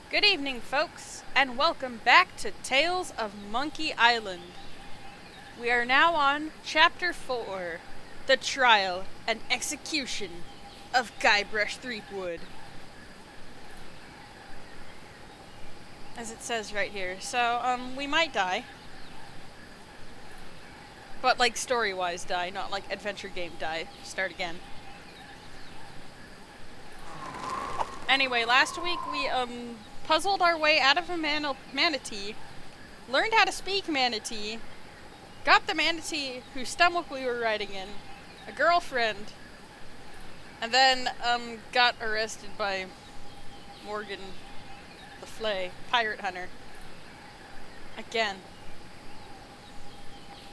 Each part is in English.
Good evening, folks, and welcome back to Tales of Monkey Island. We are now on Chapter 4, The Trial and Execution of Guybrush Threepwood. As it says right here, so, we might die. But, like, story-wise die, not like adventure game die. Start again. Anyway, last week we, puzzled our way out of a manatee, learned how to speak manatee, got the manatee whose stomach we were riding in, a girlfriend, and then, got arrested by Morgan the Flay, pirate hunter. Again.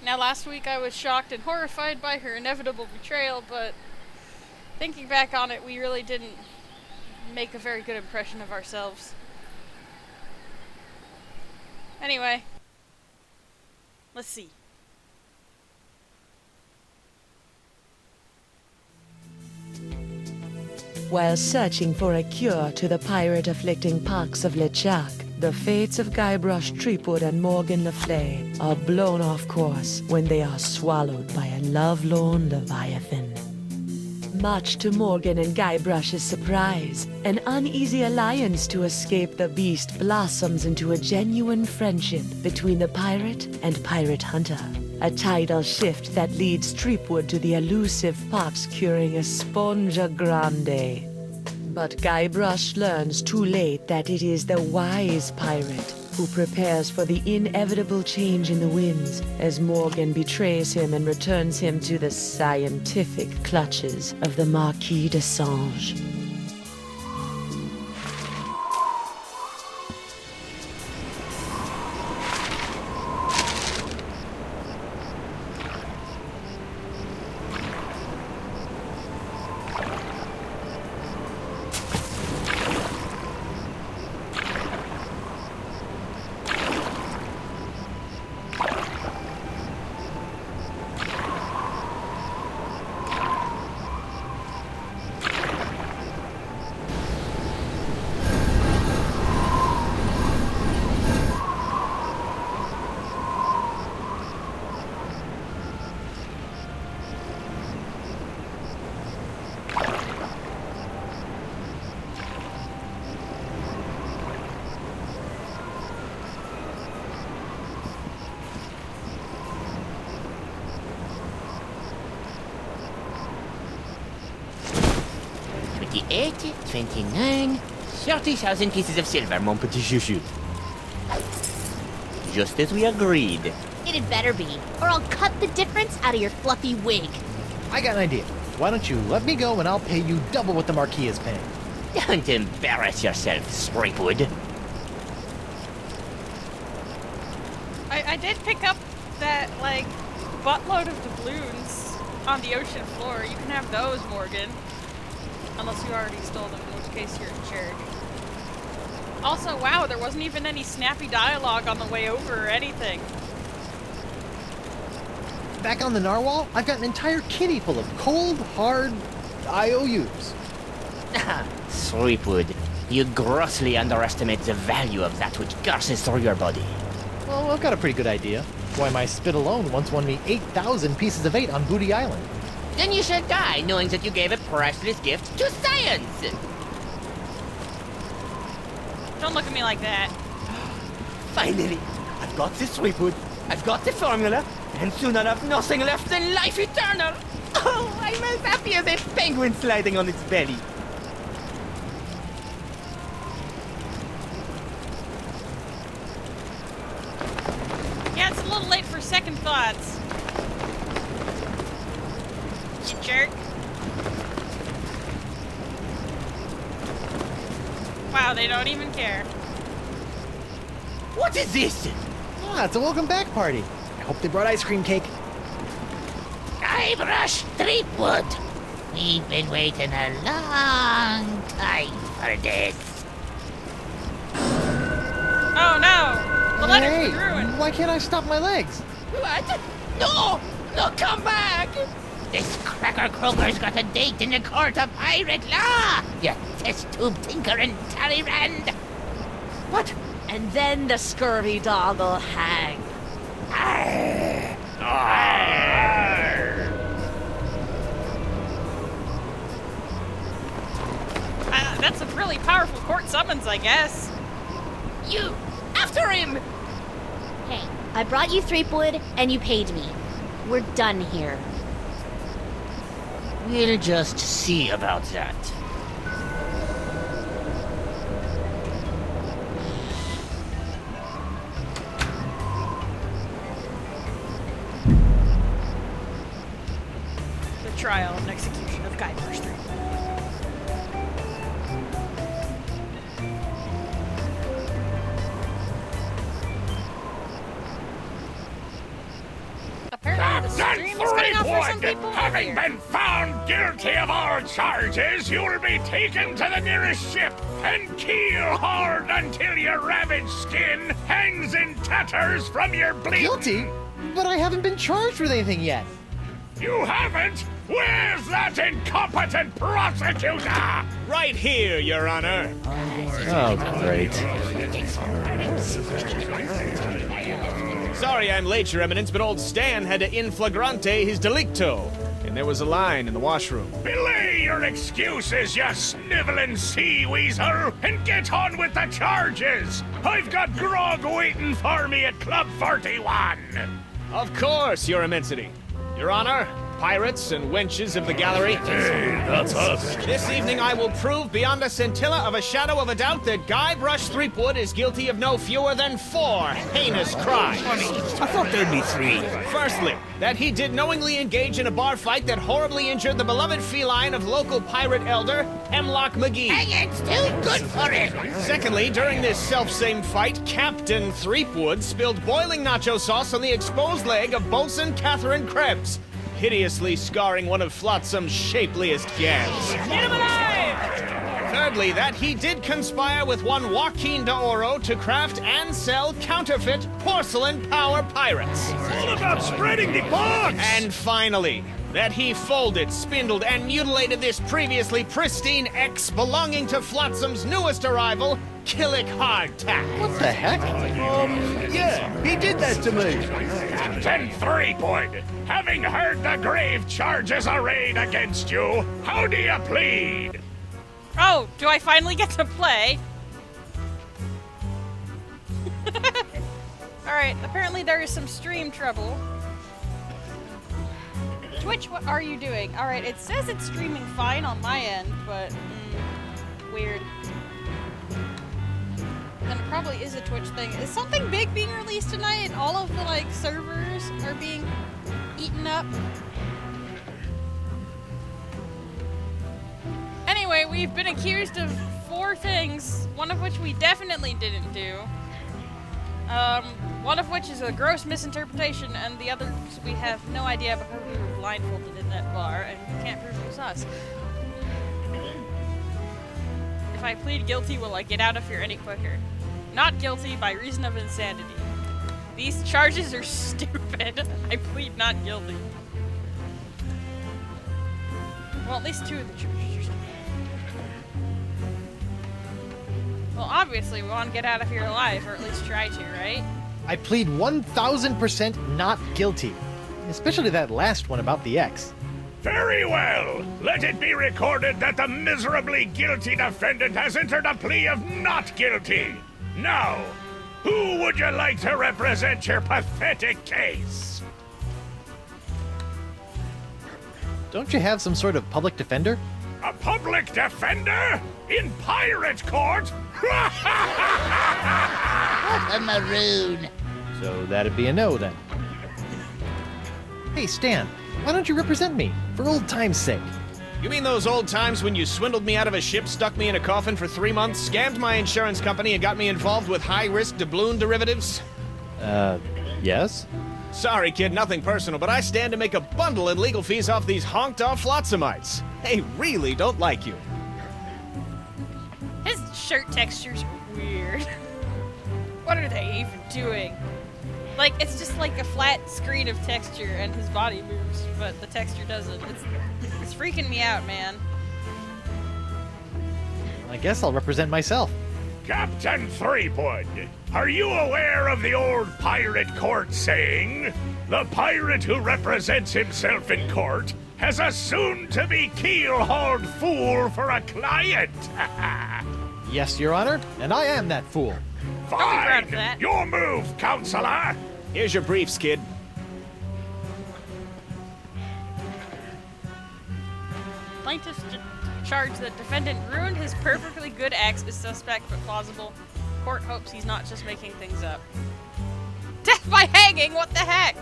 Now, last week I was shocked and horrified by her inevitable betrayal, but thinking back on it, we really didn't make a very good impression of ourselves. Anyway, let's see. While searching for a cure to the pirate-afflicting pox of LeChuck, the fates of Guybrush Threepwood and Morgan le Fay are blown off course when they are swallowed by a lovelorn leviathan. Much to Morgan and Guybrush's surprise, an uneasy alliance to escape the beast blossoms into a genuine friendship between the pirate and pirate hunter. A tidal shift that leads Threepwood to the elusive pox curing Esponja Grande. But Guybrush learns too late that it is the wise pirate who prepares for the inevitable change in the winds as Morgan betrays him and returns him to the scientific clutches of the Marquis de Sange. $28, $29, 30,000 pieces of silver, mon petit chouchou. Just as we agreed. It had better be, or I'll cut the difference out of your fluffy wig. I got an idea. Why don't you let me go and I'll pay you double what the Marquis is paying? Don't embarrass yourself, Threepwood. I did pick up that, like, buttload of doubloons on the ocean floor. You can have those, Morgan. Unless you already stole them, in which case you're in charge. Also, wow, there wasn't even any snappy dialogue on the way over or anything. Back on the narwhal, I've got an entire kitty full of cold, hard IOUs. Threepwood, you grossly underestimate the value of that which gushes through your body. Well, I've got a pretty good idea. Why, my spit alone once won me 8,000 pieces of 8 on Booty Island. Then you should die knowing that you gave a priceless gift to science! Don't look at me like that. Finally, I've got this Threepwood, I've got the formula, and soon I'll have nothing left than life eternal! Oh, I'm as happy as a penguin sliding on its belly. Yeah, it's a little late for second thoughts. You jerk. Wow, they don't even care. What is this? Ah, it's a welcome back party. I hope they brought ice cream cake. Guybrush Threepwood. We've been waiting a long time for this. Oh no! The letter's Hey, been ruined. why can't I stop my legs? What? No! No, come back! This cracker croaker's got a date in the court of pirate law! You test tube tinker and Talleyrand! What? And then the scurvy dog'll hang. That's a really powerful court summons, I guess. You! After him! Hey, I brought you Threepwood, and you paid me. We're done here. We'll just see about that. The trial and execution of Guybrush Threepwood. Apparently the stream is cutting off for some people. Having been found guilty of all charges, you'll be taken to the nearest ship and keel hard until your ravaged skin hangs in tatters from your bleeding. Guilty? But I haven't been charged with anything yet. You haven't? Where's that incompetent prosecutor? Right here, Your Honor. Oh, great. Sorry I'm late, Your Eminence, but old Stan had to in flagrante his delicto. And there was a line in the washroom. Belay your excuses, you sniveling sea weasel, and get on with the charges. I've got grog waiting for me at Club 41. Of course, Your Immensity. Your Honor, pirates and wenches of the gallery. Hey, that's us. This evening I will prove beyond a scintilla of a shadow of a doubt that Guybrush Threepwood is guilty of no fewer than 4 heinous crimes. I thought there'd be 3. Firstly, that he did knowingly engage in a bar fight that horribly injured the beloved feline of local pirate elder, Hemlock McGee. Hey, it's too good for it. Secondly, during this self-same fight, Captain Threepwood spilled boiling nacho sauce on the exposed leg of Bosun Catherine Krebs, hideously scarring one of Flotsam's shapeliest gams. Get him alive! Thirdly, that he did conspire with one Joaquin de Oro to craft and sell counterfeit porcelain power pirates. All about spreading the box. And finally, that he folded, spindled, and mutilated this previously pristine ex belonging to Flotsam's newest arrival, Killick Hardtack. What the heck? Yeah, he did that to me. Captain Threepwood, having heard the grave charges arrayed against you, how do you plead? Oh, do I finally get to play? Alright, apparently there is some stream trouble. Twitch, what are you doing? Alright, it says it's streaming fine on my end, but weird. Then it probably is a Twitch thing. Is something big being released tonight and all of the like servers are being eaten up? Anyway, we've been accused of 4 things, one of which we definitely didn't do. One of which is a gross misinterpretation, and the others we have no idea because we were blindfolded in that bar, and we can't prove it was us. If I plead guilty, will I get out of here any quicker? Not guilty by reason of insanity. These charges are stupid. I plead not guilty. Well, at least 2 of the charges are stupid. Well, obviously we want to get out of here alive, or at least try to, right? I plead 1000% not guilty. Especially that last one about the ex. Very well. Let it be recorded that the miserably guilty defendant has entered a plea of not guilty. Now, who would you like to represent your pathetic case? Don't you have some sort of public defender? A public defender? In pirate court? A maroon. So that'd be a no then. Hey Stan, why don't you represent me? For old time's sake. You mean those old times when you swindled me out of a ship, stuck me in a coffin for 3 months, scammed my insurance company, and got me involved with high-risk doubloon derivatives? Yes? Sorry, kid, nothing personal, but I stand to make a bundle in legal fees off these honked-off Flotsamites. They really don't like you. His shirt textures are weird. What are they even doing? Like, it's just like a flat screen of texture and his body moves, but the texture doesn't. It's freaking me out, man. I guess I'll represent myself. Captain Threepwood, are you aware of the old pirate court saying, the pirate who represents himself in court has a soon-to-be keel-hauled fool for a client? Yes, Your Honor, and I am that fool. proud of Fine! that. Your move, Counselor! Here's your briefs, kid. Plaintiff's charge that defendant ruined his perfectly good acts is suspect but plausible. Court hopes he's not just making things up. Death by hanging? What the heck?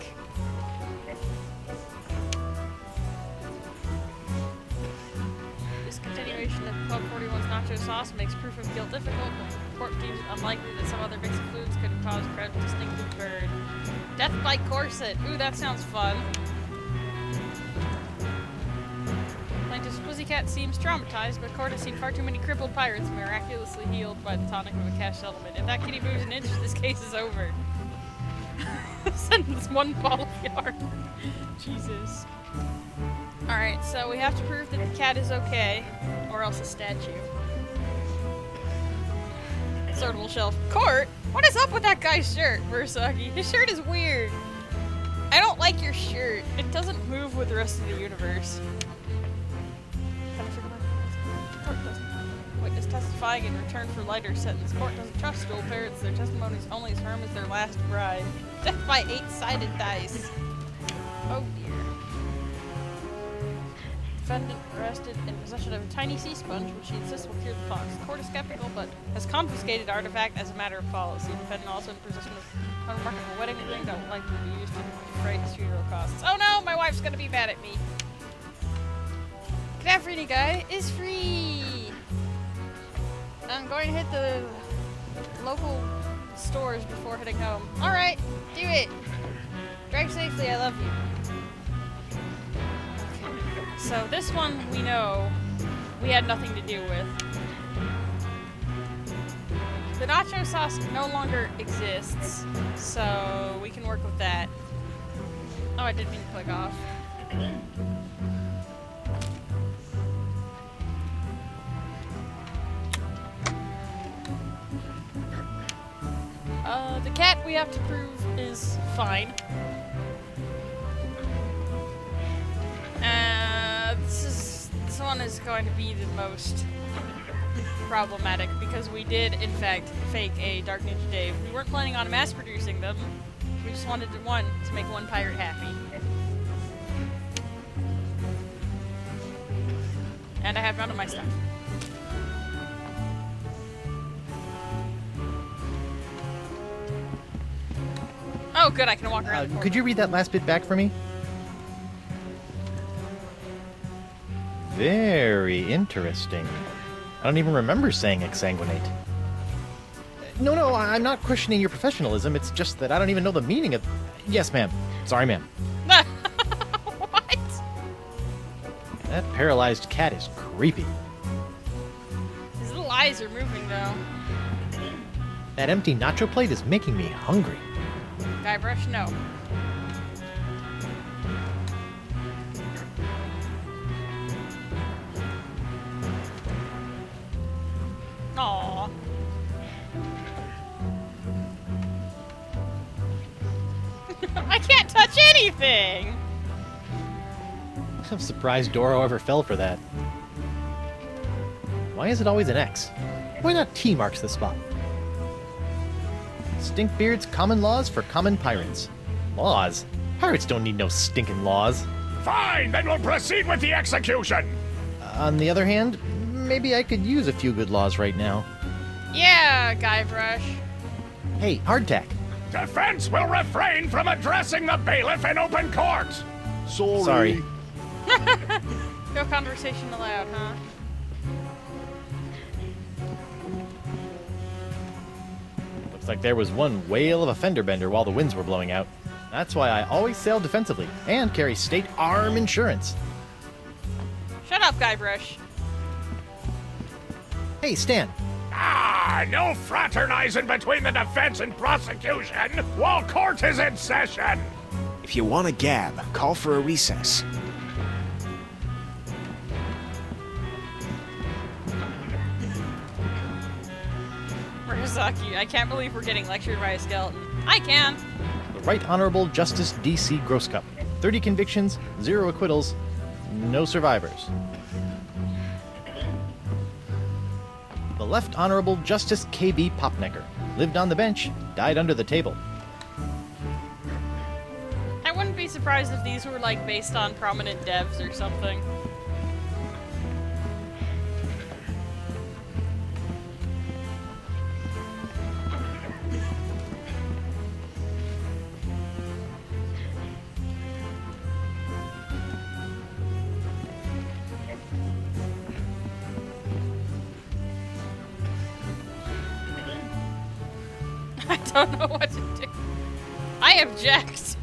Discontinuation of 1241's nacho sauce makes proof of guilt difficult, but the court deems it unlikely that some other mix of fluids could cause Krebs' distinctive burn. Death by corset. Ooh, that sounds fun. Plaintiff's pussycat seems traumatized, but court has seen far too many crippled pirates miraculously healed by the tonic of a cash settlement. If that kitty moves an inch, this case is over. Sentence 1 ball of yarn. Jesus. Alright, so we have to prove that the cat is okay, or else a statue. Sortable shelf. Court? What is up with that guy's shirt, Versagi? His shirt is weird. I don't like your shirt. It doesn't move with the rest of the universe. Court doesn't. Witness testifying in return for lighter sentence. Court doesn't trust dual parents. Their testimony is only as firm as their last bride. Death by 8-sided dice. Oh dear. Defendant arrested in possession of a tiny sea sponge, which he insists will cure the pox. The court is skeptical, but has confiscated the artifact as a matter of policy. Defendant also in possession of an unremarkable wedding ring that will likely be used to defray his funeral costs. Oh no, my wife's gonna be mad at me. Cadaverini guy is free. I'm going to hit the local stores before heading home. Alright, do it. Drive safely, I love you. Okay. So this one we know we had nothing to do with. The nacho sauce no longer exists, so we can work with that. Oh, I didn't mean to click off. The cat we have to prove is fine. This one is going to be the most problematic because we did, in fact, fake a Dark Ninja Dave. We weren't planning on mass producing them. We just wanted to make one pirate happy. And I have none of my stuff. Oh, good, I can walk around the corner. Could you read that last bit back for me? Very interesting. I don't even remember saying exsanguinate. No, I'm not questioning your professionalism. It's just that I don't even know the meaning of... Yes, ma'am. Sorry, ma'am. What? That paralyzed cat is creepy. His little eyes are moving, though. That empty nacho plate is making me hungry. Guybrush, no. Aww. I can't touch anything! I'm surprised Doro ever fell for that. Why is it always an X? Why not T marks the spot? Stinkbeard's common laws for common pirates. Laws? Pirates don't need no stinking laws. Fine, then we'll proceed with the execution! On the other hand, maybe I could use a few good laws right now. Yeah, Guybrush. Hey, hardtack. Defense will refrain from addressing the bailiff in open court! Sorry. No conversation allowed, huh? Looks like there was one whale of a fender bender while the winds were blowing out. That's why I always sail defensively and carry state arm insurance. Shut up, Guybrush. Hey, Stan. Ah, no fraternizing between the defense and prosecution while court is in session! If you want to gab, call for a recess. Murasaki, I can't believe we're getting lectured by a skeleton. I can! The Right Honorable Justice D.C. Grosscup. 30 convictions, 0 acquittals, no survivors. The Left Honorable Justice K.B. Popnecker. Lived on the bench, died under the table. I wouldn't be surprised if these were, like, based on prominent devs or something. I don't know what to do. I object.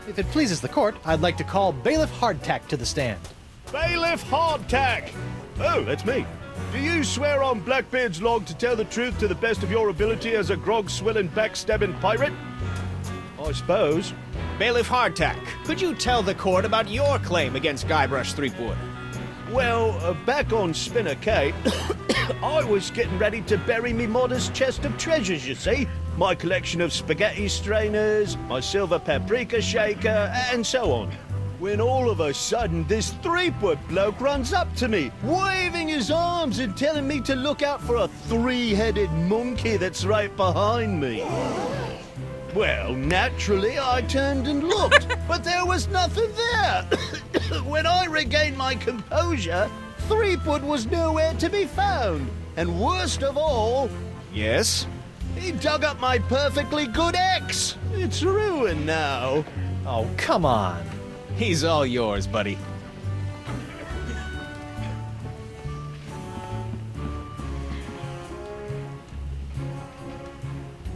If it pleases the court, I'd like to call Bailiff Hardtack to the stand. Bailiff Hardtack! Oh, that's me. Do you swear on Blackbeard's log to tell the truth to the best of your ability as a grog-swilling, backstabbing pirate? I suppose. Bailiff Hardtack, could you tell the court about your claim against Guybrush Threepwood? Well, back on Spinner Cay, I was getting ready to bury me modest chest of treasures, you see. My collection of spaghetti strainers, my silver paprika shaker, and so on. When all of a sudden this Threepwood bloke runs up to me, waving his arms and telling me to look out for a three-headed monkey that's right behind me. Well, naturally, I turned and looked, but there was nothing there. When I regained my composure, Threepwood was nowhere to be found. And worst of all... Yes? He dug up my perfectly good ex. It's ruined now. Oh, come on. He's all yours, buddy.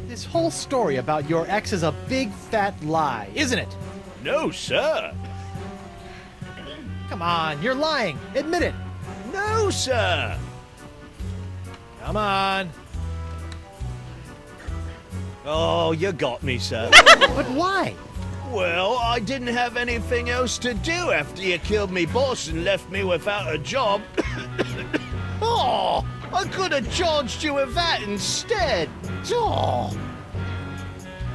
This whole story about your ex is a big fat lie, isn't it? No, sir. Come on, you're lying. Admit it. No, sir. Come on. Oh, you got me, sir. But why? Well, I didn't have anything else to do after you killed me boss and left me without a job. Oh, I could have charged you with that instead. Oh.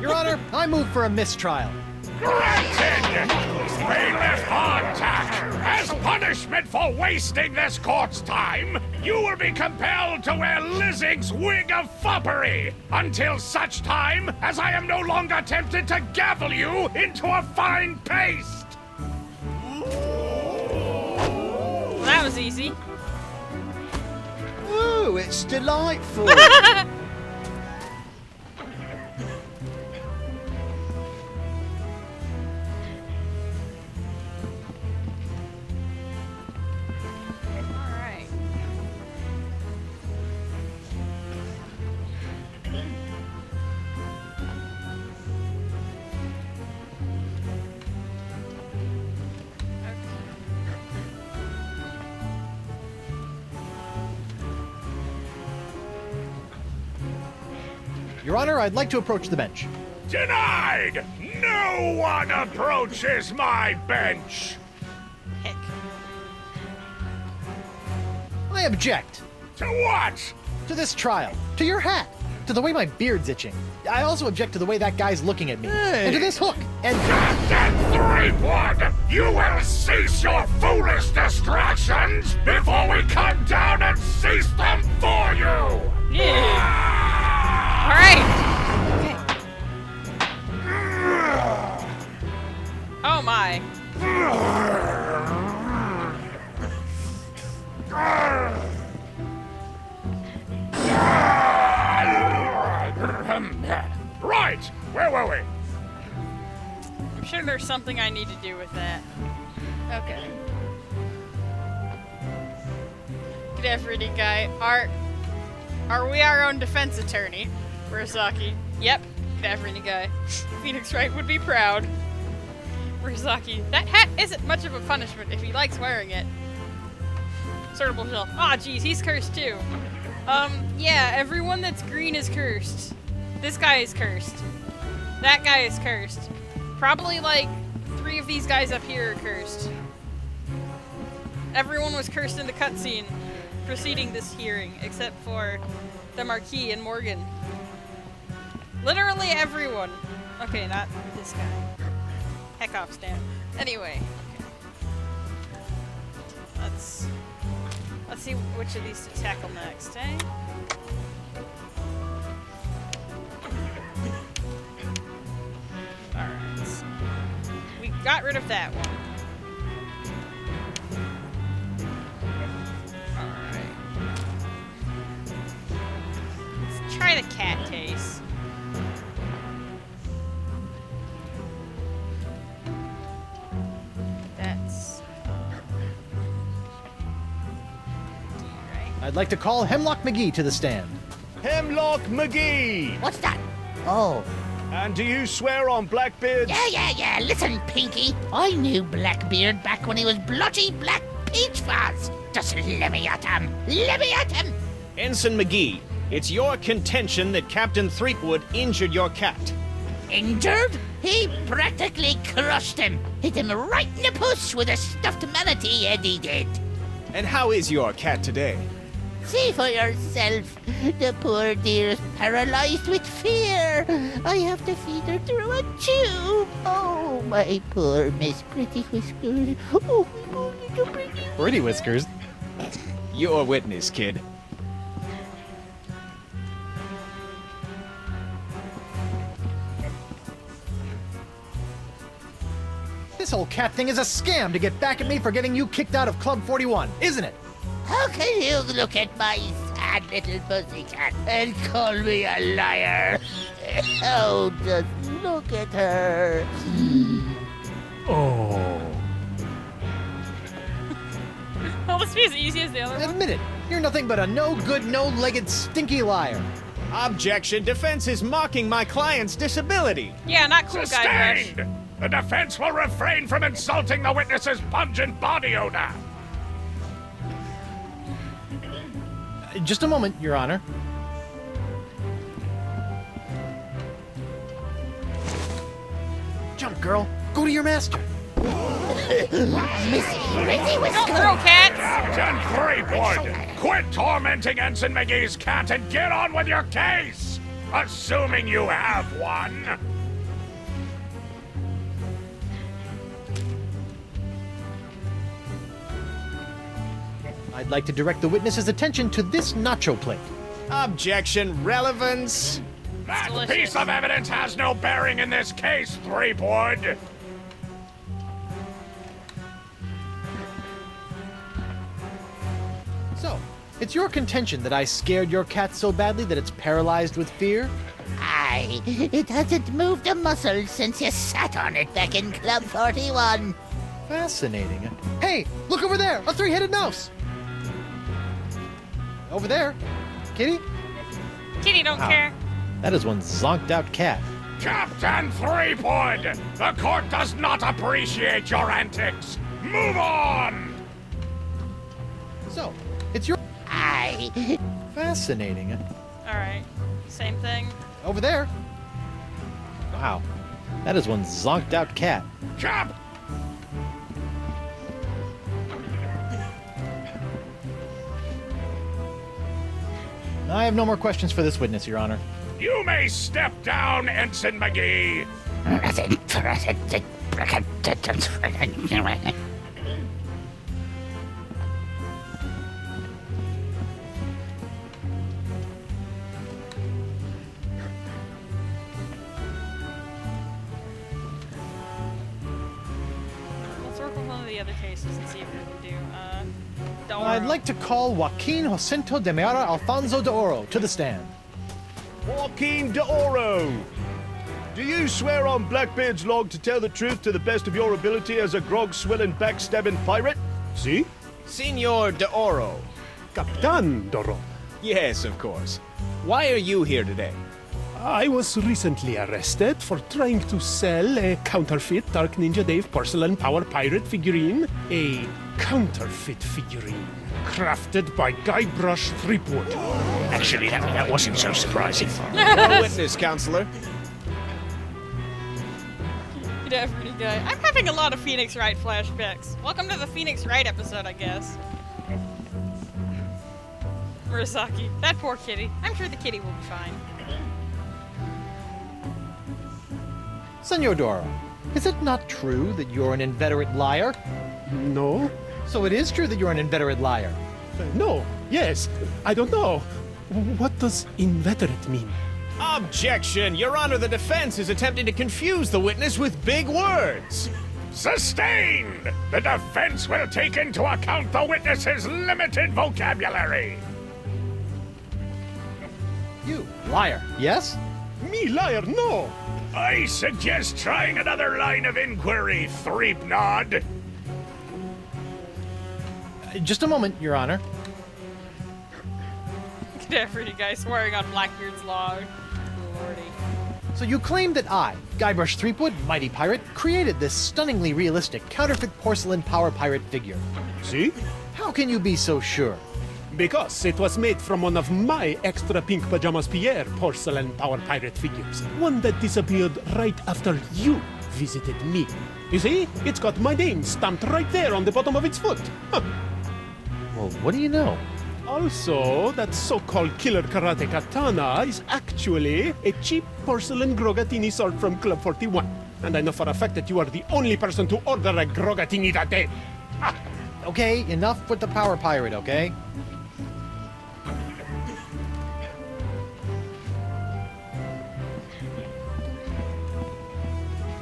Your Honor, I move for a mistrial. Granted! Bailiff Hardtack, as punishment for wasting this court's time, you will be compelled to wear Lizzing's wig of foppery until such time as I am no longer tempted to gavel you into a fine paste! Well, that was easy. Ooh, it's delightful! Alright. Your Honor, I'd like to approach the bench. Denied! No one approaches my bench! Heck. I object. To what? To this trial. To your hat. To the way my beard's itching. I also object to the way that guy's looking at me. Hey. And to this hook. And... Captain Threepwood, you will cease your foolish distractions before we come down and cease them for you! Yeah. Alright. Okay. Oh my. Right! Where were we? I'm sure there's something I need to do with that. Okay. Good effort, guy. Are we our own defense attorney? Murasaki. Yep. Good effort, guy. Phoenix Wright would be proud. Murasaki. That hat isn't much of a punishment if he likes wearing it. Sortable shelf. Aw, geez, he's cursed too. Yeah, everyone that's green is cursed. This guy is cursed. That guy is cursed. Probably like 3 of these guys up here are cursed. Everyone was cursed in the cutscene preceding this hearing, except for the Marquis and Morgan. Literally everyone. Okay, not this guy. Heck off, Stan. Anyway. Okay. Let's see which of these to tackle next, eh? Alright. We got rid of that one. Alright. Let's try the cat case. That's... I'd like to call Hemlock McGee to the stand. Hemlock McGee! What's that? Oh. And do you swear on Blackbeard's... Yeah. Listen, Pinky. I knew Blackbeard back when he was blotchy Black Peach Fuzz. Just let me at him. Ensign McGee, it's your contention that Captain Threepwood injured your cat. Injured? He practically crushed him. Hit him right in the puss with a stuffed manatee, Eddie did. And how is your cat today? See for yourself. The poor dear is paralyzed with fear. I have to feed her through a tube. Oh, my poor Miss Pretty Whiskers. Oh, my poor little Pretty. Pretty Whiskers. Your witness, kid. This whole cat thing is a scam to get back at me for getting you kicked out of Club 41, isn't it? How can you look at my sad little pussycat and call me a liar? Oh, just look at her. Oh. Will this be as easy as the other one? Admit it. You're nothing but a no-good, no-legged, stinky liar. Objection. Defense is mocking my client's disability. Yeah, not cool, guy. Sustained! The defense will refrain from insulting the witness's pungent body odor. Just a moment, Your Honor. Jump, girl. Go to your master. Miss Pretty Don't Whiskers. throw cats! Captain Threepwood, quit tormenting Ensign McGee's cat and get on with your case! Assuming you have one. I'd like to direct the witness's attention to this nacho plate. Objection. Relevance. That delicious. piece of evidence has no bearing in this case, Threepwood. So, it's your contention that I scared your cat so badly that it's paralyzed with fear? Aye, it hasn't moved a muscle since you sat on it back in Club 41. Fascinating. Hey, look over there! A 3-headed mouse! Over there. Kitty? Kitty don't Wow. care. That is one zonked out cat. Captain Threepwood, the court does not appreciate your antics. Move on! So, it's your... Aye. Fascinating. Alright. Same thing. Over there. Wow. That is one zonked out cat. Cap! I have no more questions for this witness, Your Honor. You may step down, Ensign McGee. Let's work with one of the other cases and see if we can do. Don't I'd worry. like to call Joaquin Jacinto de Meara Alfonso de Oro to the stand. Joaquin de Oro. Do you swear on Blackbeard's log to tell the truth to the best of your ability as a grog-swilling, backstabbing pirate? Si? Senor de Oro. Captain Doro. Yes, of course. Why are you here today? I was recently arrested for trying to sell a counterfeit Dark Ninja Dave porcelain power pirate figurine. A counterfeit figurine crafted by Guybrush Threepwood. Actually, that wasn't so surprising. No witness, counselor. Definitely guy. I'm having a lot of Phoenix Wright flashbacks. Welcome to the Phoenix Wright episode, I guess. Murasaki. That poor kitty. I'm sure the kitty will be fine. Senor Doro, is it not true that you're an inveterate liar? No? So it is true that you're an inveterate liar. No. Yes. I don't know. What does inveterate mean? Objection! Your Honor, the defense is attempting to confuse the witness with big words. Sustained! The defense will take into account the witness's limited vocabulary. You, liar, yes? Me liar, no! I suggest trying another line of inquiry, Threepnod. Just a moment, Your Honor. Definitely guy swearing on Blackbeard's log. Lordy. So you claim that I, Guybrush Threepwood, Mighty Pirate, created this stunningly realistic counterfeit porcelain power pirate figure. See? How can you be so sure? Because it was made from one of my extra pink pajamas Pierre porcelain power pirate figures. One that disappeared right after you visited me. You see? It's got my name stamped right there on the bottom of its foot. Huh. Well, what do you know? Also, that so-called killer karate katana is actually a cheap porcelain Grogatini sword from Club 41. And I know for a fact that you are the only person to order a Grogatini that day. Ah. Okay, enough with the power pirate, okay?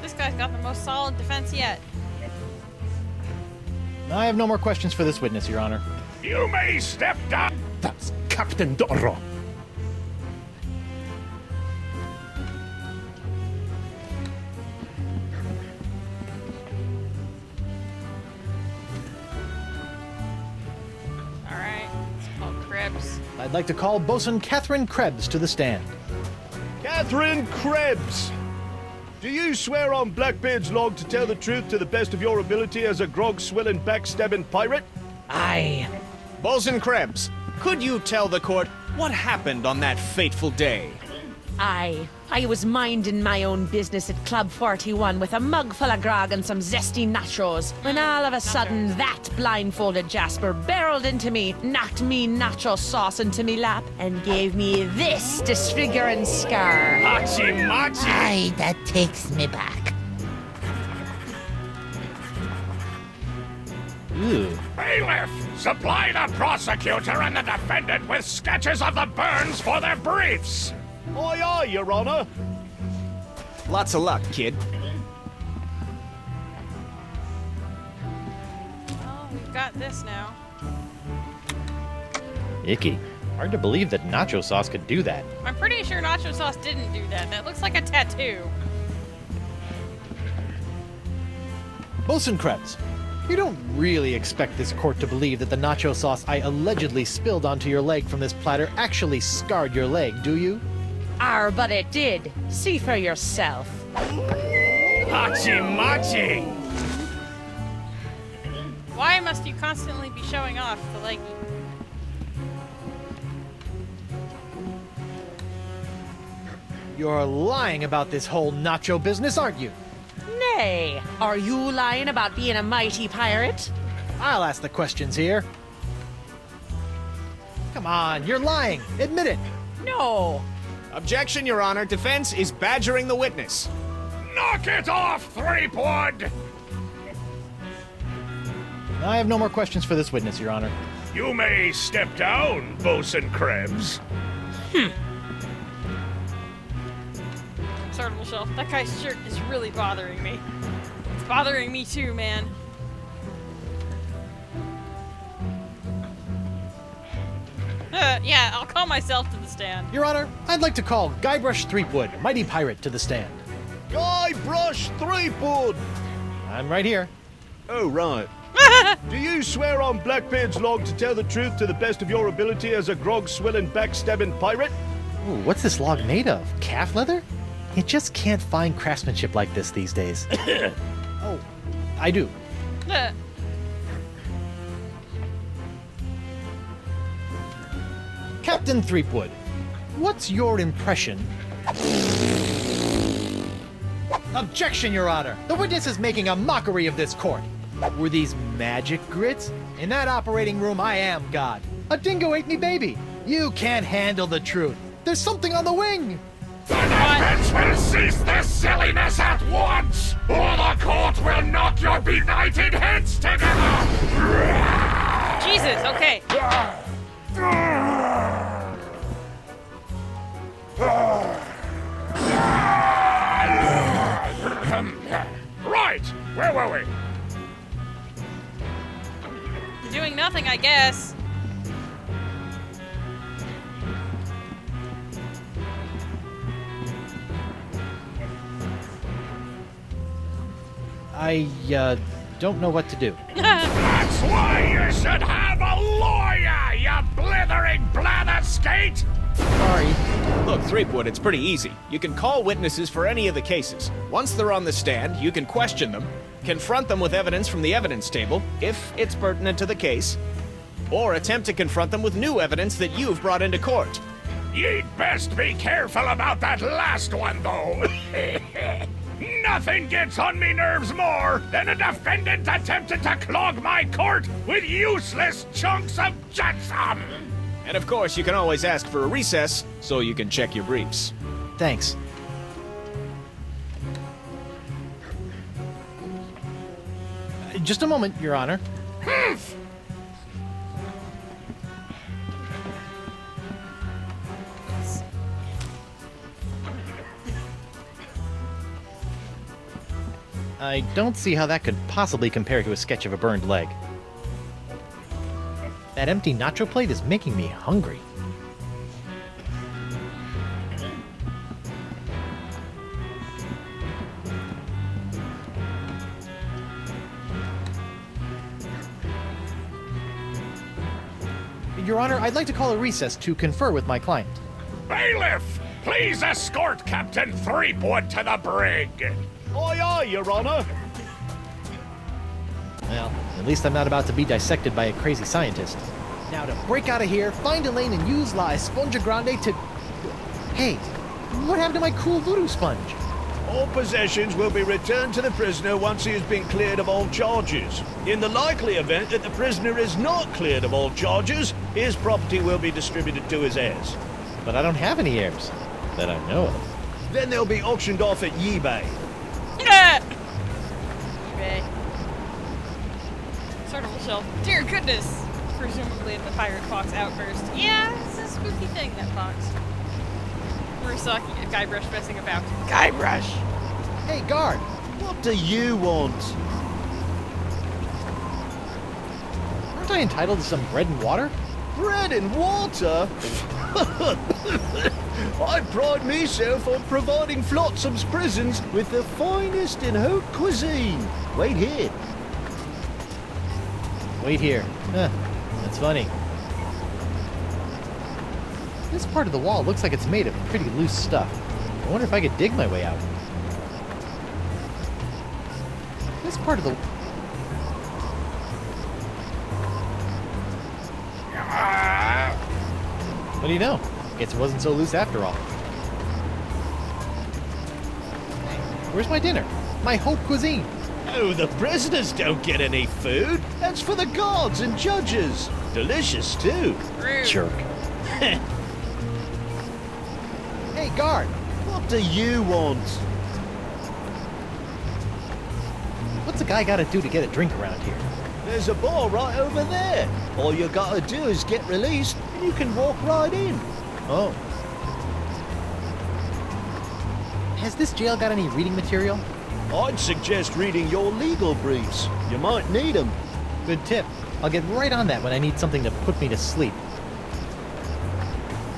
This guy's got the most solid defense yet. I have no more questions for this witness, Your Honor. You may step down. That's Captain Doro. Alright, it's called Krebs. I'd like to call Bosun Catherine Krebs to the stand. Catherine Krebs! Do you swear on Blackbeard's log to tell the truth to the best of your ability as a grog-swilling, backstabbing pirate? Aye. Bosun Krebs, could you tell the court what happened on that fateful day? Aye. I was minding my own business at Club 41 with a mug full of grog and some zesty nachos, when all of a sudden that blindfolded Jasper barreled into me, knocked me nacho sauce into me lap, and gave me this disfiguring scar. Hachi-machi! Aye, that takes me back. Ew. Bailiff, supply the prosecutor and the defendant with sketches of the burns for their briefs. Aye, aye, Your Honor. Lots of luck, kid. Well, we've got this now. Icky. Hard to believe that nacho sauce could do that. I'm pretty sure nacho sauce didn't do that. That looks like a tattoo. Bosun Krebs, you don't really expect this court to believe that the nacho sauce I allegedly spilled onto your leg from this platter actually scarred your leg, do you? Arr, but it did. See for yourself. Hachi-machi! Why must you constantly be showing off the leggy? You're lying about this whole nacho business, aren't you? Nay, are you lying about being a mighty pirate? I'll ask the questions here. Come on, you're lying. Admit it. No. Objection, Your Honor. Defense is badgering the witness. Knock it off, Threepwood! I have no more questions for this witness, Your Honor. You may step down, Bosun Krebs. Sortable shelf. That guy's shirt is really bothering me. It's bothering me too, man. Yeah, I'll call myself to the stand. Your Honor, I'd like to call Guybrush Threepwood, Mighty Pirate, to the stand. Guybrush Threepwood! I'm right here. Oh, right. Do you swear on Blackbeard's log to tell the truth to the best of your ability as a grog-swilling, backstabbing pirate? Ooh, what's this log made of? Calf leather? You just can't find craftsmanship like this these days. Oh, I do. Captain Threepwood, what's your impression? Objection, Your Honor! The witness is making a mockery of this court. Were these magic grits? In that operating room, I am God. A dingo ate me baby. You can't handle the truth. There's something on the wing. The defense will cease this silliness at once, or the court will knock your benighted heads together! Jesus, okay. Right! Where were we? Doing nothing, I guess. I, don't know what to do. That's why you should have a lawyer, you blithering blatherskate! Sorry. Look, Threepwood, it's pretty easy. You can call witnesses for any of the cases. Once they're on the stand, you can question them, confront them with evidence from the evidence table, if it's pertinent to the case, or attempt to confront them with new evidence that you've brought into court. You'd best be careful about that last one, though. Nothing gets on me nerves more than a defendant attempted to clog my court with useless chunks of jetsam. And of course, you can always ask for a recess so you can check your briefs. Thanks. Just a moment, Your Honor. I don't see how that could possibly compare to a sketch of a burned leg. That empty nacho plate is making me hungry. Your Honor, I'd like to call a recess to confer with my client. Bailiff, please escort Captain Threepwood to the brig. Aye, aye, Your Honor. Well, at least I'm not about to be dissected by a crazy scientist. Now to break out of here, find a lane and use La Esponja Grande to... Hey, what happened to my cool voodoo sponge? All possessions will be returned to the prisoner once he has been cleared of all charges. In the likely event that the prisoner is not cleared of all charges, his property will be distributed to his heirs. But I don't have any heirs that I know of. Then they'll be auctioned off at eBay. eBay. Sort of a shelf. Dear goodness! Presumably the pirate fox outburst. Yeah, it's a spooky thing, that fox. We're Guybrush messing about. Guybrush! Hey, guard! What do you want? Aren't I entitled to some bread and water? Bread and water? I pride myself on providing Flotsam's prisons with the finest in haute cuisine. Wait here. Wait here. That's funny. This part of the wall looks like it's made of pretty loose stuff. I wonder if I could dig my way out. This part of the... What do you know? Guess it wasn't so loose after all. Hey, where's my dinner? My haute cuisine. Oh, the prisoners don't get any food. That's for the guards and judges. Delicious, too. Rude. Jerk. Hey, guard! What do you want? What's a guy gotta do to get a drink around here? There's a bar right over there. All you gotta do is get released, and you can walk right in. Oh. Has this jail got any reading material? I'd suggest reading your legal briefs. You might need them. Good tip. I'll get right on that when I need something to put me to sleep.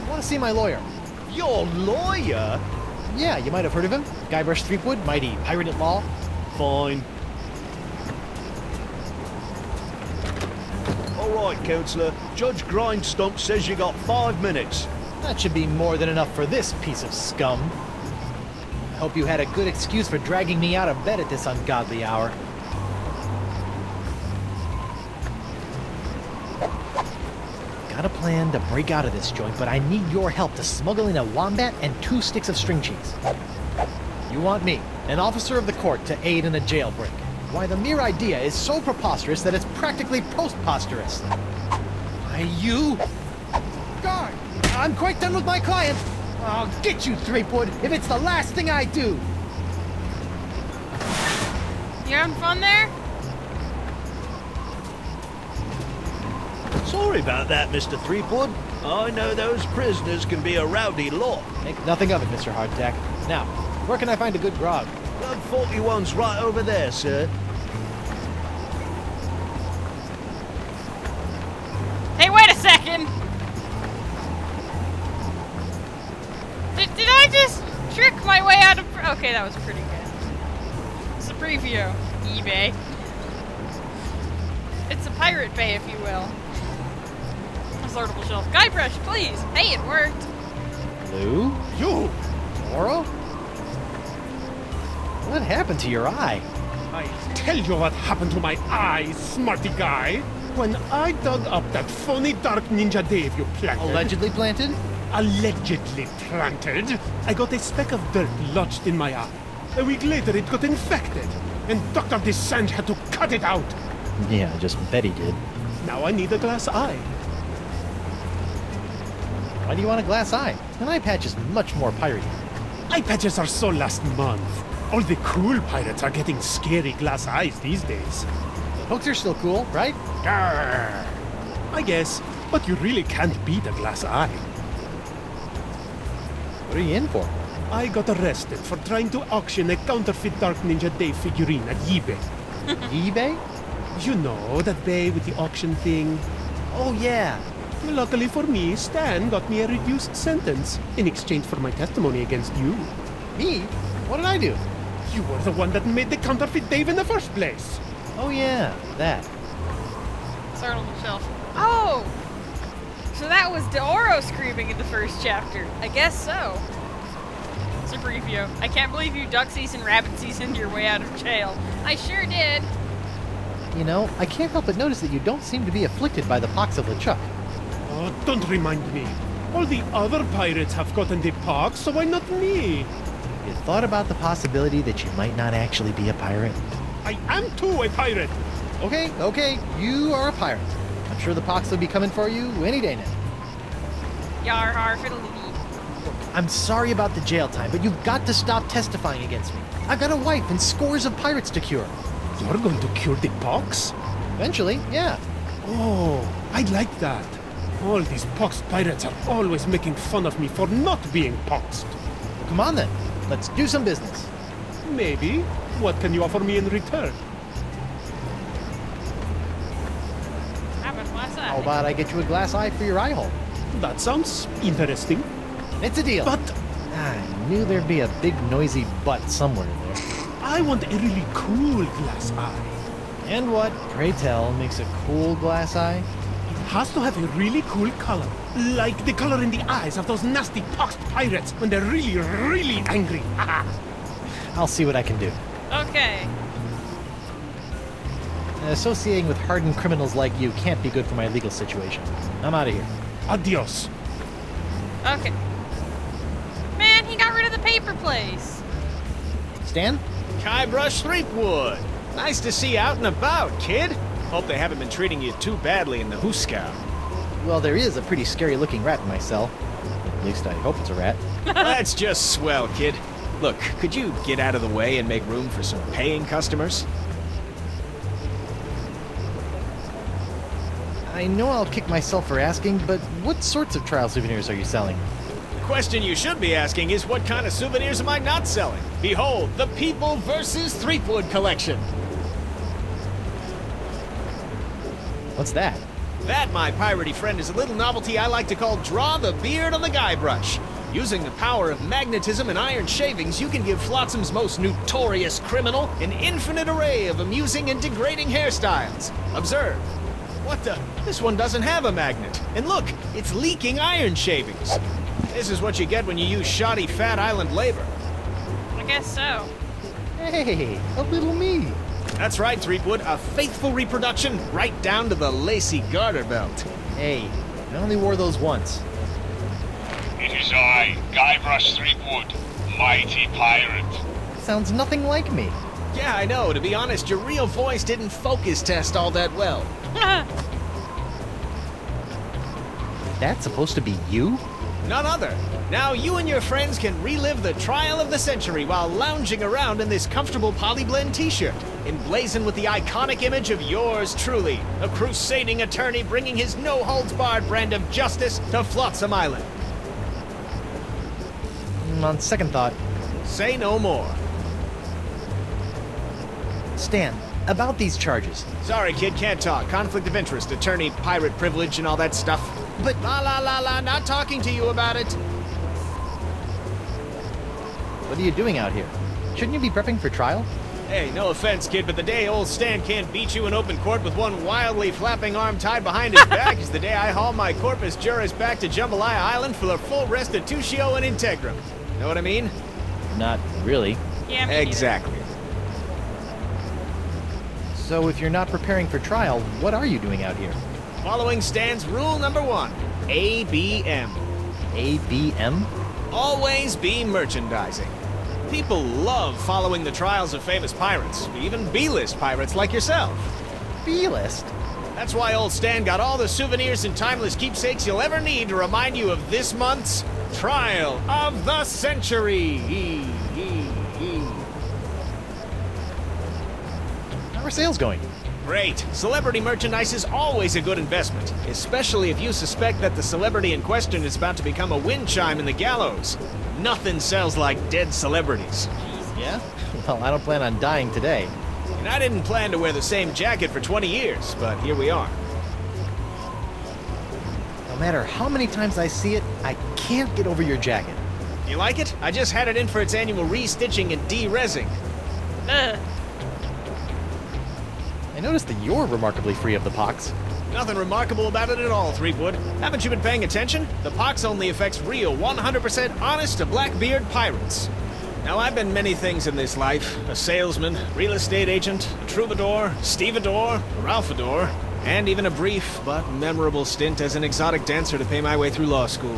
I want to see my lawyer. Your lawyer? Yeah, you might have heard of him. Guybrush Threepwood, mighty pirate at law. Fine. All right, Counselor. Judge Grindstump says you got 5 minutes. That should be more than enough for this piece of scum. I hope you had a good excuse for dragging me out of bed at this ungodly hour. Got a plan to break out of this joint, but I need your help to smuggle in a wombat and 2 sticks of string cheese. You want me, an officer of the court, to aid in a jailbreak. Why, the mere idea is so preposterous that it's practically postposterous. Why, you... Guard! I'm quite done with my client. I'll get you, Threepwood, if it's the last thing I do. You having fun there? Sorry about that, Mr. Threepwood. I know those prisoners can be a rowdy lot. Make nothing of it, Mr. Hardtack. Now, where can I find a good grog? Club 41's right over there, sir. Hey, wait a second! Did I just trick my way out of... Okay, that was pretty good. It's a preview. eBay. It's a pirate bay, if you will. Sortable shelf. Guybrush, please! Hey, it worked! Lou? You! Oro? What happened to your eye? I'll tell you what happened to my eye, smarty guy. When I dug up that phony Dark Ninja Dave you planted... Allegedly planted? Allegedly planted, I got a speck of dirt lodged in my eye. A week later, it got infected, and Dr. Descent had to cut it out. Yeah, just bet he did. Now I need a glass eye. Why do you want a glass eye? An eye patch is much more piratey. Eye patches are so last month. All the cool pirates are getting scary glass eyes these days. Hooks are still cool, right? Grr. I guess, but you really can't beat a glass eye. What are you in for? I got arrested for trying to auction a counterfeit Dark Ninja Dave figurine at eBay. eBay? You know, that bay with the auction thing. Oh, yeah. Luckily for me, Stan got me a reduced sentence in exchange for my testimony against you. Me? What did I do? You were the one that made the counterfeit Dave in the first place. Oh, yeah, that. Sortable shelf. Oh! So that was Oro screaming in the first chapter. I guess so. It's a preview. I can't believe you ducksies and rabbitseasoned your way out of jail. I sure did. You know, I can't help but notice that you don't seem to be afflicted by the pox of LeChuck. Oh, don't remind me. All the other pirates have gotten the pox, so why not me? You thought about the possibility that you might not actually be a pirate? I am too a pirate. Okay, you are a pirate. I'm sure the pox will be coming for you any day now. Yar har fiddly. I'm sorry about the jail time, but you've got to stop testifying against me. I've got a wife and scores of pirates to cure. You're going to cure the pox? Eventually, yeah. Oh, I like that. All these poxed pirates are always making fun of me for not being poxed. Come on then, let's do some business. Maybe. What can you offer me in return? How about I get you a glass eye for your eye hole? That sounds interesting. It's a deal. But I knew there'd be a big noisy butt somewhere in there. I want a really cool glass eye. And what, pray tell, makes a cool glass eye? It has to have a really cool color. Like the color in the eyes of those nasty poxed pirates when they're really, really angry. I'll see what I can do. Okay. Associating with hardened criminals like you can't be good for my legal situation. I'm out of here. Adios. Okay. Man, he got rid of the paper place. Stan? Guybrush Threepwood. Nice to see you out and about, kid. Hope they haven't been treating you too badly in the Hooskow. Well, there is a pretty scary-looking rat in my cell. At least I hope it's a rat. That's just swell, kid. Look, could you get out of the way and make room for some paying customers? I know I'll kick myself for asking, but what sorts of trial souvenirs are you selling? The question you should be asking is what kind of souvenirs am I not selling? Behold, the People vs. Threepwood collection. What's that? That, my piratey friend, is a little novelty I like to call Draw the Beard on the Guybrush. Using the power of magnetism and iron shavings, you can give Flotsam's most notorious criminal an infinite array of amusing and degrading hairstyles. Observe. What the? This one doesn't have a magnet. And look, it's leaking iron shavings. This is what you get when you use shoddy Fat Island labor. I guess so. Hey, a little me. That's right, Threepwood, a faithful reproduction right down to the lacy garter belt. Hey, I only wore those once. It is I, Guybrush Threepwood, mighty pirate. Sounds nothing like me. Yeah, I know. To be honest, your real voice didn't focus test all that well. That's supposed to be you? None other. Now you and your friends can relive the trial of the century while lounging around in this comfortable polyblend t-shirt, emblazoned with the iconic image of yours truly, a crusading attorney bringing his no-holds-barred brand of justice to Flotsam Island. On second thought, Say no more. Stan, about these charges. Sorry, kid, can't talk. Conflict of interest, attorney, pirate privilege, and all that stuff. But La, not talking to you about it. what are you doing out here? Shouldn't you be prepping for trial? Hey, no offense, kid, but the day old Stan can't beat you in open court with one wildly flapping arm tied behind his back is the day I haul my corpus juris back to Jambalaya Island for the full restitutio and integrum. Know what I mean? Not really. Yeah, me neither. Exactly. So if you're not preparing for trial, what are you doing out here? Following Stan's rule number 1, ABM. ABM? Always be merchandising. People love following the trials of famous pirates, even B-list pirates like yourself. B-list? That's why old Stan got all the souvenirs and timeless keepsakes you'll ever need to remind you of this month's Trial of the Century. How are sales going? Great. Celebrity merchandise is always a good investment, especially if you suspect that the celebrity in question is about to become a wind chime in the gallows. Nothing sells like dead celebrities. Yeah? Well, I don't plan on dying today. And I didn't plan to wear the same jacket for 20 years, but here we are. No matter how many times I see it, I can't get over your jacket. You like it? I just had it in for its annual re-stitching and de-rezzing. Ugh. I noticed that you're remarkably free of the pox. Nothing remarkable about it at all, Threepwood. Haven't you been paying attention? The pox only affects real, 100% honest to Blackbeard pirates. Now, I've been many things in this life. A salesman, real estate agent, a troubadour, stevedore, a ralphador, and even a brief but memorable stint as an exotic dancer to pay my way through law school.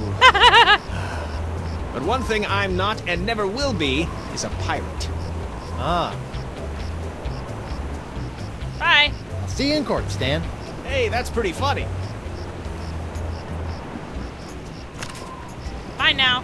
But one thing I'm not and never will be is a pirate. Ah, Bye. I'll see you in court, Stan. Hey, that's pretty funny. Bye now.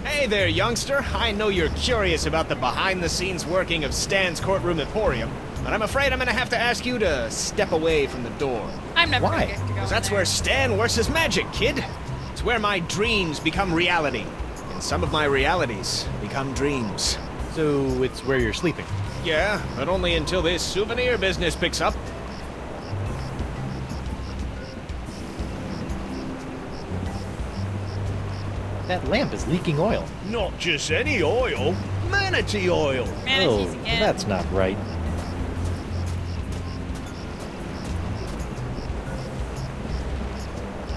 Hey there, youngster. I know you're curious about the behind-the-scenes working of Stan's courtroom emporium, but I'm afraid I'm gonna have to ask you to step away from the door. I'm never Why? gonna get to go. Because in that's there. where Stan works his magic, kid. It's where my dreams become reality, and some of my realities become dreams. So it's where you're sleeping. Yeah, but only until this souvenir business picks up. That lamp is leaking oil. Not just any oil, manatee oil. Manatees again. That's not right.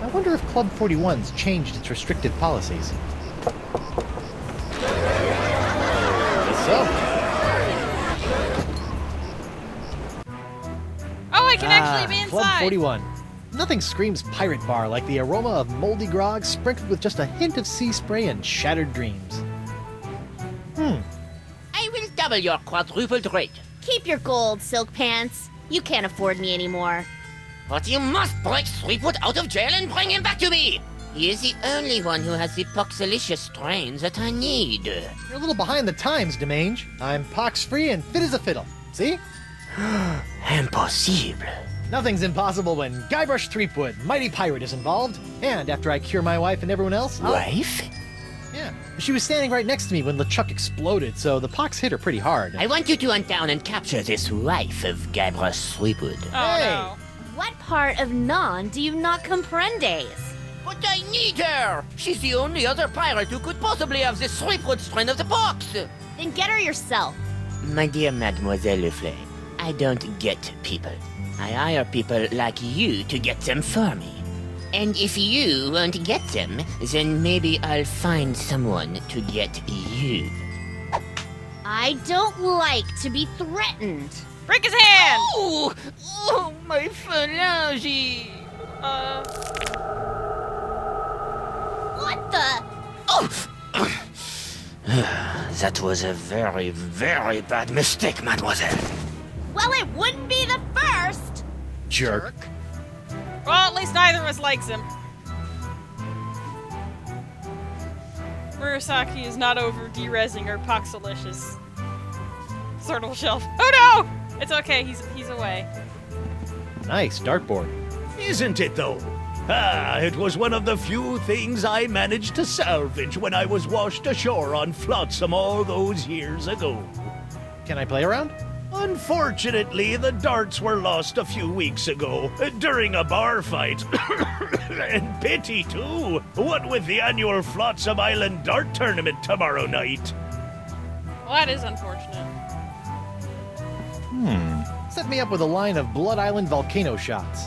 I wonder if Club 41's changed its restricted policies. Guess so. Oh, I can actually be Club inside. 41. Nothing screams pirate bar like the aroma of moldy grog sprinkled with just a hint of sea spray and shattered dreams. I will double your quadrupled rate. Keep your gold, Silk Pants. You can't afford me anymore. But you must break Threepwood out of jail and bring him back to me. He is the only one who has the poxalicious strains that I need. You're a little behind the times, Demange. I'm pox-free and fit as a fiddle. See? Impossible. Nothing's impossible when Guybrush Threepwood, mighty pirate, is involved. And after I cure my wife and everyone else... Wife? Yeah. She was standing right next to me when LeChuck exploded, so the pox hit her pretty hard. I want you to hunt down and capture this wife of Guybrush Threepwood. Oh Hey. no. What part of non do you not comprendes? But I need her! She's the only other pirate who could possibly have the Threepwood strain of the pox! Then get her yourself. My dear Mademoiselle Leflay, I don't get people. I hire people like you to get them for me. And if you won't get them, then maybe I'll find someone to get you. I don't like to be threatened. Break his hand! Oh, my phalange! What the? That was a very, very bad mistake, mademoiselle. Well, it wouldn't be the first. Jerk. Well, at least neither of us likes him. Murasaki is not over derezzing her Poxalicious turtle shelf. Oh no! It's okay, he's away. Nice dartboard. Isn't it, though? Ah, it was one of the few things I managed to salvage when I was washed ashore on Flotsam all those years ago. Can I play around? Unfortunately, the darts were lost a few weeks ago during a bar fight. And pity, too. What with the annual Flotsam Island Dart Tournament tomorrow night. Well, that is unfortunate. Set me up with a line of Blood Island volcano shots.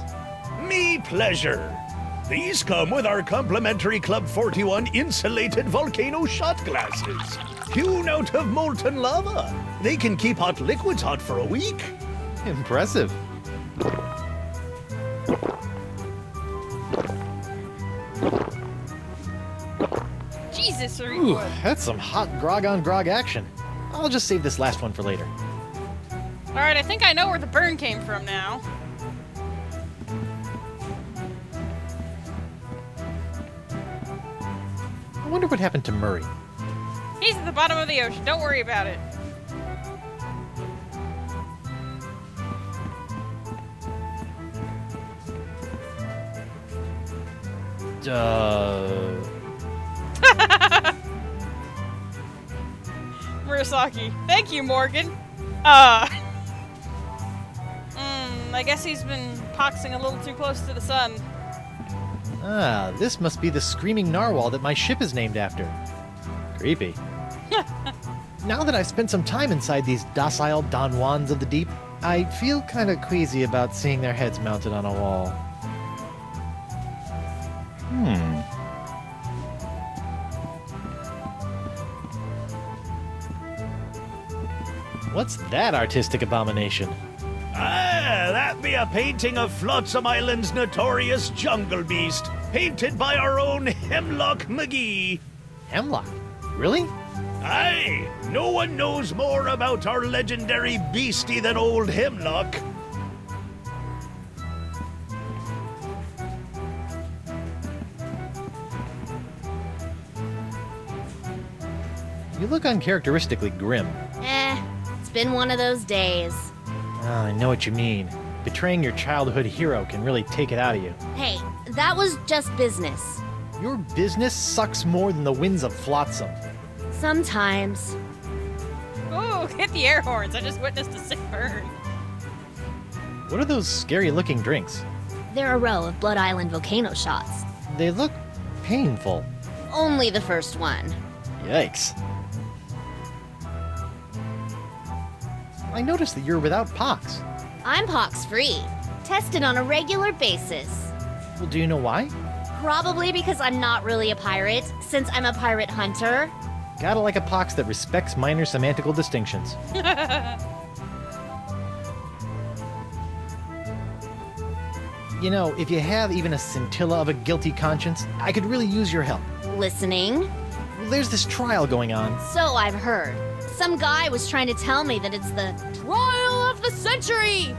Me pleasure. These come with our complimentary Club 41 insulated volcano shot glasses. Hewn out of molten lava. They can keep hot liquids hot for a week. Impressive. Jesus, Ooh, Rico. that's some hot grog on grog action. I'll just save this last one for later. Alright, I think I know where the burn came from now. I wonder what happened to Murray. He's at the bottom of the ocean. Don't worry about it. Murasaki. Thank you, Morgan. I guess he's been poxing a little too close to the sun. Ah, this must be the screaming narwhal that my ship is named after. Creepy. Now that I've spent some time inside these docile Don Juans of the deep, I feel kind of queasy about seeing their heads mounted on a wall. What's that artistic abomination? Ah, that be a painting of Flotsam Island's notorious jungle beast, painted by our own Hemlock McGee. Hemlock? Really? Aye, no one knows more about our legendary beastie than old Hemlock. You look uncharacteristically grim. It's been one of those days. Ah, I know what you mean. Betraying your childhood hero can really take it out of you. Hey, that was just business. Your business sucks more than the winds of Flotsam. Sometimes. Ooh, hit the air horns. I just witnessed a sick burn. What are those scary-looking drinks? They're a row of Blood Island volcano shots. They look painful. Only the first one. Yikes. I noticed that you're without pox. I'm pox-free. Tested on a regular basis. Well, do you know why? Probably because I'm not really a pirate, since I'm a pirate hunter. Gotta like a pox that respects minor semantical distinctions. You know, if you have even a scintilla of a guilty conscience, I could really use your help. Listening? There's this trial going on. So I've heard. Some guy was trying to tell me that it's the trial of the century!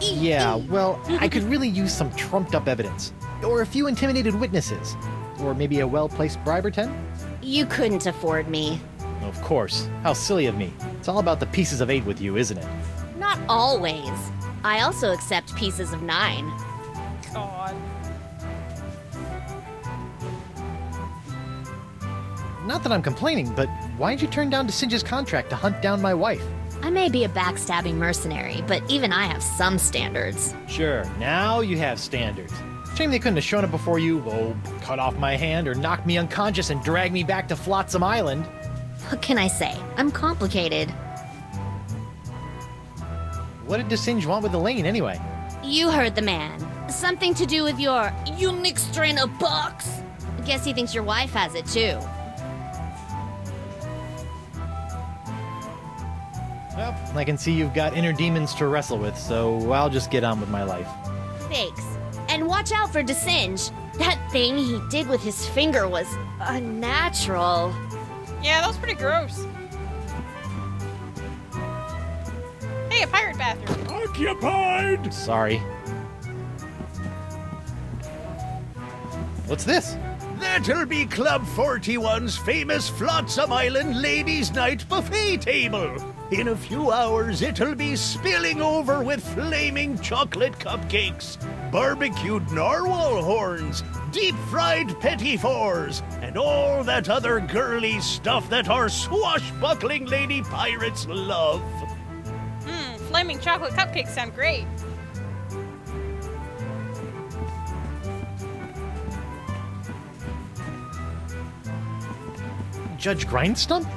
Yeah, well, I could really use some trumped-up evidence. Or a few intimidated witnesses. Or maybe a well-placed bribe or 10? You couldn't afford me. Of course. How silly of me. It's all about the pieces of 8 with you, isn't it? Not always. I also accept pieces of 9. God. Not that I'm complaining, but why'd you turn down Singe's contract to hunt down my wife? I may be a backstabbing mercenary, but even I have some standards. Sure, now you have standards. Shame they couldn't have shown up before you, cut off my hand or knock me unconscious and drag me back to Flotsam Island. What can I say? I'm complicated. What did DeSinge want with Elaine, anyway? You heard the man. Something to do with your unique strain of box? Guess he thinks your wife has it too. Well, I can see you've got inner demons to wrestle with, so I'll just get on with my life. Thanks. And watch out for DeSinge. That thing he did with his finger was unnatural. Yeah, that was pretty gross. Hey, a pirate bathroom. Occupied! Sorry. What's this? That'll be Club 41's famous Flotsam Island Ladies' Night buffet table. In a few hours, it'll be spilling over with flaming chocolate cupcakes, barbecued narwhal horns, deep-fried petit fours, and all that other girly stuff that our swashbuckling lady pirates love. Flaming chocolate cupcakes sound great. Judge Grindstump?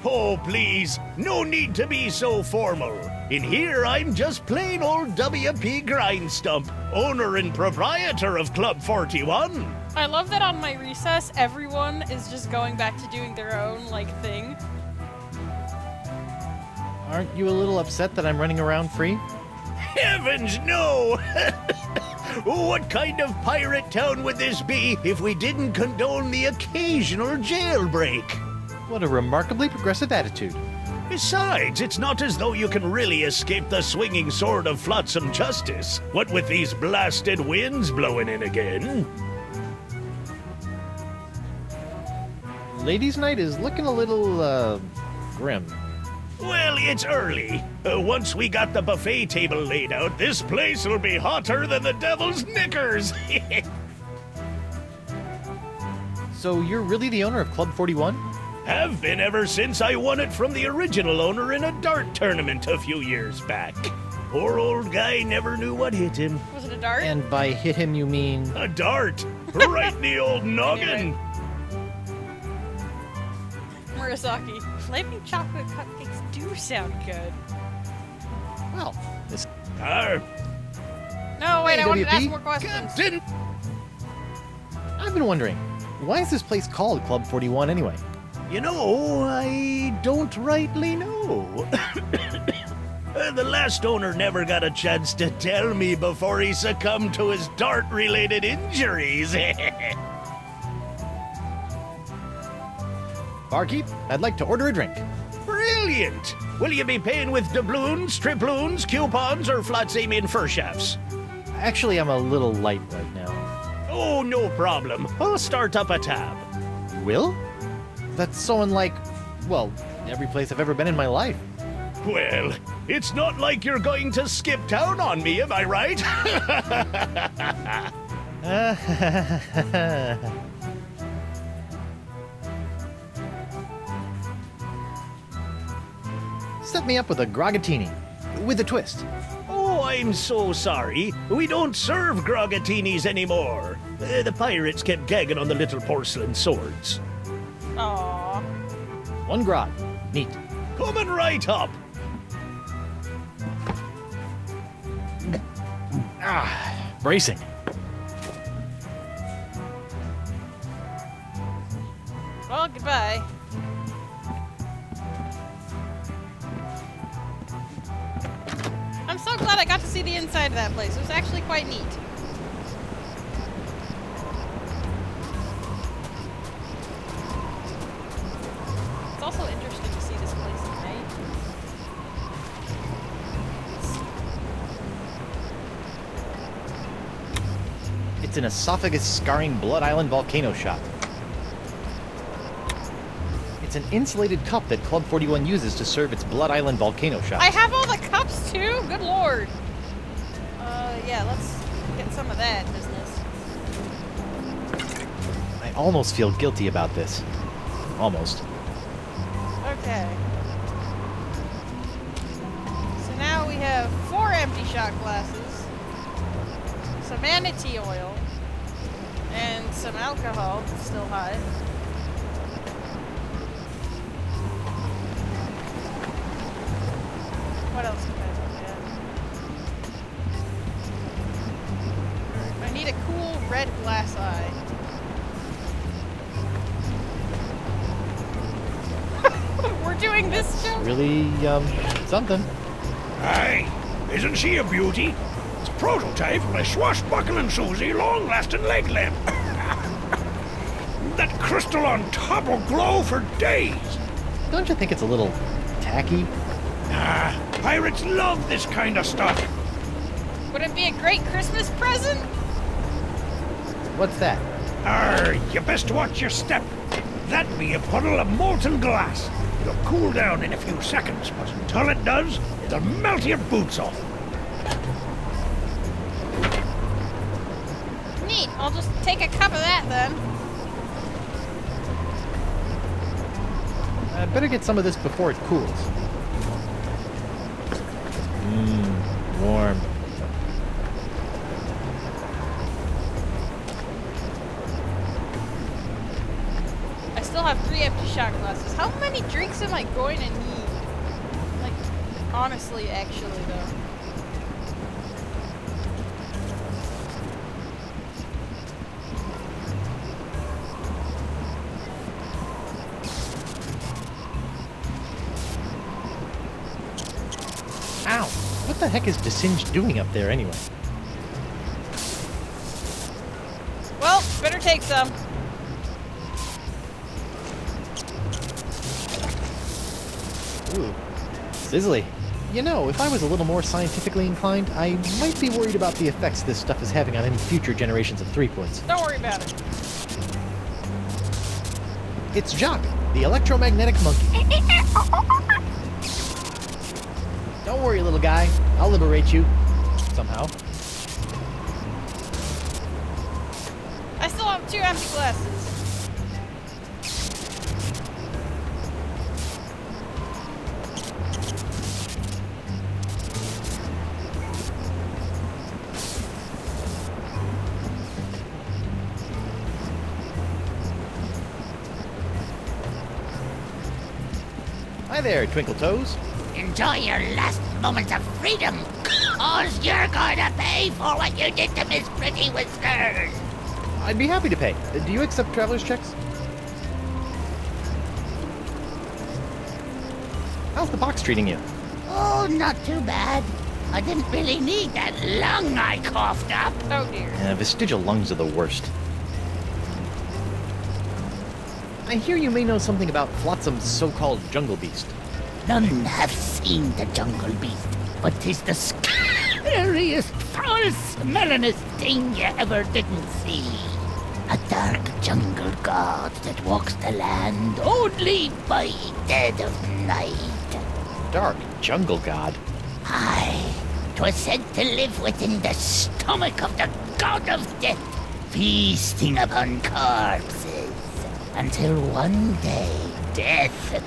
Oh, please, no need to be so formal. In here, I'm just plain old W.P. Grindstump, owner and proprietor of Club 41. I love that on my recess, everyone is just going back to doing their own, thing. Aren't you a little upset that I'm running around free? Heavens, no! What kind of pirate town would this be if we didn't condone the occasional jailbreak? What a remarkably progressive attitude. Besides, it's not as though you can really escape the swinging sword of flotsam justice. What with these blasted winds blowing in again? Ladies' night is looking a little, grim. Well, it's early. Once we got the buffet table laid out, this place will be hotter than the devil's knickers. So you're really the owner of Club 41? Have been ever since I won it from the original owner in a dart tournament a few years back. Poor old guy never knew what hit him. Was it a dart? And by hit him, you mean... A dart! Right in the old noggin! Murasaki, flaming chocolate cupcakes do sound good. Well, this... No, wait, Hey, I wanted to ask WP? more questions. Didn't... I've been wondering, why is this place called Club 41 anyway? You know, I don't rightly know. The last owner never got a chance to tell me before he succumbed to his dart-related injuries. Barkeep, I'd like to order a drink. Brilliant! Will you be paying with doubloons, triploons, coupons, or flat-samian fur shafts? Actually, I'm a little light right now. Oh, no problem. I'll start up a tab. Will? That's so unlike, well, every place I've ever been in my life. Well, it's not like you're going to skip town on me, am I right? Set me up with a grogatini, with a twist. Oh, I'm so sorry. We don't serve grogatinis anymore. The pirates kept gagging on the little porcelain swords. Aww. One grog. Neat. Coming right up. Bracing. Well, goodbye. I'm so glad I got to see the inside of that place. It was actually quite neat. It's also interesting to see this place at night. It's an esophagus-scarring Blood Island volcano shot. It's an insulated cup that Club 41 uses to serve its Blood Island volcano shots. I have all the cups too? Good lord. Yeah, let's get some of that business. I almost feel guilty about this. Almost. Okay. So now we have 4 empty shot glasses, some manatee oil, and some alcohol, still hot. What else can I look at? a cool red glass eye. We're doing this, Joe? Really, something. Aye, isn't she a beauty? It's a prototype of my swashbuckling Susie long-lasting leg lamp. That crystal on top will glow for days. Don't you think it's a little tacky? Ah, pirates love this kind of stuff. Would it be a great Christmas present? What's that? You best watch your step. That be a puddle of molten glass. It'll cool down in a few seconds, but until it does, it'll melt your boots off. Neat. I'll just take a cup of that then. I'd better get some of this before it cools. Warm. I still have 3 empty shot glasses. How many drinks am I going to need? Like, honestly, actually, though. Ow! What the heck is Desinged doing up there anyway? Well, better take some. Ooh, sizzly. You know, if I was a little more scientifically inclined, I might be worried about the effects this stuff is having on any future generations of threepwoods. Don't worry about it. It's Jock, the electromagnetic monkey. Don't worry, little guy. I'll liberate you. Somehow. I still have 2 empty glasses. Hi there, Twinkle Toes. Enjoy your last moments of freedom, cause you're gonna pay for what you did to Miss Pretty Whiskers. I'd be happy to pay. Do you accept traveler's checks? How's the box treating you? Oh, not too bad. I didn't really need that lung I coughed up. Oh dear. Vestigial lungs are the worst. I hear you may know something about Flotsam's so-called jungle beast. None have seen the jungle beast, but 'tis the scariest, foul-smellingest thing you ever didn't see. A dark jungle god that walks the land only by dead of night. Dark jungle god? Aye, 'twas said to live within the stomach of the god of death, feasting upon corpses, until one day death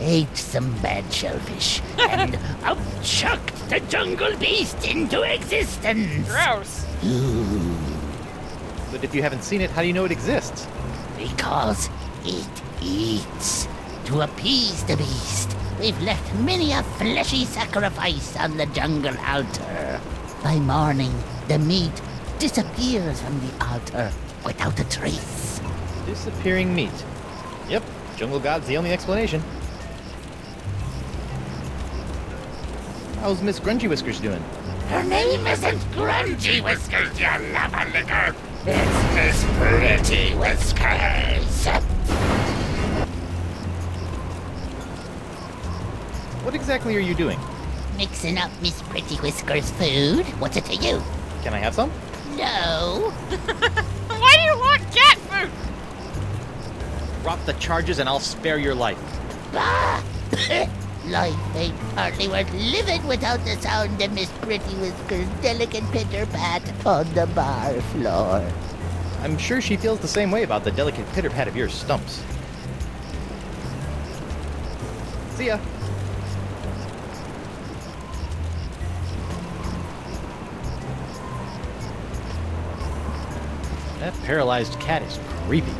ate some bad shellfish and upchucked the jungle beast into existence. Gross. Ooh, But if you haven't seen it, how do you know it exists? because it eats. To appease the beast, we've left many a fleshy sacrifice on the jungle altar. By morning, the meat disappears from the altar without a trace. Disappearing meat. Yep, jungle god's the only explanation. How's Miss Grungy Whiskers doing? Her name isn't Grungy Whiskers, you lubberlicker. It's Miss Pretty Whiskers. What exactly are you doing? Mixing up Miss Pretty Whiskers' food. What's it to you? Can I have some? No. Why do you want cat food? Drop the charges and I'll spare your life. Bah! Life ain't hardly worth living without the sound of Miss Pretty Whiskers' delicate pitter-pat on the bar floor. I'm sure she feels the same way about the delicate pitter-pat of your stumps. See ya. That paralyzed cat is creepy.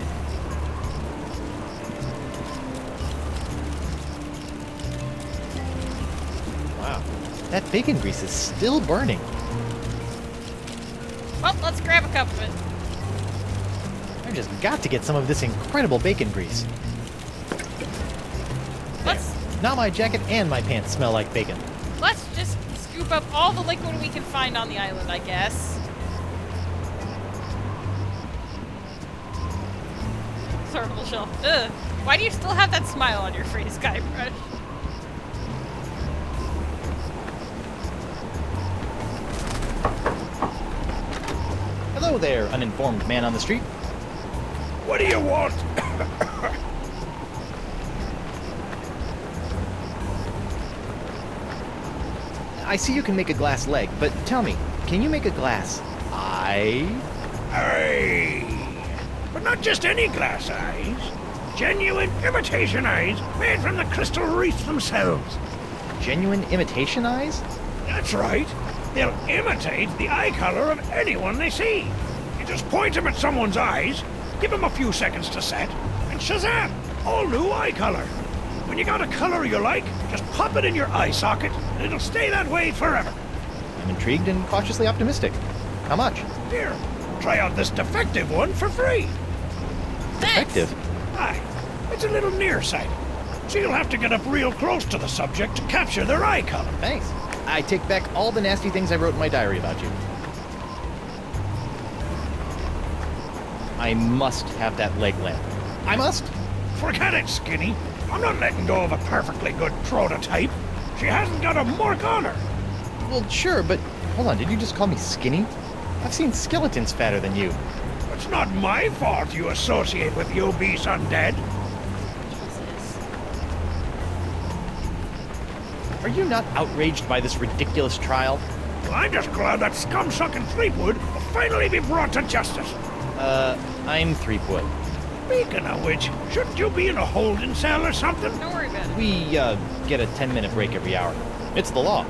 Wow, that bacon grease is still burning. Well, let's grab a cup of it. I just got to get some of this incredible bacon grease. Let's Now my jacket and my pants smell like bacon. let's just scoop up all the liquid we can find on the island, I guess. Sortable shelf. Ugh. Why do you still have that smile on your face, Guybrush? Hello there, uninformed man on the street. What do you want? I see you can make a glass leg, but tell me, can you make a glass eye? Aye. But not just any glass eyes. Genuine imitation eyes made from the crystal wreaths themselves. Genuine imitation eyes? That's right. They'll imitate the eye color of anyone they see. You just point them at someone's eyes, give them a few seconds to set, and shazam! All new eye color. When you got a color you like, just pop it in your eye socket, and it'll stay that way forever. I'm intrigued and cautiously optimistic. How much? Here, try out this defective one for free. Effective. Aye, it's a little nearsighted, so you'll have to get up real close to the subject to capture their eye color. Thanks. I take back all the nasty things I wrote in my diary about you. I must have that leg lamp. I must? Forget it, Skinny. I'm not letting go of a perfectly good prototype. She hasn't got a mark on her. Well, sure, but hold on, did you just call me skinny? I've seen skeletons fatter than you. It's not my fault you associate with the obese undead. Are you not outraged by this ridiculous trial? Well, I'm just glad that scum-sucking Threepwood will finally be brought to justice. I'm Threepwood. Speaking of which, shouldn't you be in a holding cell or something? Don't worry about it. We, get a 10-minute break every hour. It's the law.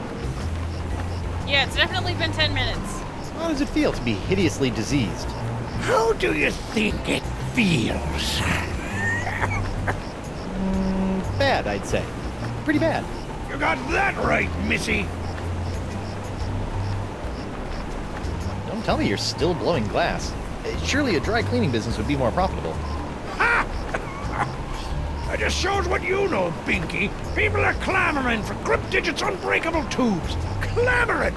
Yeah, it's definitely been 10 minutes. How does it feel to be hideously diseased? How do you think it feels? Bad, I'd say. Pretty bad. You got that right, Missy. Don't tell me you're still blowing glass. Surely a dry cleaning business would be more profitable. Ha! That just shows what you know, Binky. People are clamoring for Grip Digit's unbreakable tubes. Clamoring!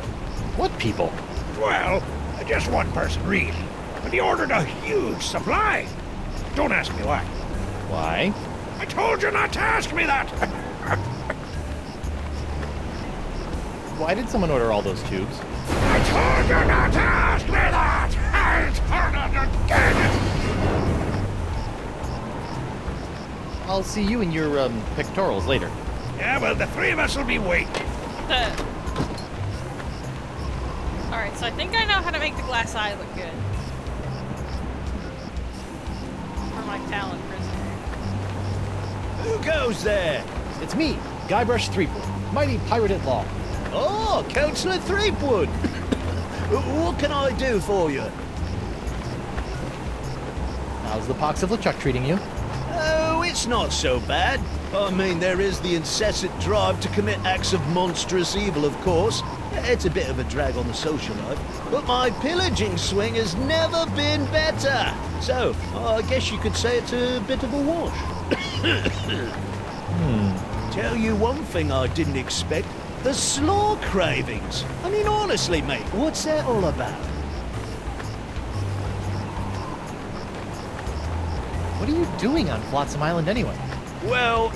What people? Well, just one person, really. But he ordered a huge supply. Don't ask me why. Why? I told you not to ask me that! Why did someone order all those tubes? I told you not to ask me that! I told you again! I'll see you in your, pectorals later. Yeah, well, the three of us will be waiting. Alright, so I think I know how to make the glass eye look good. For my talent prisoner. Who goes there? It's me, Guybrush Threepwood, mighty pirate at law. Oh, Councillor Threepwood. What can I do for you? How's the pox of LeChuck treating you? Oh, it's not so bad. I mean, there is the incessant drive to commit acts of monstrous evil, of course. It's a bit of a drag on the social life. But my pillaging swing has never been better. So, I guess you could say it's a bit of a wash. Tell you one thing I didn't expect. The slaw cravings. I mean, honestly, mate, what's that all about? What are you doing on Flotsam Island anyway? Well,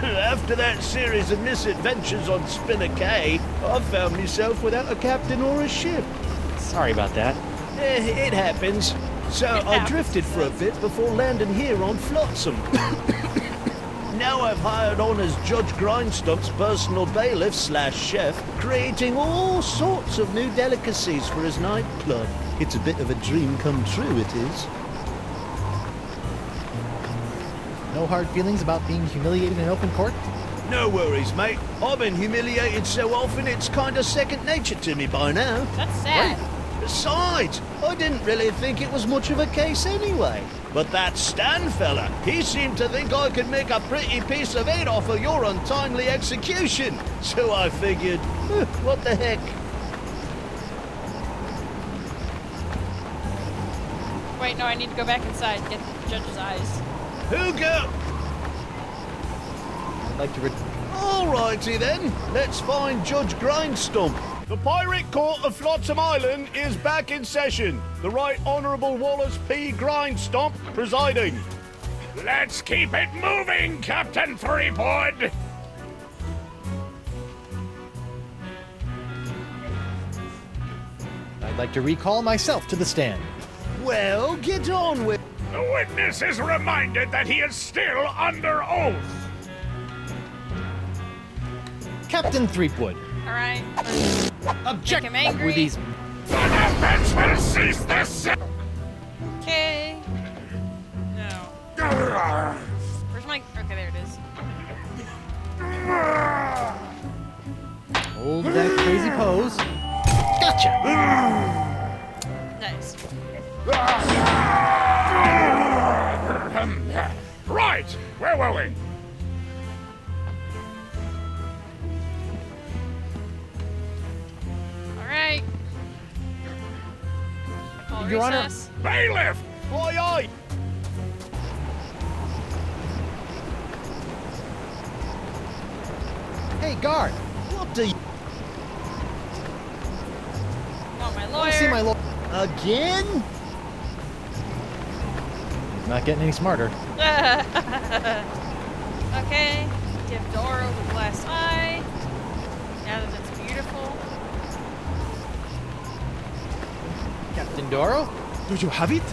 after that series of misadventures on Spinner Cay, I found myself without a captain or a ship. Sorry about that. It happens. So I drifted for a bit before landing here on Flotsam. Now I've hired on as Judge Grindstump's personal bailiff / chef, creating all sorts of new delicacies for his nightclub. It's a bit of a dream come true, it is. No hard feelings about being humiliated in open court? No worries, mate. I've been humiliated so often it's kind of second nature to me by now. That's sad. Besides, I didn't really think it was much of a case anyway. But that Stan fella, he seemed to think I could make a pretty piece of it off of your untimely execution. So I figured, what the heck? Wait, no, I need to go back inside and get the judge's eyes. Who go? I'd like to Alrighty then, let's find Judge Grindstump. The Pirate Court of Flotsam Island is back in session. The Right Honourable Wallace P. Grindstump presiding. Let's keep it moving, Captain Threepwood! I'd like to recall myself to the stand. Well, get on with... The witness is reminded that he is still under oath. Captain Threepwood. Alright. Object! Make him angry. Were these... The defense will cease this. Okay. No. Where's my... Okay, there it is. Hold that crazy pose. Gotcha! Nice. Right, where were we? Alright. Your Honor. Recess. Bailiff! Aye, aye. Hey, guard! What do you... Want my I lawyer. see my Again? He's not getting any smarter. Okay. Give Doro the glass eye. Now that it's beautiful. Captain Doro? Do you have it?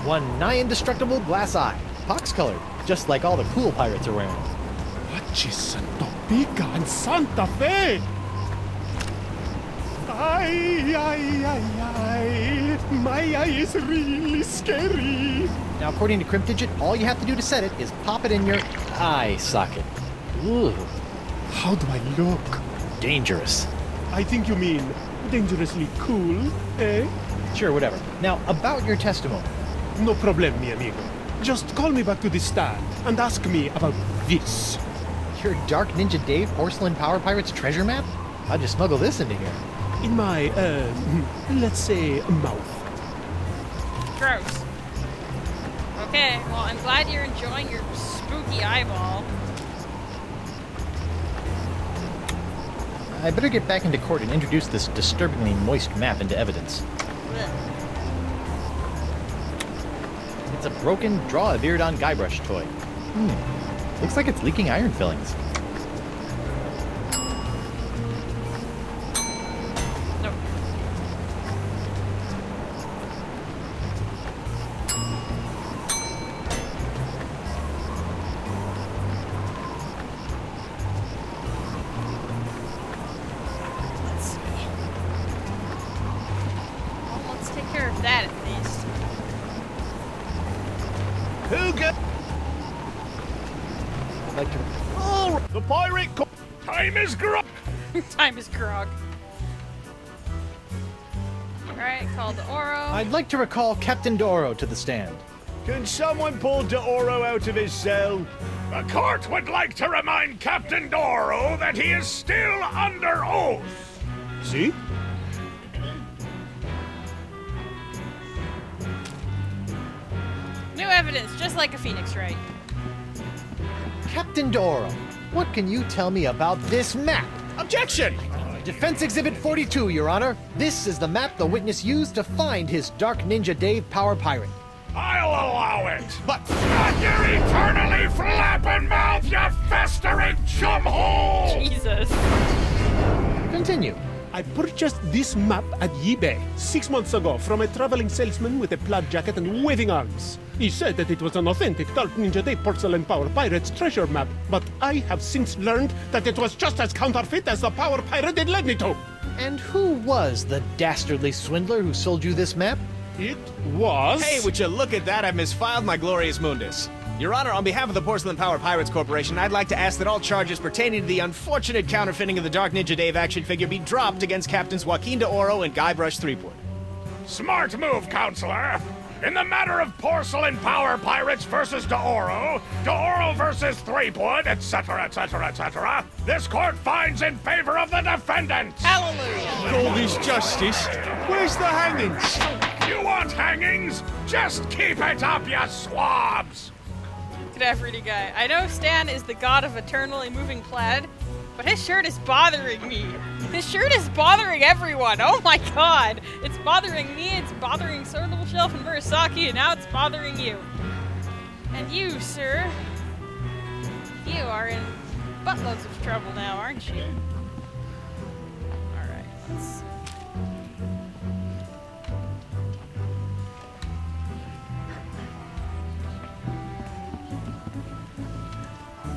One nigh indestructible glass eye. Pox-colored, just like all the cool pirates are wearing. Watches Santo Pica and Santa Fe! Ay, ay, ay, ay. My eye is really scary. Now, according to Cryptigit, all you have to do to set it is pop it in your eye socket. Ooh, How do I look? dangerous. I think you mean dangerously cool, eh? Sure, whatever. Now, about your testimony. No problem, mi amigo. Just call me back to the stand and ask me about this. Your Dark Ninja Dave Porcelain Power Pirates treasure map? How'd you smuggle this into here? In my, let's say, mouth. Gross. Okay, well, I'm glad you're enjoying your spooky eyeball. I better get back into court and introduce this disturbingly moist map into evidence. Ugh. It's a broken draw-a-beard-on Guybrush toy. Looks like it's leaking iron fillings. Nope. Let's see. Well, let's take care of that at least. Who go... I'd like to... Oh, the Pirate Court... Time is grog. Time is grog. Alright, call the Oro. I'd like to recall Captain Doro to the stand. Can someone pull D'Oro out of his cell? The court would like to remind Captain Doro that he is still under oath. See? New evidence, just like a phoenix, right? Captain Doro, what can you tell me about this map? Objection! Defense Exhibit 42, Your Honor. This is the map the witness used to find his Dark Ninja Dave Power Pirate. I'll allow it. But not your eternally flapping mouth, you festering chumhole! Jesus. Continue. I purchased this map at eBay 6 months ago from a traveling salesman with a plaid jacket and waving arms. He said that it was an authentic Dark Ninja Day Porcelain Power Pirates treasure map, but I have since learned that it was just as counterfeit as the Power Pirate it led me to. And who was the dastardly swindler who sold you this map? It was... Hey, would you look at that? I've misfiled my Glorious Mundus. Your Honor, on behalf of the Porcelain Power Pirates Corporation, I'd like to ask that all charges pertaining to the unfortunate counterfeiting of the Dark Ninja Dave action figure be dropped against Captains Joaquin D'Oro and Guybrush Threepwood. Smart move, Counselor. In the matter of Porcelain Power Pirates versus D'Oro versus Threepwood, etc., etc., etc., this court finds in favor of the defendant. Hallelujah. All this justice. Where's the hangings? You want hangings? Just keep it up, you swabs! Good afternoon, guy. I know Stan is the god of eternally moving plaid, but his shirt is bothering me. His shirt is bothering everyone. Oh my god. It's bothering me, it's bothering Swordle Shelf and Murasaki, and now it's bothering you. And you, sir, you are in buttloads of trouble now, aren't you? Alright, let's...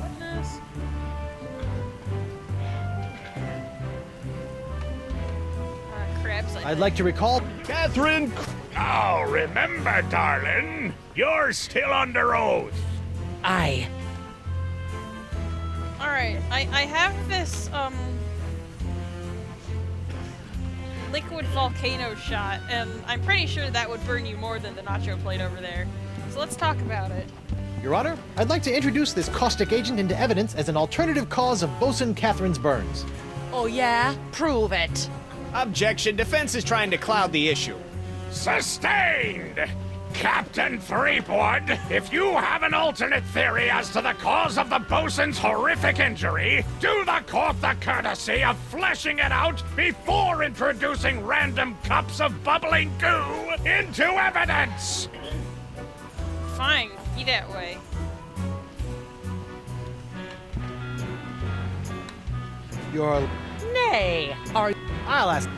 Witness. Krebs, I'd like to recall... Catherine! Now remember, darling, you're still under oath. Aye. Alright, I have this, liquid volcano shot, and I'm pretty sure that would burn you more than the nacho plate over there. So let's talk about it. Your Honor, I'd like to introduce this caustic agent into evidence as an alternative cause of Bosun Catherine's burns. Oh yeah? Prove it. Objection. Defense is trying to cloud the issue. Sustained! Captain Threepwood, if you have an alternate theory as to the cause of the bosun's horrific injury, do the court the courtesy of fleshing it out before introducing random cups of bubbling goo into evidence! Fine, be that way. Your... Nay. Are I'll ask...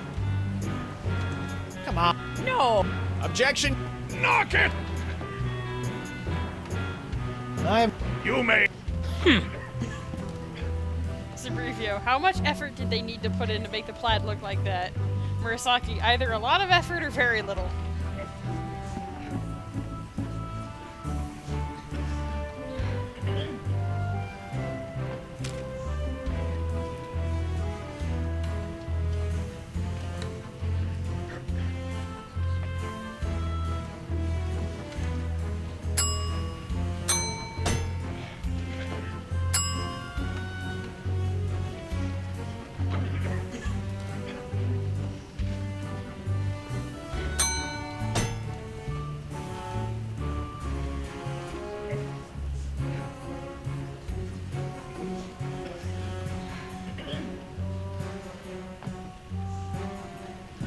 Come on. no. Objection. Knock it! I'm... You may... Sabrivio, how much effort did they need to put in to make the plaid look like that? Murasaki, either a lot of effort or very little.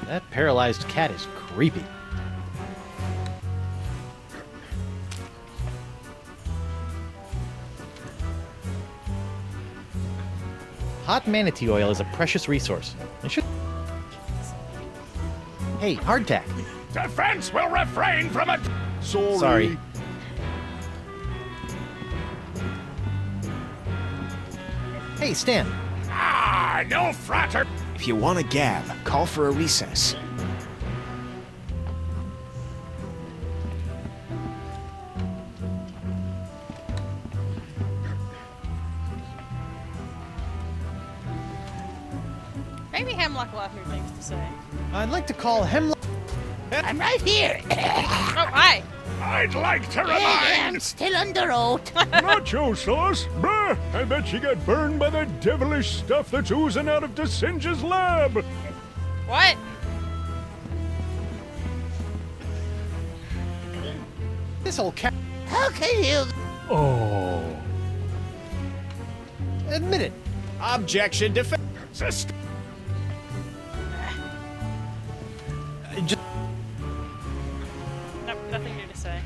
That paralyzed cat is creepy. Hot manatee oil is a precious resource. It should... Hey, hardtack. Defense will refrain from it. Sorry. Hey, Stan. Ah, no frater. If you want to gab, call for a recess. Maybe Hemlock will have new things to say. I'd like to call Hemlock... I'm right here. Oh, hi! I'd like to I'm remind... still under oath. Nacho sauce? Bruh, I bet she got burned by the devilish stuff that's oozing out of DeSinge's lab. What? This old cat... How can you? Oh. Admit it. Objection. Defense. Just... Nope, nothing new to say.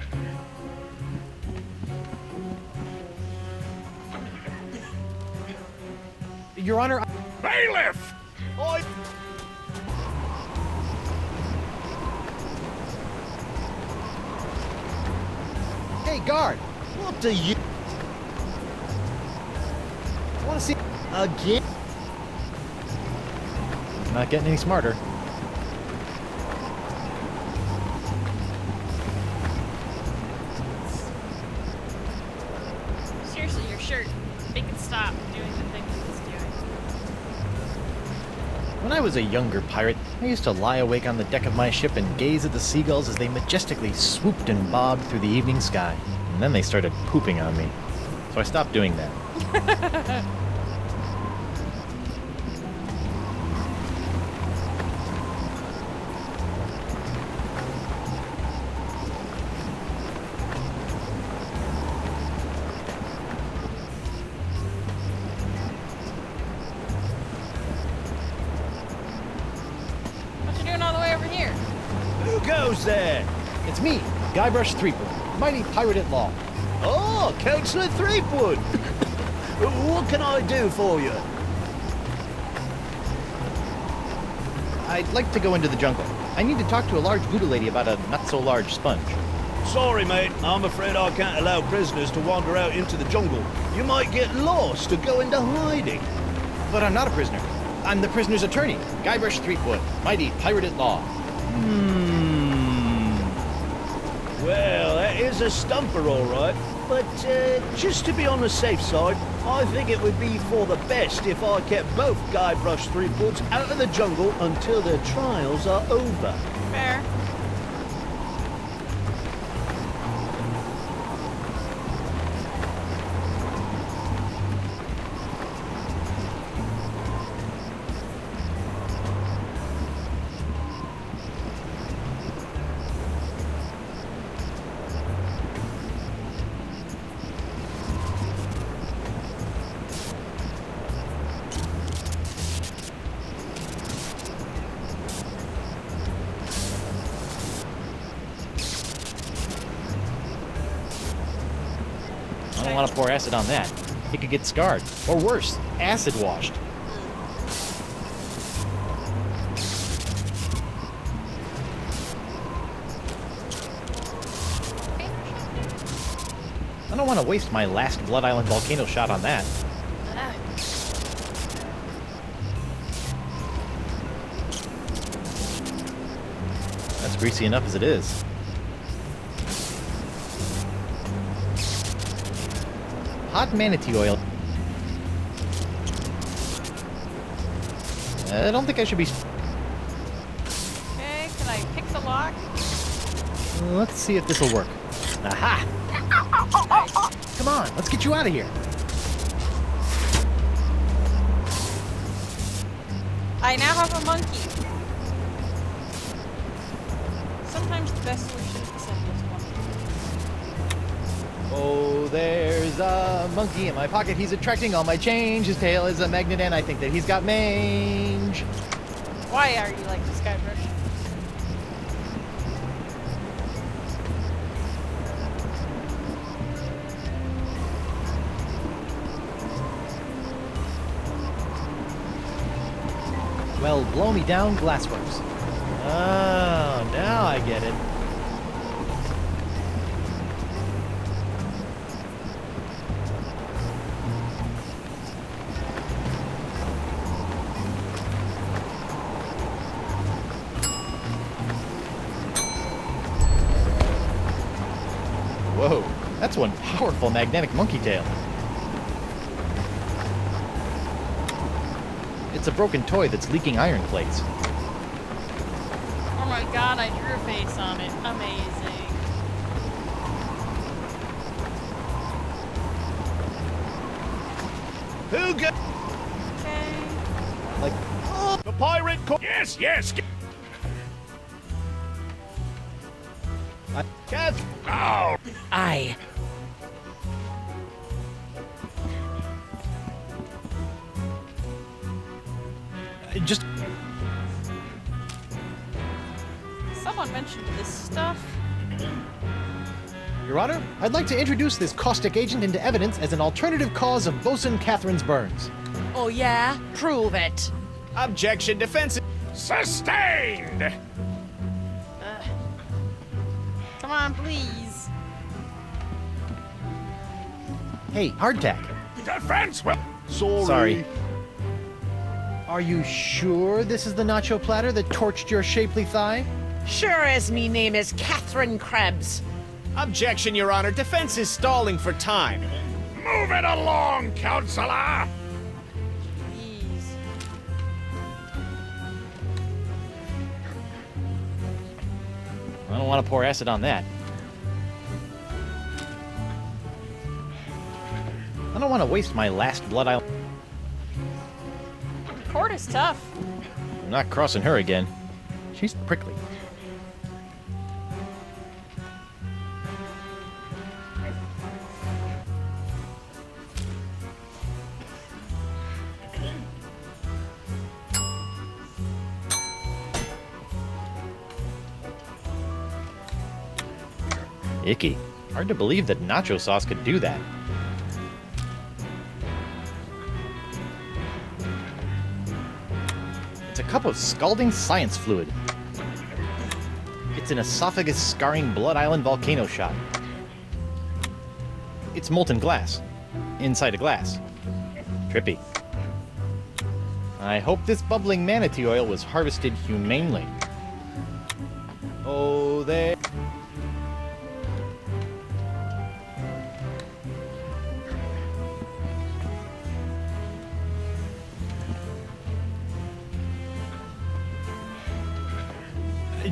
Your Honor... Bailiff! Oi. Hey, guard. What do you... Want to see... Again? Not getting any smarter. Seriously, your shirt. Make it stop doing the things it's doing. When I was a younger pirate, I used to lie awake on the deck of my ship and gaze at the seagulls as they majestically swooped and bobbed through the evening sky. And then they started pooping on me. So I stopped doing that. It's me, Guybrush Threepwood, mighty pirate at law. Oh, Councillor Threepwood! What can I do for you? I'd like to go into the jungle. I need to talk to a large voodoo lady about a not-so-large sponge. Sorry, mate. I'm afraid I can't allow prisoners to wander out into the jungle. You might get lost or go into hiding. But I'm not a prisoner. I'm the prisoner's attorney, Guybrush Threepwood, mighty pirate at law. Well, that is a stumper, all right. But just to be on the safe side, I think it would be for the best if I kept both Guybrush Threepwoods out of the jungle until their trials are over. Fair. I don't want to pour acid on that. It could get scarred. Or worse, acid washed. I don't want to waste my last Blood Island volcano shot on that. That's greasy enough as it is. Hot manatee oil. I don't think I should be... Okay, can I pick the lock? Let's see if this will work. Aha! Nice. Come on, let's get you out of here. I now have a monkey. Sometimes the best solution is the simplest one. Oh, there's a monkey in my pocket. He's attracting all my change. His tail is a magnet, and I think that he's got mange. Why are you like this, Guybrush? Well, blow me down, Glassworks. Oh, now I get it. Whoa, that's one powerful magnetic monkey tail. It's a broken toy that's leaking iron plates. Oh my god, I drew a face on it. Amazing. Who got Okay. Like, the pirate? Yes, yes. Cat. Oh, I. just... Someone mentioned this stuff. Your Honor, I'd like to introduce this caustic agent into evidence as an alternative cause of Bosun Catherine's burns. Oh, yeah? Prove it. Objection, defense. sustained. Come on, please. Hey, hardtack. Defense will. Sorry. Are you sure this is the nacho platter that torched your shapely thigh? Sure as me name is Catherine Krebs. Objection, Your Honor. Defense is stalling for time. Move it along, Counselor. Please. I don't want to pour acid on that. I don't want to waste my last Blood Island. Court is tough. I'm not crossing her again. She's prickly. Icky. Hard to believe that nacho sauce could do that. It's a cup of scalding science fluid. It's an esophagus-scarring Blood Island volcano shot. It's molten glass. Inside a glass. Trippy. I hope this bubbling manatee oil was harvested humanely. Oh, there...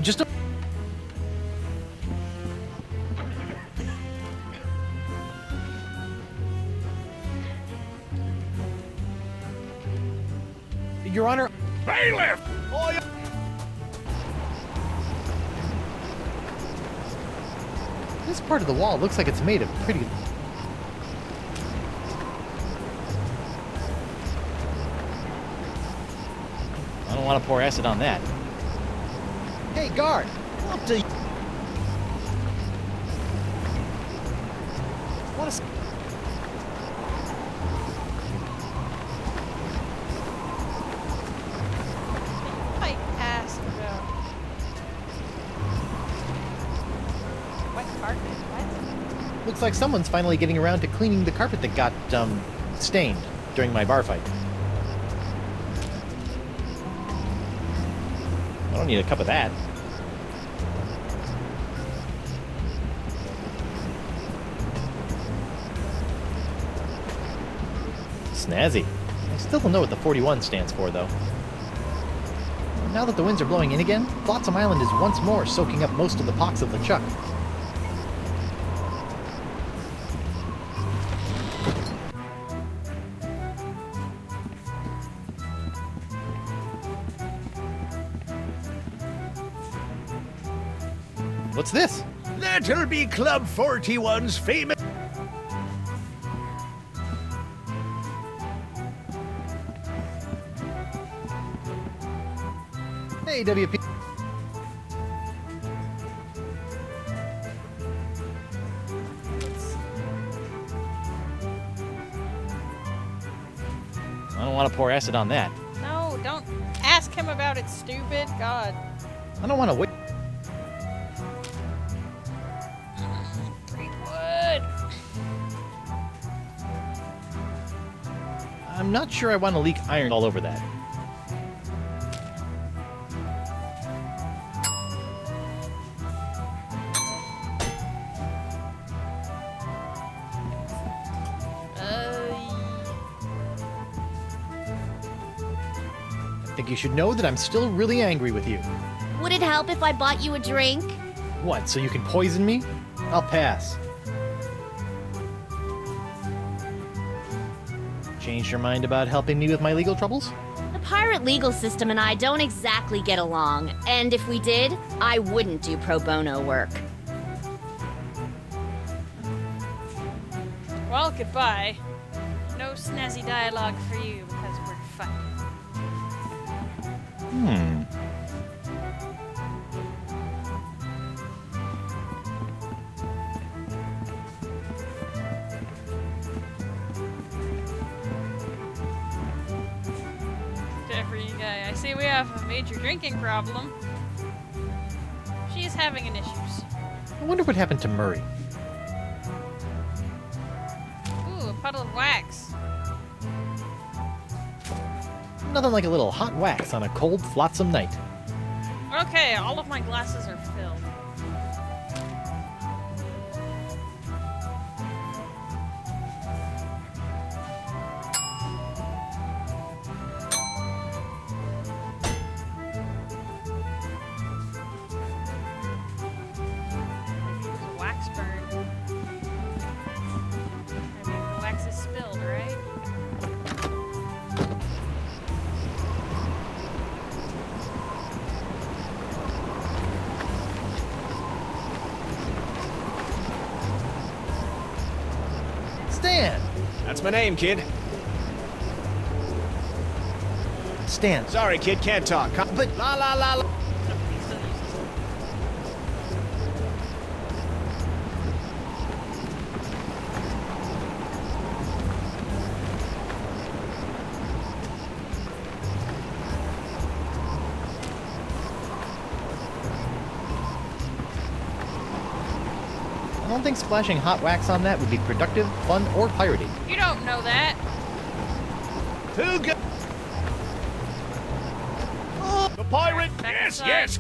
Just a... Your Honor... Bailiff! Oh, yeah. This part of the wall looks like it's made of pretty... I don't want to pour acid on that. Hey, guard! What do you... What is... I asked about wet carpet. What? Looks like someone's finally getting around to cleaning the carpet that got, stained during my bar fight. I don't need a cup of that. Snazzy. I still don't know what the 41 stands for, though. Now that the winds are blowing in again, Flotsam Island is once more soaking up most of the pox of LeChuck. What's this? That'll be Club 41's famous... Hey, WP. I don't want to pour acid on that. No, don't ask him about it, stupid. God. I don't want to wait. I'm not sure I want to leak iron all over that. I think you should know that I'm still really angry with you. Would it help if I bought you a drink? What, so you can poison me? I'll pass. Changed your mind about helping me with my legal troubles? The pirate legal system and I don't exactly get along, and if we did, I wouldn't do pro bono work. Well, goodbye. No snazzy dialogue for you because we're fighting. Jeffrey, I see we have a major drinking problem. She's having an issues. I wonder what happened to Murray. Ooh, a puddle of wax. Nothing like a little hot wax on a cold, flotsam night. Okay, all of my glasses are filled. There's a wax burn. I mean, the wax is spilled, right? Stan! That's my name, kid. Stan. Sorry, kid, can't talk. But la la la la. don't think splashing hot wax on that would be productive, fun, or piratey. You don't know that. Who got... The pirate... Yes, inside. yes.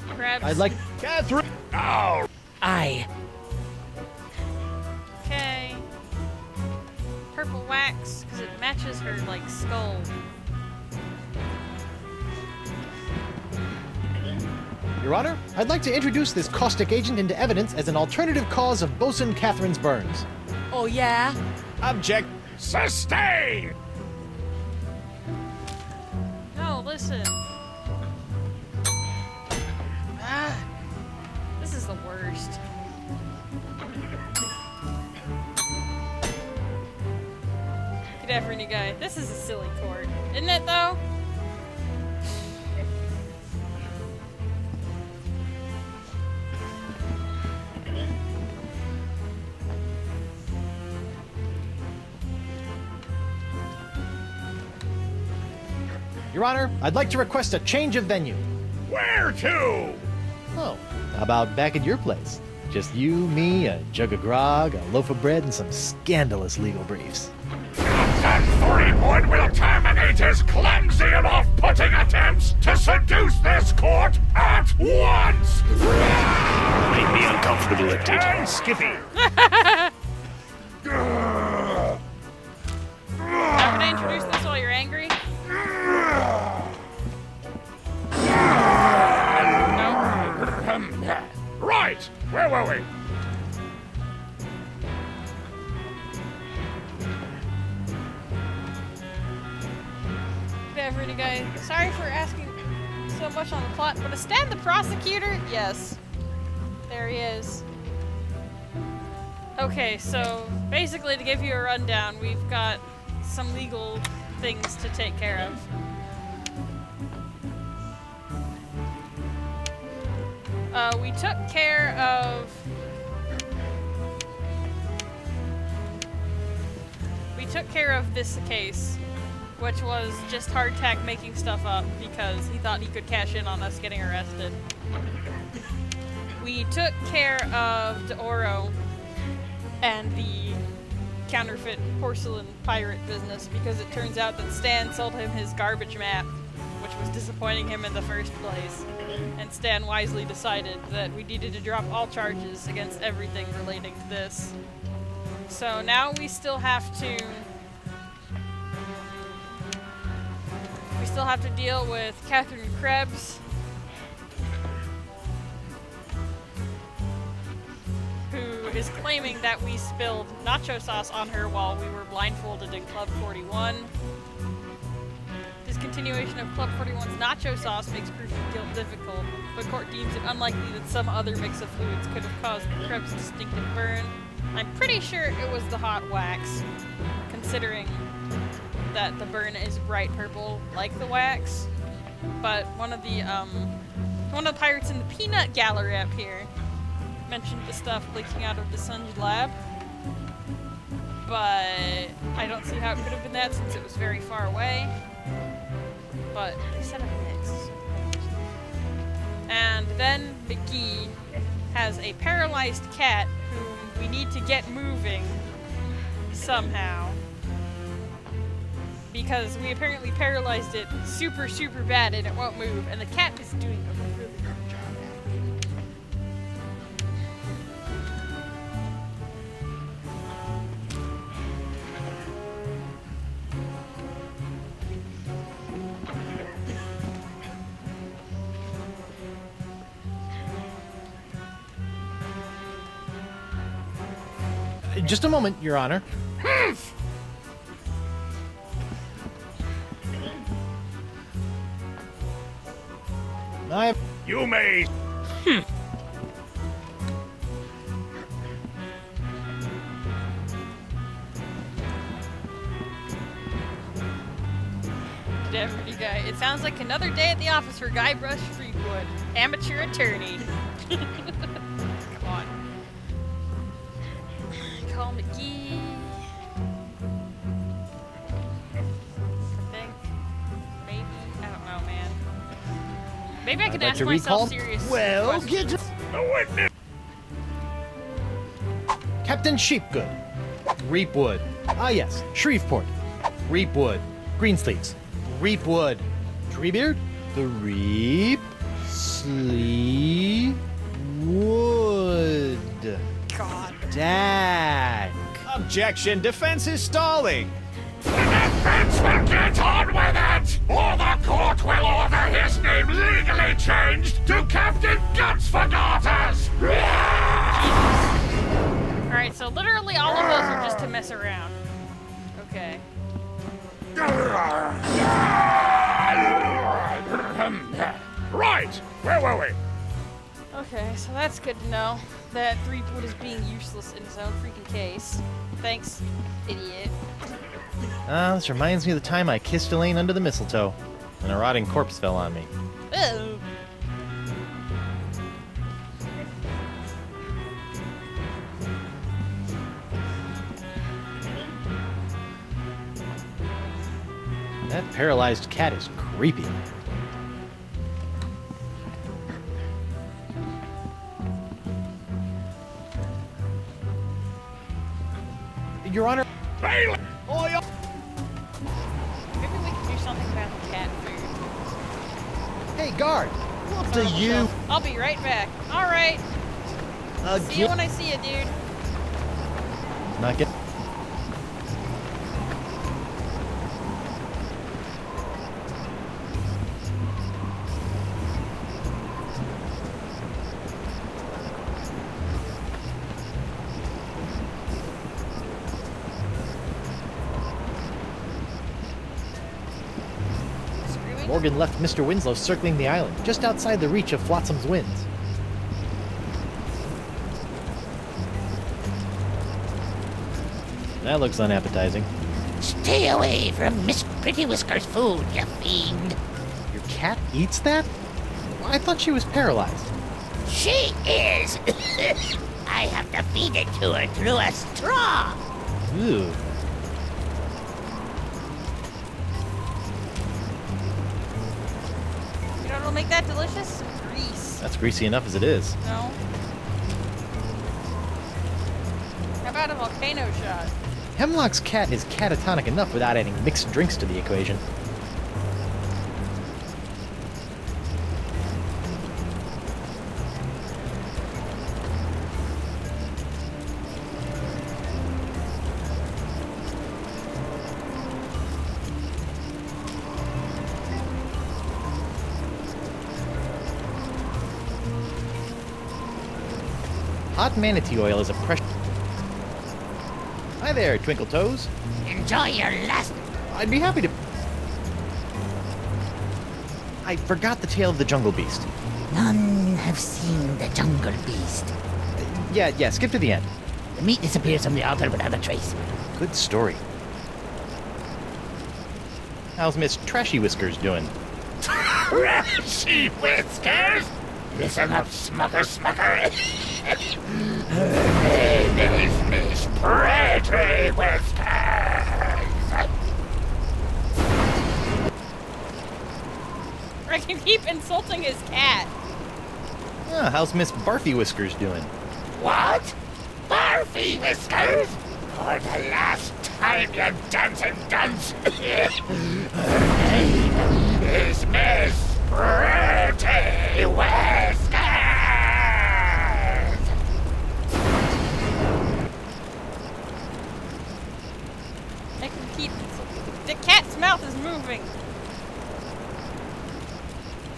Crabs. I'd like... Catherine... Oh, Aye. Okay. Purple wax, because it matches her, like, skull. Your Honor, I'd like to introduce this caustic agent into evidence as an alternative cause of Bosun Catherine's burns. Oh, yeah? Object. sustain! No, listen. Ah. This is the worst. Good effort, new guy. This is a silly court. Isn't it, though? Your Honor, I'd like to request a change of venue. Where to? Oh, how about back at your place? Just you, me, a jug of grog, a loaf of bread, and some scandalous legal briefs. Captain Threepwood will terminate his clumsy and off-putting attempts to seduce this court at once! Make me uncomfortable at And Skippy! I'm gonna introduce this while you're angry. No. Right! Where were we? Good effort, new guy. Sorry for asking so much on the plot, but is Stan the prosecutor? Yes. There he is. Okay, so basically to give you a rundown, we've got some legal things to take care of. We took care of... We took care of this case, which was just hardtack making stuff up because he thought he could cash in on us getting arrested. We took care of D'Oro and the counterfeit porcelain pirate business because it turns out that Stan sold him his garbage map, which was disappointing him in the first place. And Stan wisely decided that we needed to drop all charges against everything relating to this. So now we still have to... We still have to deal with Catherine Krebs, who is claiming that we spilled nacho sauce on her while we were blindfolded in Club 41. Discontinuation of Club 41's nacho sauce makes proof of guilt difficult, but court deems it unlikely that some other mix of fluids could have caused Krebs' distinctive burn. I'm pretty sure it was the hot wax, considering that the burn is bright purple like the wax. But one of the pirates in the peanut gallery up here mentioned the stuff leaking out of the Sun's lab. But I don't see how it could have been that since it was very far away. But they said a mix. And then McGee has a paralyzed cat whom we need to get moving somehow. Because we apparently paralyzed it super, super bad and it won't move. And the cat is doing a really good job at it. Just a moment, Your Honor. You may... Deputy guy. It sounds like another day at the office for Guybrush Threepwood, amateur attorney. Come on. Call McGee. I think. Maybe. I don't know, man. Maybe I can like ask to myself recall? serious Well, questions. get The witness. Captain Sheepgood. Reapwood. Ah, yes. Shreveport. Reapwood. Greensleeves. Reapwood. Treebeard. The Reap. Sleep. Wood. God. Dak. Objection. Defense is stalling. The defense will get on with it, or the court will order his name legally changed to Captain Guts for Garters. Alright, so literally all of those are just to mess around. Okay. Right, where were we? Okay, so that's good to know. That Threepwood is being useless in his own freaking case. Thanks, idiot. This reminds me of the time I kissed Elaine under the mistletoe, and a rotting corpse fell on me. Ew. That paralyzed cat is creepy. Your Honor. Bailey! Oh, yeah. Maybe we can do something about the cat food. Hey, guard. What do you? I'll be right back. Alright. See you when I see you, dude. Not get. Screwing? Morgan left Mr. Winslow circling the island, just outside the reach of Flotsam's winds. That looks unappetizing. Stay away from Miss Pretty Whisker's food, you fiend. Your cat eats that? I thought she was paralyzed. She is. I have to feed it to her through a straw. Ooh. You know what'll make that delicious? Some grease. That's greasy enough as it is. No? How about a volcano shot? Hemlock's cat is catatonic enough without adding mixed drinks to the equation. Hot manatee oil is a precious. Hi there, Twinkle Toes. Enjoy your last. I'd be happy to. I forgot the tale of the jungle beast. None have seen the jungle beast. Yeah, skip to the end. The meat disappears from the altar without a trace. Good story. How's Miss Trashy Whiskers doing? Trashy Whiskers! Listen up, smucker. Her name is Miss Pretty Whiskers! I can keep insulting his cat. How's Miss Barfy Whiskers doing? What? Barfy Whiskers? For the last time, you dancing dunce! Her name is Miss Pretty Whiskers! I can keep insulting. The cat's mouth is moving.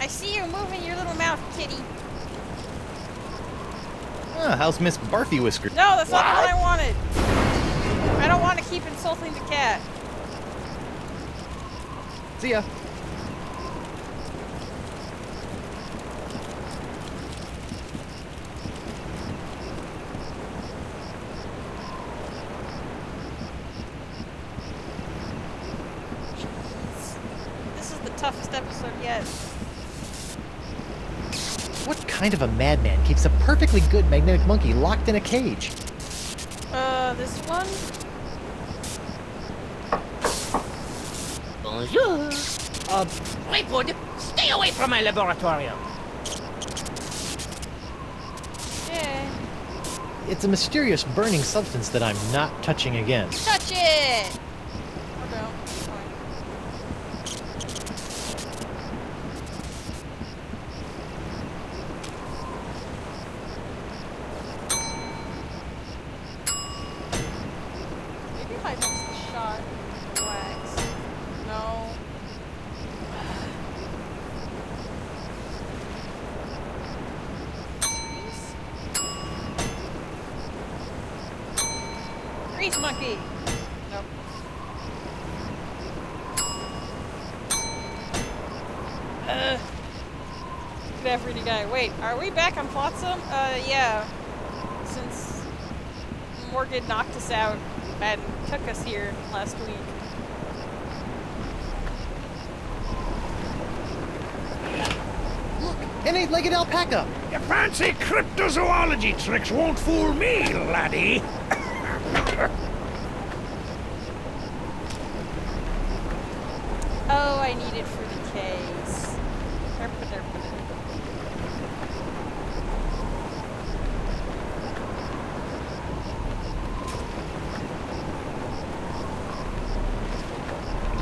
I see you moving your little mouth, kitty. How's Miss Barfy Whiskers? No, that's not what I wanted. I don't want to keep insulting the cat. See ya. This is the toughest episode yet. What kind of a madman keeps a perfectly good magnetic monkey locked in a cage? This one? Bonjour. Fleetwood, stay Stay away from my laboratorium! Yeah. It's a mysterious burning substance that I'm not touching again. Touch it! Or don't. It's fine. Maybe if I mix the shot with wax. No. Grease monkey! Nope. Good effort, you guy. Wait, are we back on Flotsam? Yeah. Since Morgan knocked us out and took us here last week. An 8-legged alpaca! Your fancy cryptozoology tricks won't fool me, laddie. Oh, I need it for the case.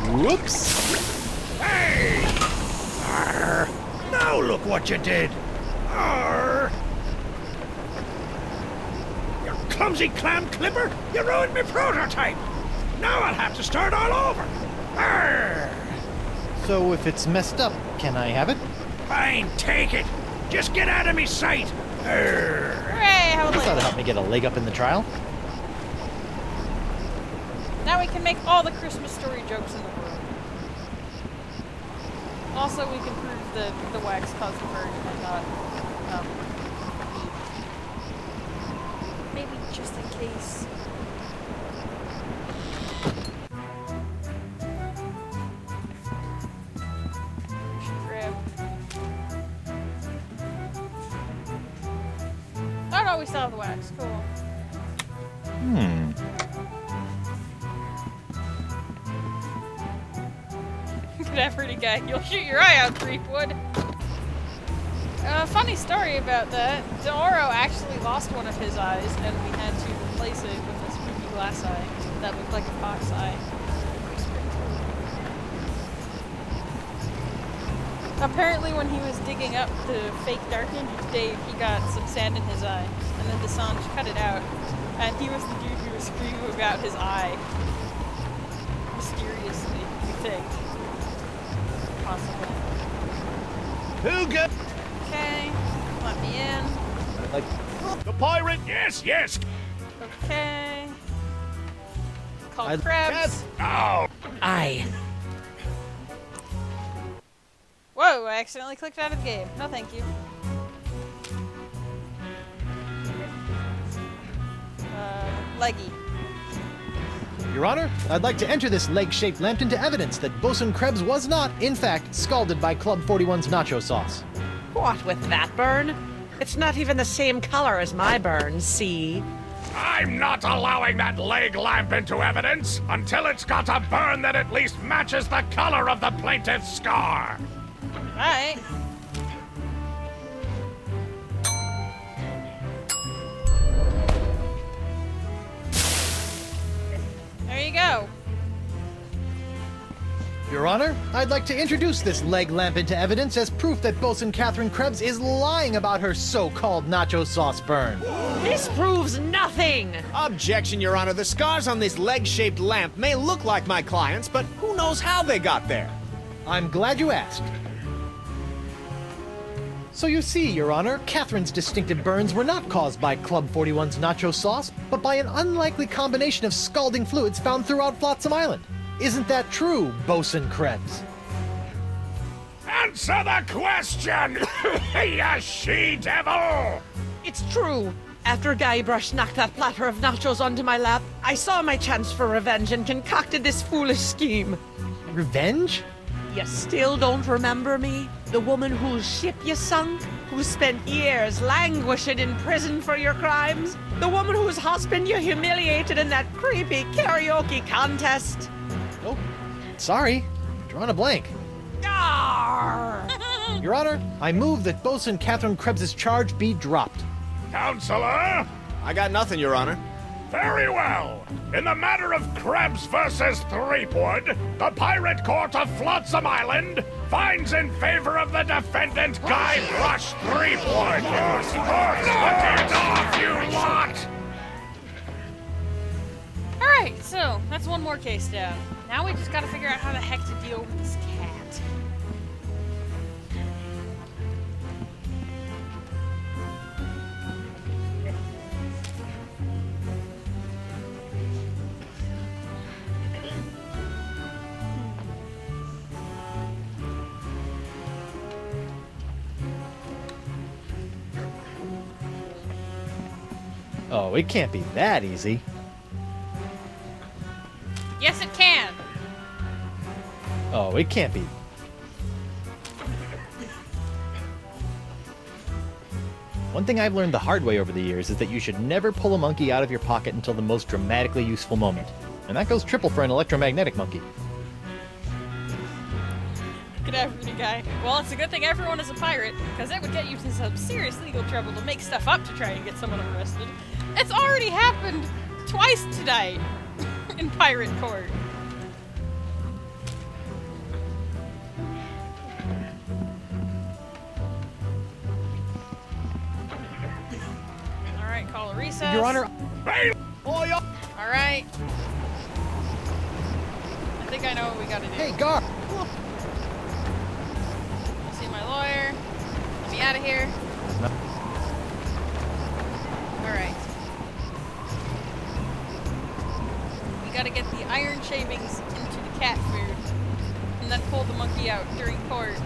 Whoops! Hey! Arr. Now look what you did! Arr. You clumsy clam clipper! You ruined my prototype! Now I'll have to start all over! Arr. So if it's messed up, can I have it? Fine, take it! Just get out of me sight! Arr. Hooray! How This ought to late? help me get a leg up in the trial. Now we can make all the Christmas story jokes in the world. Also, we can prove that the wax caused the burn and not, maybe just in case. We should grab. Oh no, we still have the wax. Cool. Good effort, guy. You'll shoot your eye out, Creepwood. Funny story about that. D'Oro actually lost one of his eyes, and we had to replace it with this spooky glass eye that looked like a fox eye. Apparently, when he was digging up the fake Dark Ninja Dave, he got some sand in his eye, and then Desange cut it out, and he was the dude who was screaming about his eye. Mysteriously, you think. Possible. Who got Okay, let me in. the pirate? Yes, yes! Okay. Call I- crabs. Oh! Aye. Whoa, I accidentally clicked out of the game. No, thank you. Leggy. Your Honor, I'd like to enter this leg-shaped lamp into evidence that Bosun Krebs was not, in fact, scalded by Club 41's nacho sauce. What with that burn? It's not even the same color as my burn, see? I'm not allowing that leg lamp into evidence until it's got a burn that at least matches the color of the plaintiff's scar. Alright. There you go. Your Honor, I'd like to introduce this leg lamp into evidence as proof that Bosun Catherine Krebs is lying about her so-called nacho sauce burn. This proves nothing! Objection, Your Honor. The scars on this leg-shaped lamp may look like my client's, but who knows how they got there? I'm glad you asked. So you see, Your Honor, Catherine's distinctive burns were not caused by Club 41's nacho sauce, but by an unlikely combination of scalding fluids found throughout Flotsam Island. Isn't that true, Bosun Krebs? Answer the question, you she-devil! It's true. After Guybrush knocked that platter of nachos onto my lap, I saw my chance for revenge and concocted this foolish scheme. Revenge? You still don't remember me? The woman whose ship you sunk? Who spent years languishing in prison for your crimes? The woman whose husband you humiliated in that creepy karaoke contest? Oh, sorry. Drawing a blank. Arr! Your Honor, I move that Bosun Catherine Krebs' charge be dropped. Counselor? I got nothing, Your Honor. Very well. In the matter of Krebs versus Threepwood, the Pirate Court of Flotsam Island finds in favor of the defendant Guybrush Threepwood. Knock it off, you lot! Alright, so that's one more case down. Now we just gotta figure out how the heck to deal with this cat. Oh, it can't be that easy. Yes, it can! Oh, it can't be. One thing I've learned the hard way over the years is that you should never pull a monkey out of your pocket until the most dramatically useful moment. And that goes triple for an electromagnetic monkey. Good afternoon, guy. Well, it's a good thing everyone is a pirate, because it would get you into some serious legal trouble to make stuff up to try and get someone arrested. It's already happened twice today in pirate court. Alright, call a recess. Your Honor. Alright. I think I know what we gotta do. Hey, Gar. See my lawyer. Let me out of here. Alright. We gotta get the iron shavings into the cat food, and then pull the monkey out during court,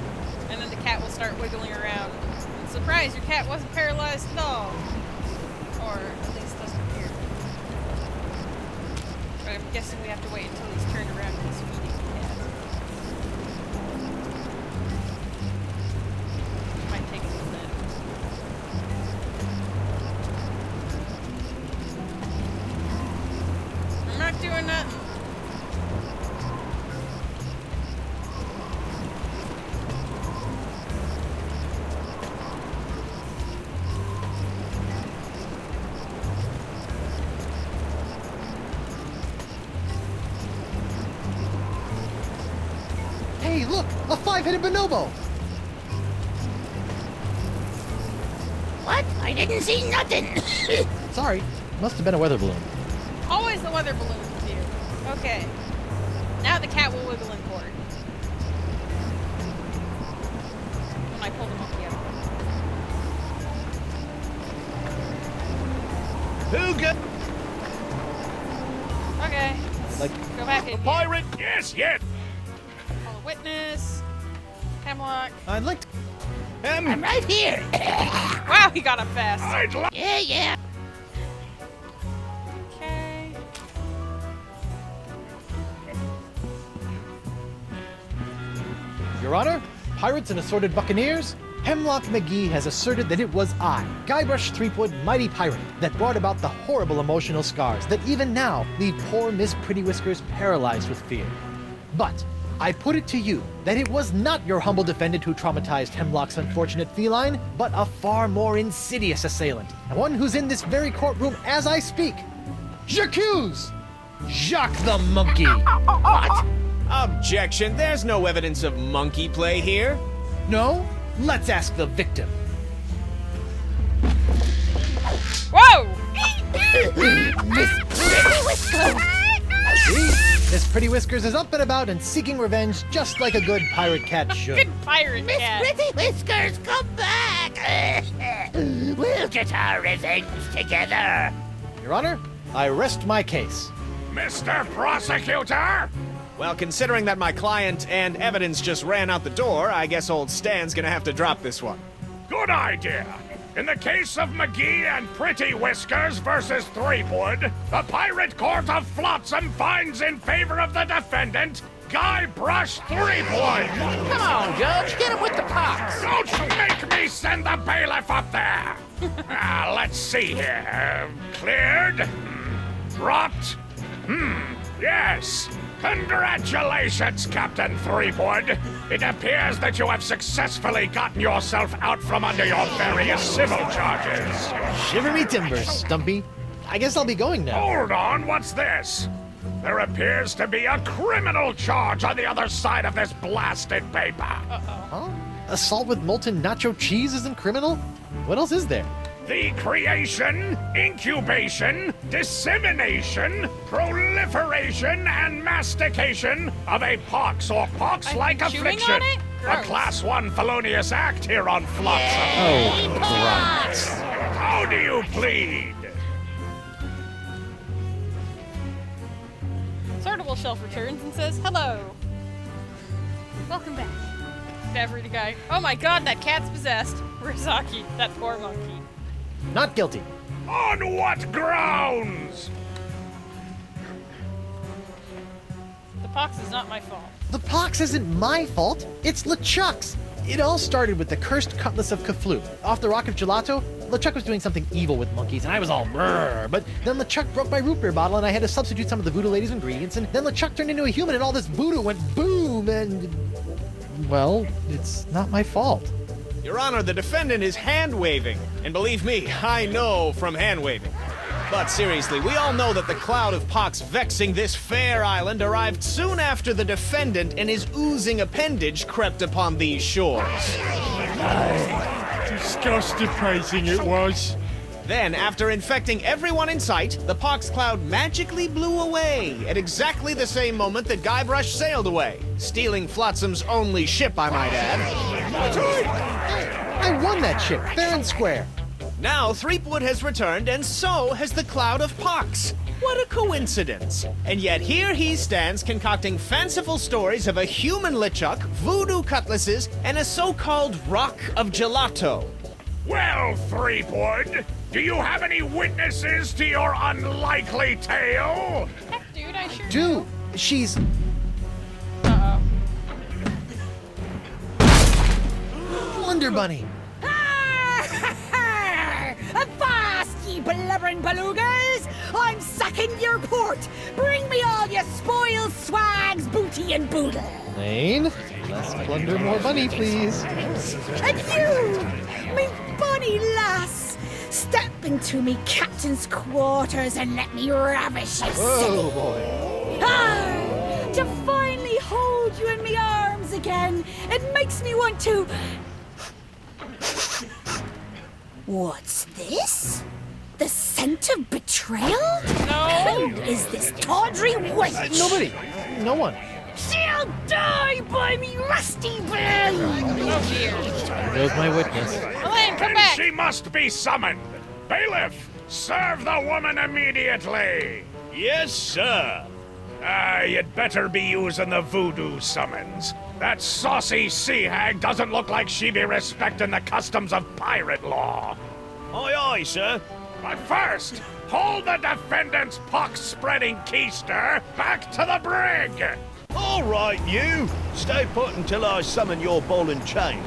and then the cat will start wiggling around. And surprise, your cat wasn't paralyzed at all. Or at least doesn't appear. But I'm guessing we have to wait until he's turned around and he's feeding the cat. Might take a little bit. I'm not doing nothing. Hey, look! A five-headed bonobo! What? I didn't see nothing. Sorry, must have been a weather balloon. Always the weather balloons with you. Okay. Now the cat will wiggle in court. When I pull the monkey out. Who got Okay. Like, Go back in. Pirate? Yes, yes. Call a witness. Hemlock. I'd like to... I'm right here. Wow, he got up fast. I'd like... Yeah. Okay. Your Honor, pirates and assorted buccaneers, Hemlock McGee has asserted that it was I, Guybrush Threepwood, mighty pirate, that brought about the horrible emotional scars that even now leave poor Miss Pretty Whiskers paralyzed with fear. But I put it to you that it was not your humble defendant who traumatized Hemlock's unfortunate feline, but a far more insidious assailant, and one who's in this very courtroom as I speak. J'accuse Jacques the Monkey. What? Objection. There's no evidence of monkey play here. No? Let's ask the victim. Whoa! Miss Pretty Whiskers. See? Miss Pretty Whiskers is up and about and seeking revenge just like a good pirate cat should. Good pirate Miss cat. Pretty Whiskers, come back. We'll get our revenge together. Your Honor, I rest my case. Mr. Prosecutor? Well, considering that my client and evidence just ran out the door, I guess old Stan's gonna have to drop this one. Good idea. In the case of McGee and Pretty Whiskers versus Threepwood, the Pirate Court of Flotsam finds in favor of the defendant, Guybrush Threepwood. Come on, Judge, get him with the pox. Don't make me send the bailiff up there. Let's see here. Cleared. Dropped. Yes. Congratulations, Captain Threepwood. It appears that you have successfully gotten yourself out from under your various civil charges. Shiver me timbers, Stumpy. I guess I'll be going now. Hold on, what's this? There appears to be a criminal charge on the other side of this blasted paper. Huh? Assault with molten nacho cheese isn't criminal? What else is there? The creation, incubation, dissemination, proliferation, and mastication of a pox or pox-like I'm chewing affliction. on it? A Gross. Class 1 felonious act here on Flotsam. Oh, right. How do you plead? Sortable Shelf returns and says, hello. Welcome back. Every guy. Oh my god, that cat's possessed. Where's Aki? That poor monkey. Not guilty. On what grounds? The pox is not my fault. The pox isn't my fault. It's LeChuck's. It all started with the cursed cutlass of Cthulhu. Off the Rock of Gelato, LeChuck was doing something evil with monkeys, and I was all brrr. But then LeChuck broke my root beer bottle, and I had to substitute some of the voodoo lady's ingredients, and then LeChuck turned into a human, and all this voodoo went boom, and... well, it's not my fault. Your Honor, the defendant is hand-waving. And believe me, I know from hand-waving. But seriously, we all know that the cloud of pox vexing this fair island arrived soon after the defendant and his oozing appendage crept upon these shores. Disgusting it was. Then, after infecting everyone in sight, the pox cloud magically blew away at exactly the same moment that Guybrush sailed away, stealing Flotsam's only ship, I might add. I won that ship, fair and square. Now, Threepwood has returned, and so has the cloud of pox. What a coincidence. And yet here he stands concocting fanciful stories of a human LeChuck, voodoo cutlasses, and a so-called rock of gelato. Well, Threepwood, do you have any witnesses to your unlikely tale? Heck, dude, I sure Dude, she's... Uh-oh. Wonder Bunny. Avast, ye blubbering belugas! I'm sacking your port! Bring me all your spoils, swags, booty, and boodle! Lane, less plunder, more bunny, please. And you, me bonny lass, step into me captain's quarters and let me ravish you, Oh, boy. Ah, to finally hold you in me arms again, it makes me want to... What's this? The scent of betrayal? No! Who is this tawdry wench? Nobody. No one. She'll die by me rusty blade! Oh dear. There goes my witness. Elaine, come Then back! she must be summoned. Bailiff, serve the woman immediately. Yes, sir. You'd better be using the voodoo summons. That saucy sea hag doesn't look like she be respecting the customs of pirate law. Aye, aye, sir. But first, hold the defendant's pox-spreading keister back to the brig. All right, you. Stay put until I summon your ball and chain.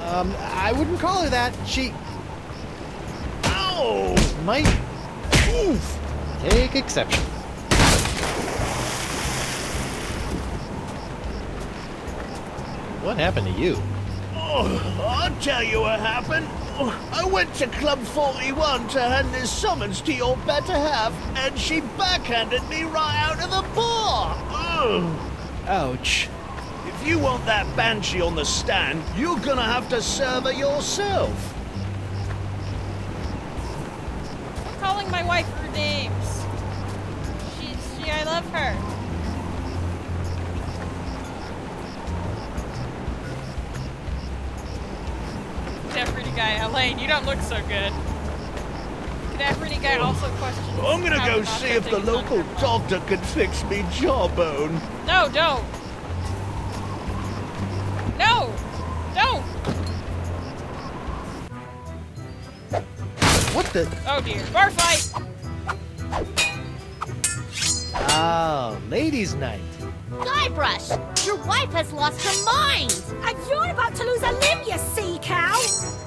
I wouldn't call her that. She Ow! might... Oof. Take exception. What happened to you? Oh, I'll tell you what happened. Oh, I went to Club 41 to hand this summons to your better half, and she backhanded me right out of the bar. Ugh. Ouch. If you want that banshee on the stand, you're gonna have to serve her yourself. I'm calling my wife her names. I love her. Deputy guy, Elaine, you don't look so good. Deputy guy also questions. I'm gonna how go not see if the things on local her. doctor can fix me jawbone. No, don't. No, don't. What the... Oh dear, bar fight. Oh, ladies' night. Guybrush, Your wife has lost her mind! And you're about to lose a limb, you sea cow!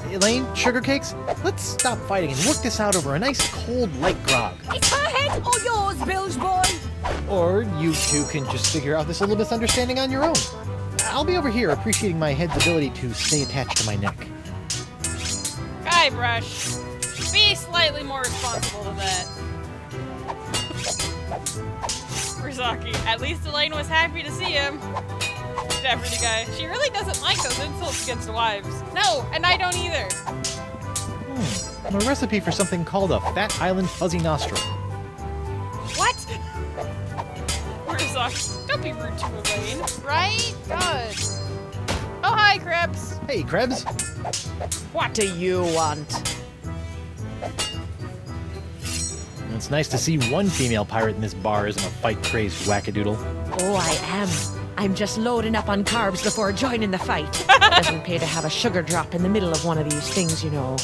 Elaine, sugar cakes, let's stop fighting and work this out over a nice cold light grog. It's her head or yours, bilge boy! Or you two can just figure out this little misunderstanding on your own. I'll be over here appreciating my head's ability to stay attached to my neck. Guybrush, be slightly more responsible to that. Rizaki, at least Elaine was happy to see him. Deputy guy, she really doesn't like those insults against wives. No, and I don't either. A recipe for something called a Fat Island Fuzzy Nostril. What? Rizaki, don't be rude to Elaine, right? God. Oh, hi, Krebs. Hey, Krebs. What do you want? It's nice to see one female pirate in this bar isn't a fight-crazed wackadoodle. Oh, I am. I'm just loading up on carbs before joining the fight. Doesn't pay to have a sugar drop in the middle of one of these things, you know.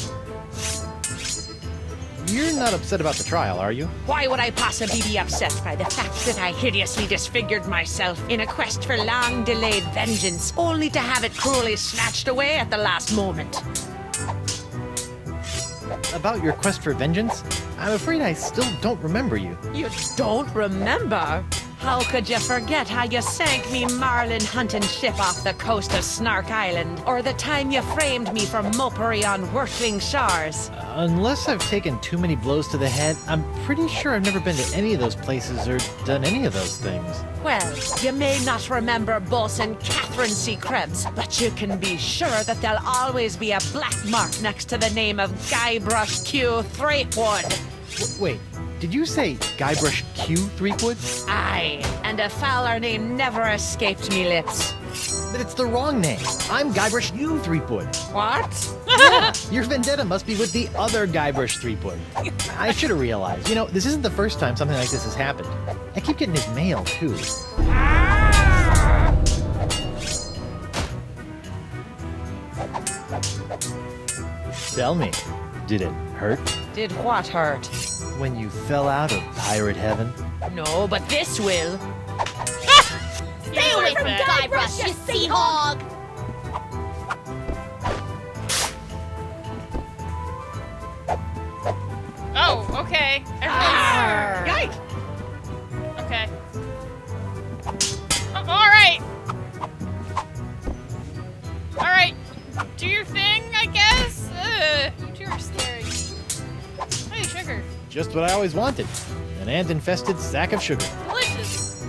You're not upset about the trial, are you? Why would I possibly be upset by the fact that I hideously disfigured myself in a quest for long-delayed vengeance, only to have it cruelly snatched away at the last moment? About your quest for vengeance? I'm afraid I still don't remember you. You don't remember? How could you forget how you sank me marlin hunting ship off the coast of Snark Island? Or the time you framed me for mopery on Wurtling Shores? Unless I've taken too many blows to the head, I'm pretty sure I've never been to any of those places or done any of those things. Well, you may not remember Bosun Catherine C. Krebs, but you can be sure that there'll always be a black mark next to the name of Guybrush Q. Threepwood. Wait, did you say Guybrush Q. Threepwood? Aye, and a fouler name never escaped me lips. But it's the wrong name. I'm Guybrush U. Threepwood. What? Yeah, your vendetta must be with the other Guybrush Threepwood. I should have realized. You know, this isn't the first time something like this has happened. I keep getting his mail, too. Tell me, did it hurt? Did what hurt? When you fell out of pirate heaven? No, but this will. Stay away from Guybrush, you sea hog! Oh, okay. Yikes! Okay. Alright! Alright, do your thing, I guess? You two are scaring me. Hey, sugar. Just what I always wanted. An ant-infested sack of sugar. Delicious.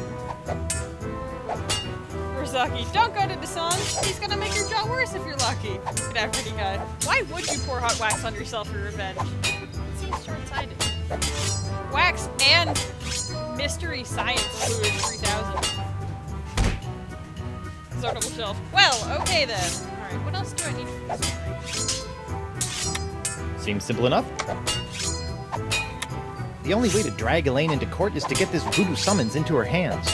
Rizaki, don't go to Dasan. He's gonna make your jaw worse if you're lucky. Good afternoon, guy. Why would you pour hot wax on yourself for revenge? It seems short-sighted. Wax and mystery science fluid 3000. Sortable shelf. Well, okay then. Alright, what else do I need for this? Seems simple enough. The only way to drag Elaine into court is to get this voodoo summons into her hands.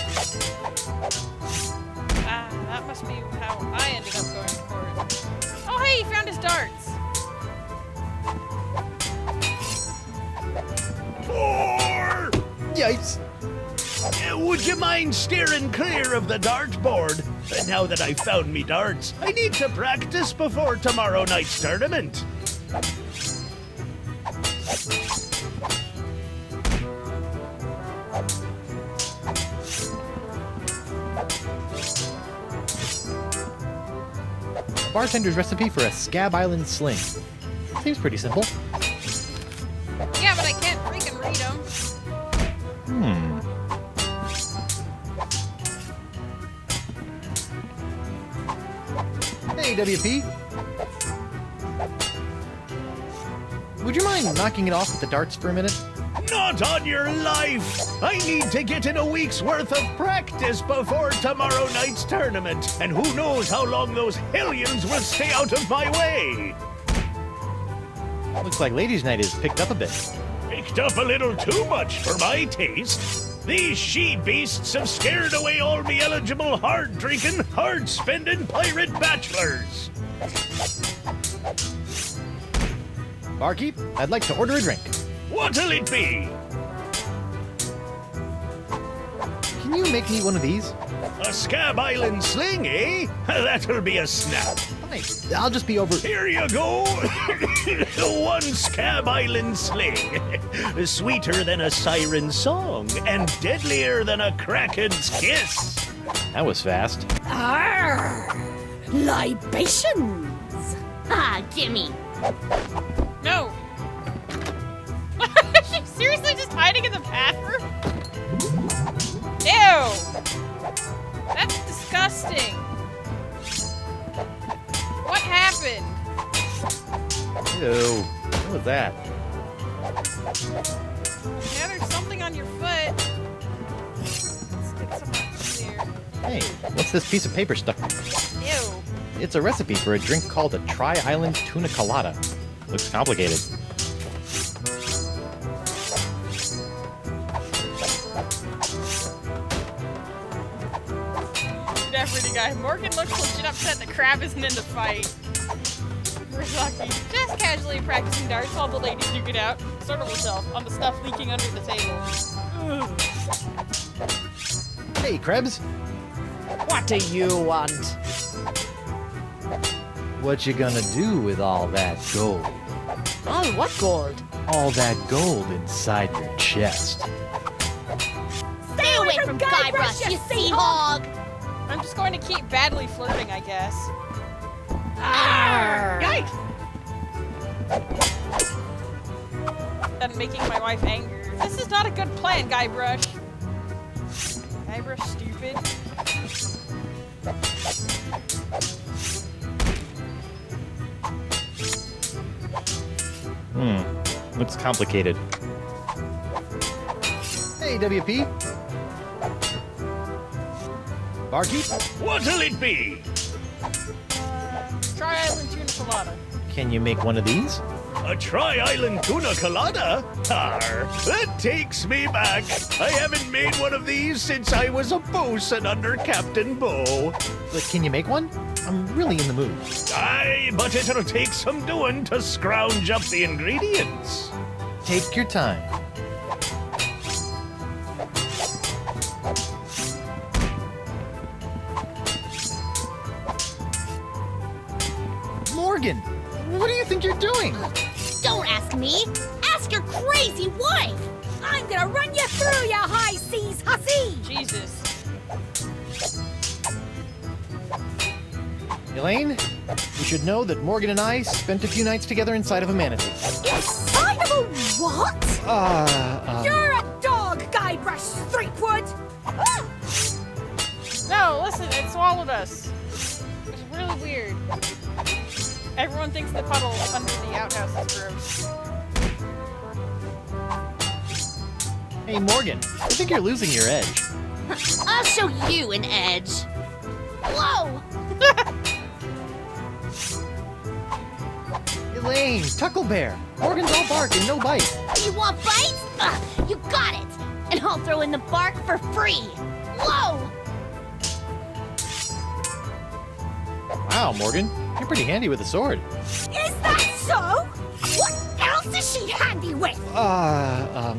Ah, that must be how I ended up going to court. Oh hey, he found his darts! Four! Yikes! Would you mind steering clear of the dartboard? Now that I've found me darts, I need to practice before tomorrow night's tournament. Bartender's recipe for a Scab Island sling. Seems pretty simple. Yeah, but I can't freaking read them. Hey, WP. Would you mind knocking it off with the darts for a minute? Not on your life! I need to get in a week's worth of practice before tomorrow night's tournament, and who knows how long those hellions will stay out of my way! Looks like Ladies' Night is picked up a bit. Picked up a little too much for my taste. These she-beasts have scared away all me eligible hard-drinking, hard-spending pirate bachelors. Barkeep, I'd like to order a drink. What'll it be? Can you make me one of these? A Scab Island sling, eh? That'll be a snap. Fine, I'll just be over... Here you go. One Scab Island sling. Sweeter than a siren's song and deadlier than a kraken's kiss. That was fast. Arr! Libations! Ah, gimme. No. She's seriously just hiding in the bathroom? Ew! That's disgusting. What happened? Ew. What was that? Yeah, there's something on your foot. Let's get some up here. Hey, what's this piece of paper stuck? Ew. It's a recipe for a drink called a Tri-Island Tuna Colada. Looks complicated. Definitely, guy. Morgan looks legit upset the crab isn't in the fight. We're lucky. Just casually practicing darts while the ladies duke it out. Startled herself on the stuff leaking under the table. Ugh. Hey, Krebs. What do you want? What you gonna do with all that gold? All what gold? All that gold inside your chest. Stay away from Guybrush, you sea hog! I'm just going to keep badly flirting, I guess. Yikes! And making my wife angry. This is not a good plan, Guybrush. Guybrush, stupid. Looks complicated. Hey, WP. Barkeep? What'll it be? Tri-Island Tuna Colada. Can you make one of these? A Tri-Island Tuna Colada? Arr, that takes me back. I haven't made one of these since I was a bosun under Captain Bo. But can you make one? I'm really in the mood. Aye, but it'll take some doing to scrounge up the ingredients. Take your time. Morgan, what do you think you're doing? Don't ask me. Ask your crazy wife. I'm gonna run you through, you high seas hussy! Jesus. Elaine, you should know that Morgan and I spent a few nights together inside of a manatee. Inside of a what? You're a dog, Guybrush Threepwood! Ah! No, listen, it swallowed us. It was really weird. Everyone thinks the puddle under the outhouse is gross. Hey, Morgan, I think you're losing your edge. I'll show you an edge. Whoa! Elaine, Tucklebear. Morgan's all bark and no bite. You want bites? You got it! And I'll throw in the bark for free! Whoa! Wow, Morgan, you're pretty handy with a sword. Is that so? What else is she handy with? Ah!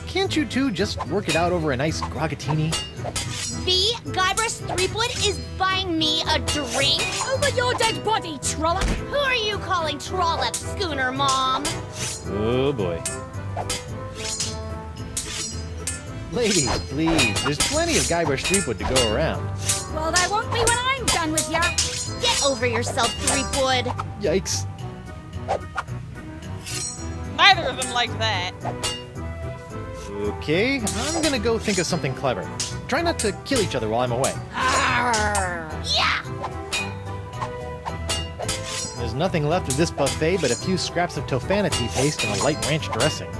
Can't you two just work it out over a nice grogatini? The Guybrush Threepwood is buying me a drink? Over your dead body, trollop! Who are you calling Trollop, Schooner Mom? Oh boy. Ladies, please, there's plenty of Guybrush Threepwood to go around. Well, there won't be when I'm done with ya. Get over yourself, Threepwood. Yikes. Neither of them like that. Okay, I'm gonna go think of something clever. Try not to kill each other while I'm away. Yeah! There's nothing left of this buffet but a few scraps of tofanity paste and a light ranch dressing.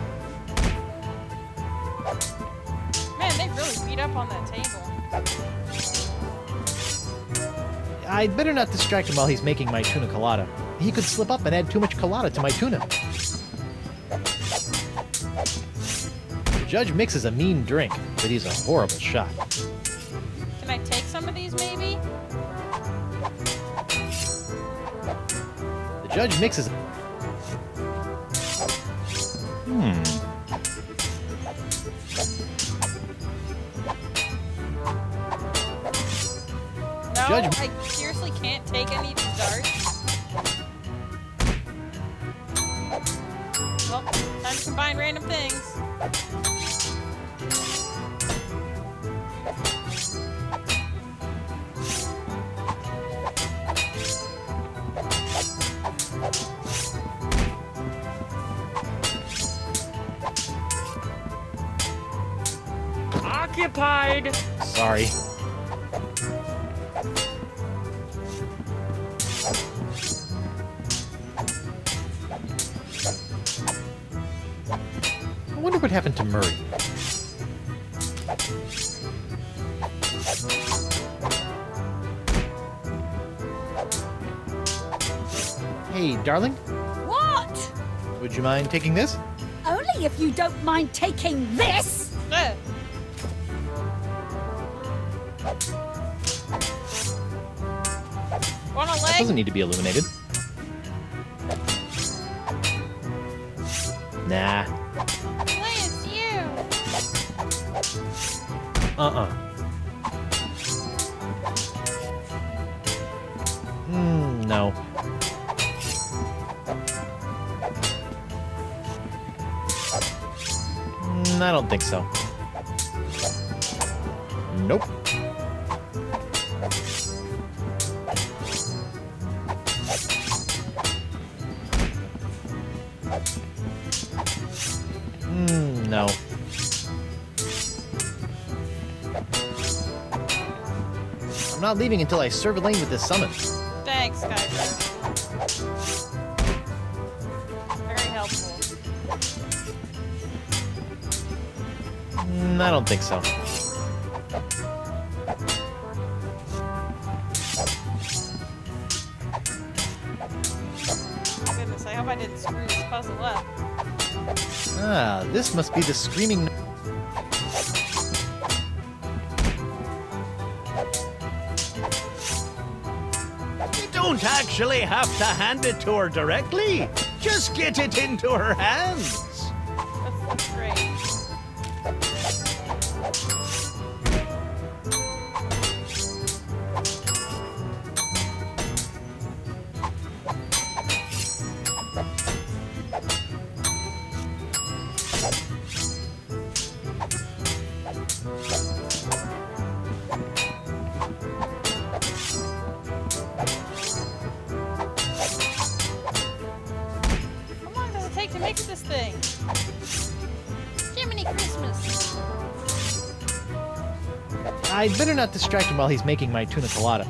Man, they really beat up on that table. I'd better not distract him while he's making my tuna colada. He could slip up and add too much colada to my tuna. The judge mixes a mean drink, but he's a horrible shot. Can I take some of these, maybe? The judge mixes... Judge- I seriously can't take any of these darts. Well, time to combine random things. Occupied! Sorry. I wonder what happened to Murray. Hey, darling, What? would you mind taking this? Only if you don't mind taking this. Want a That leg? doesn't need to be illuminated. Nah. Clay, it's you. Uh-uh. No. I don't think so. Nope. No. I'm not leaving until I serve Elaine with this summons. Thanks, Skybird. Very helpful. I don't think so. Goodness, I hope I didn't screw this puzzle up. Ah, this must be the screaming... You don't actually have to hand it to her directly. Just get it into her hands. That's great. How long does it take to mix this thing? Jiminy Christmas. I'd better not distract him while he's making my tuna colada.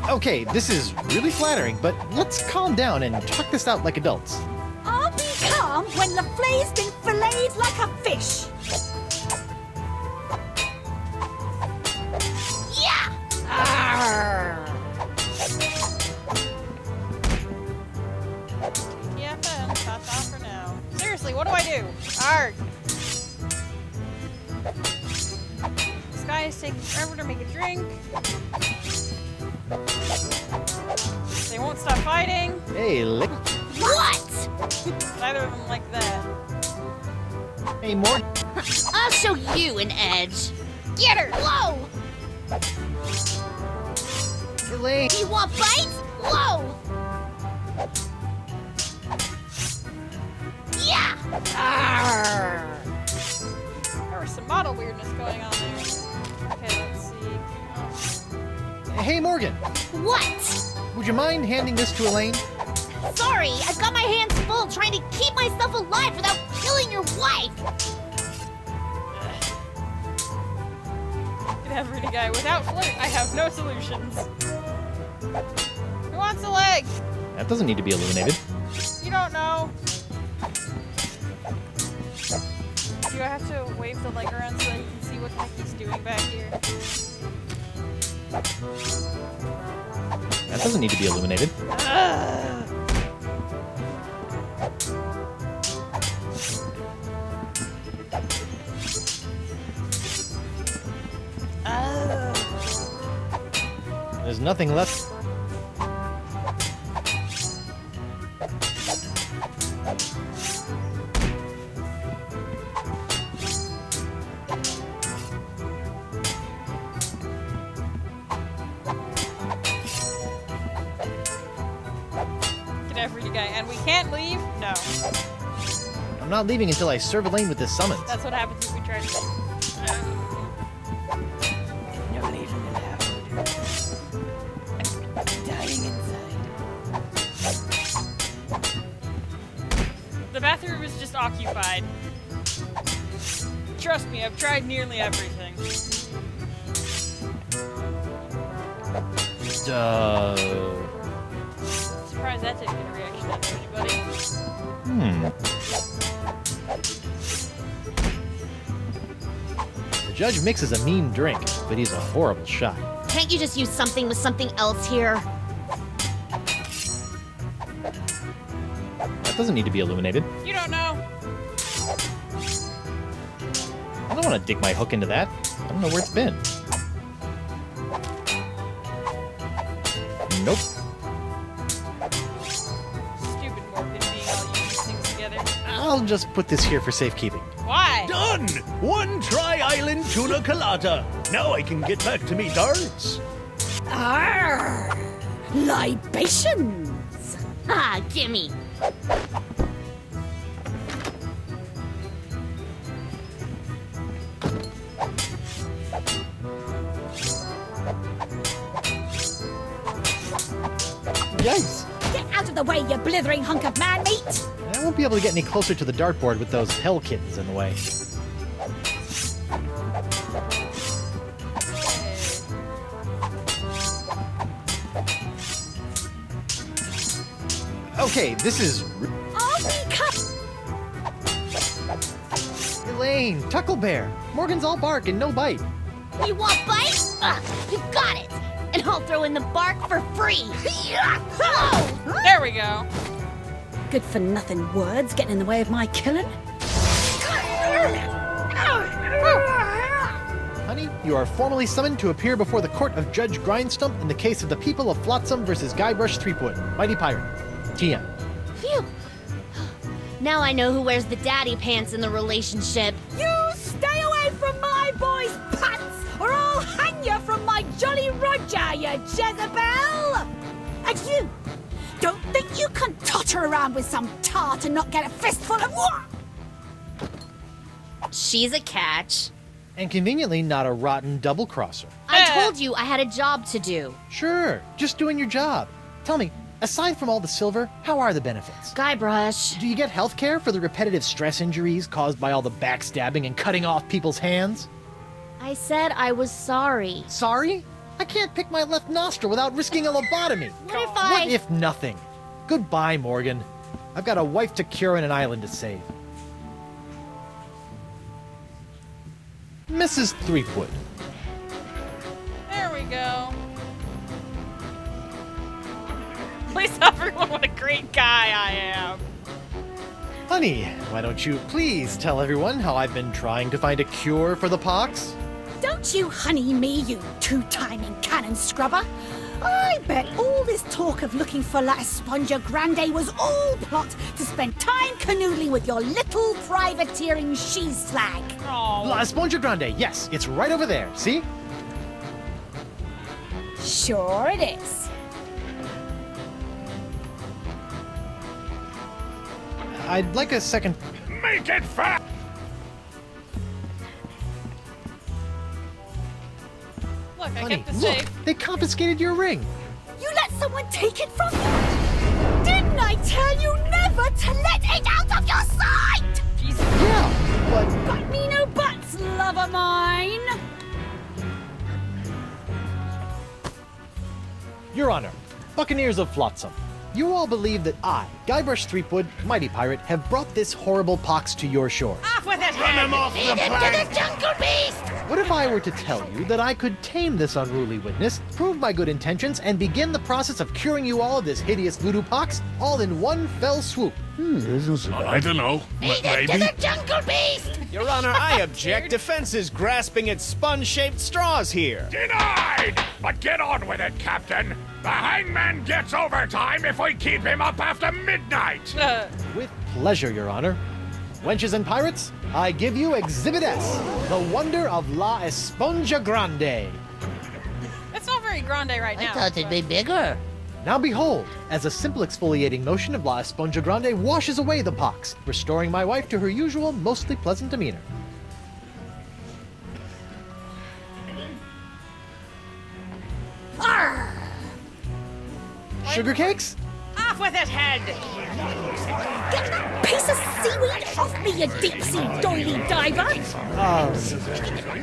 Okay, this is really flattering, but let's calm down and talk this out like adults. I'll be calm when the flay's been filleted like a fish. Yeah! TFM, ta-ta for now. Seriously, what do I do? Arg. This guy is taking forever to make a drink. They won't stop fighting. Hey, lick. What? Neither of them like that. Hey, more. I'll show you an edge. Get her! Whoa! Elaine. You want bites? Whoa! Yeah! There was some model weirdness going on there. Okay, let's see. Hey, Morgan. What? Would you mind handing this to Elaine? Sorry, I've got my hands full trying to keep myself alive without killing your wife. Good everyday guy. Without flirt, I have no solutions. Who wants a leg? That doesn't need to be illuminated. You don't know. Do I have to wave the leg around so that you can see what the heck he's doing back here? That doesn't need to be illuminated. There's nothing left. Get after you guy. And we can't leave? No. I'm not leaving until I serve Elaine with this summons. That's what happens if we try to leave. No leaving allowed. Dying inside. The bathroom is just occupied. Trust me, I've tried nearly everything. Surprised that didn't get a reaction out of anybody. The judge mixes a mean drink, but he's a horrible shot. Can't you just use something with something else here? That doesn't need to be illuminated. You don't know. I don't want to dig my hook into that. I don't know where it's been. Nope. Stupid Morgan being all these things together. I'll just put this here for safekeeping. Why? Done! One tri-island tuna colada. Now I can get back to me darts. Arr! Libations! Ah, gimme. Yikes! Get out of the way, you blithering hunk of man meat! I won't be able to get any closer to the dartboard with those hell kittens in the way. Okay, this is... I'll be Elaine, Tucklebear. Morgan's all bark and no bite. You want bite? You got it. And I'll throw in the bark for free. Oh! There we go. Good for nothing words getting in the way of my killing. Honey, you are formally summoned to appear before the court of Judge Grindstump in the case of the people of Flotsam versus Guybrush Threepwood, Mighty Pirate. TM. Phew. Now I know who wears the daddy pants in the relationship. You stay away from my boy's pants, or I'll hang you from my Jolly Roger, you Jezebel! And you, don't think you can totter around with some tart and not get a fistful of what? She's a catch. And conveniently not a rotten double-crosser. I told you I had a job to do. Sure, just doing your job. Tell me, aside from all the silver, how are the benefits? Guybrush. Do you get health care for the repetitive stress injuries caused by all the backstabbing and cutting off people's hands? I said I was sorry. Sorry? I can't pick my left nostril without risking a lobotomy. What if nothing? Goodbye, Morgan. I've got a wife to cure and an island to save. Mrs. Threepwood. There we go. Please tell everyone what a great guy I am. Honey, why don't you please tell everyone how I've been trying to find a cure for the pox? Don't you honey me, you two-timing cannon scrubber. I bet all this talk of looking for La Esponja Grande was all plot to spend time canoodling with your little privateering she-slag. La Esponja Grande, yes, it's right over there, see? Sure it is. I'd like a second... Make it fast! Look, I Honey, kept the look, safe. they confiscated your ring. You let someone take it from you? Didn't I tell you never to let it out of your sight? Jesus. Yeah, but... But me no buts, love of mine. Your Honor, Buccaneers of Flotsam, you all believe that I, Guybrush Threepwood, Mighty Pirate, have brought this horrible pox to your shores. Off with it, Run him off the plank! What if I were to tell you that I could tame this unruly witness, prove my good intentions, and begin the process of curing you all of this hideous voodoo pox, all in one fell swoop? I don't know. Maybe? Your Honor, I object. Defense is grasping at sponge-shaped straws here. Denied! But get on with it, Captain. The hangman gets overtime if we keep him up after midnight. With pleasure, Your Honor. Wenches and pirates, I give you Exhibit S, the wonder of La Esponja Grande. It's not very grande right I now. thought it'd be bigger. Now behold, as a simple exfoliating motion of La Esponja Grande washes away the pox, restoring my wife to her usual, mostly pleasant demeanor. Sugar cakes? Off with his head! Get that piece of seaweed off me, you deep-sea doily diver!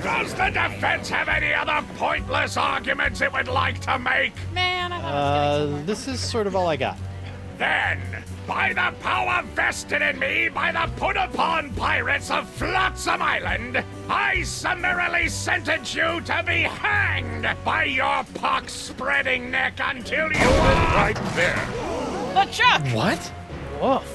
Does the defense have any other pointless arguments it would like to make? Man, I thought I was This is sort of all I got. Then, by the power vested in me by the put-upon pirates of Flotsam Island, I summarily sentence you to be hanged by your pox-spreading neck until you are right there. LeChuck! What? Woof.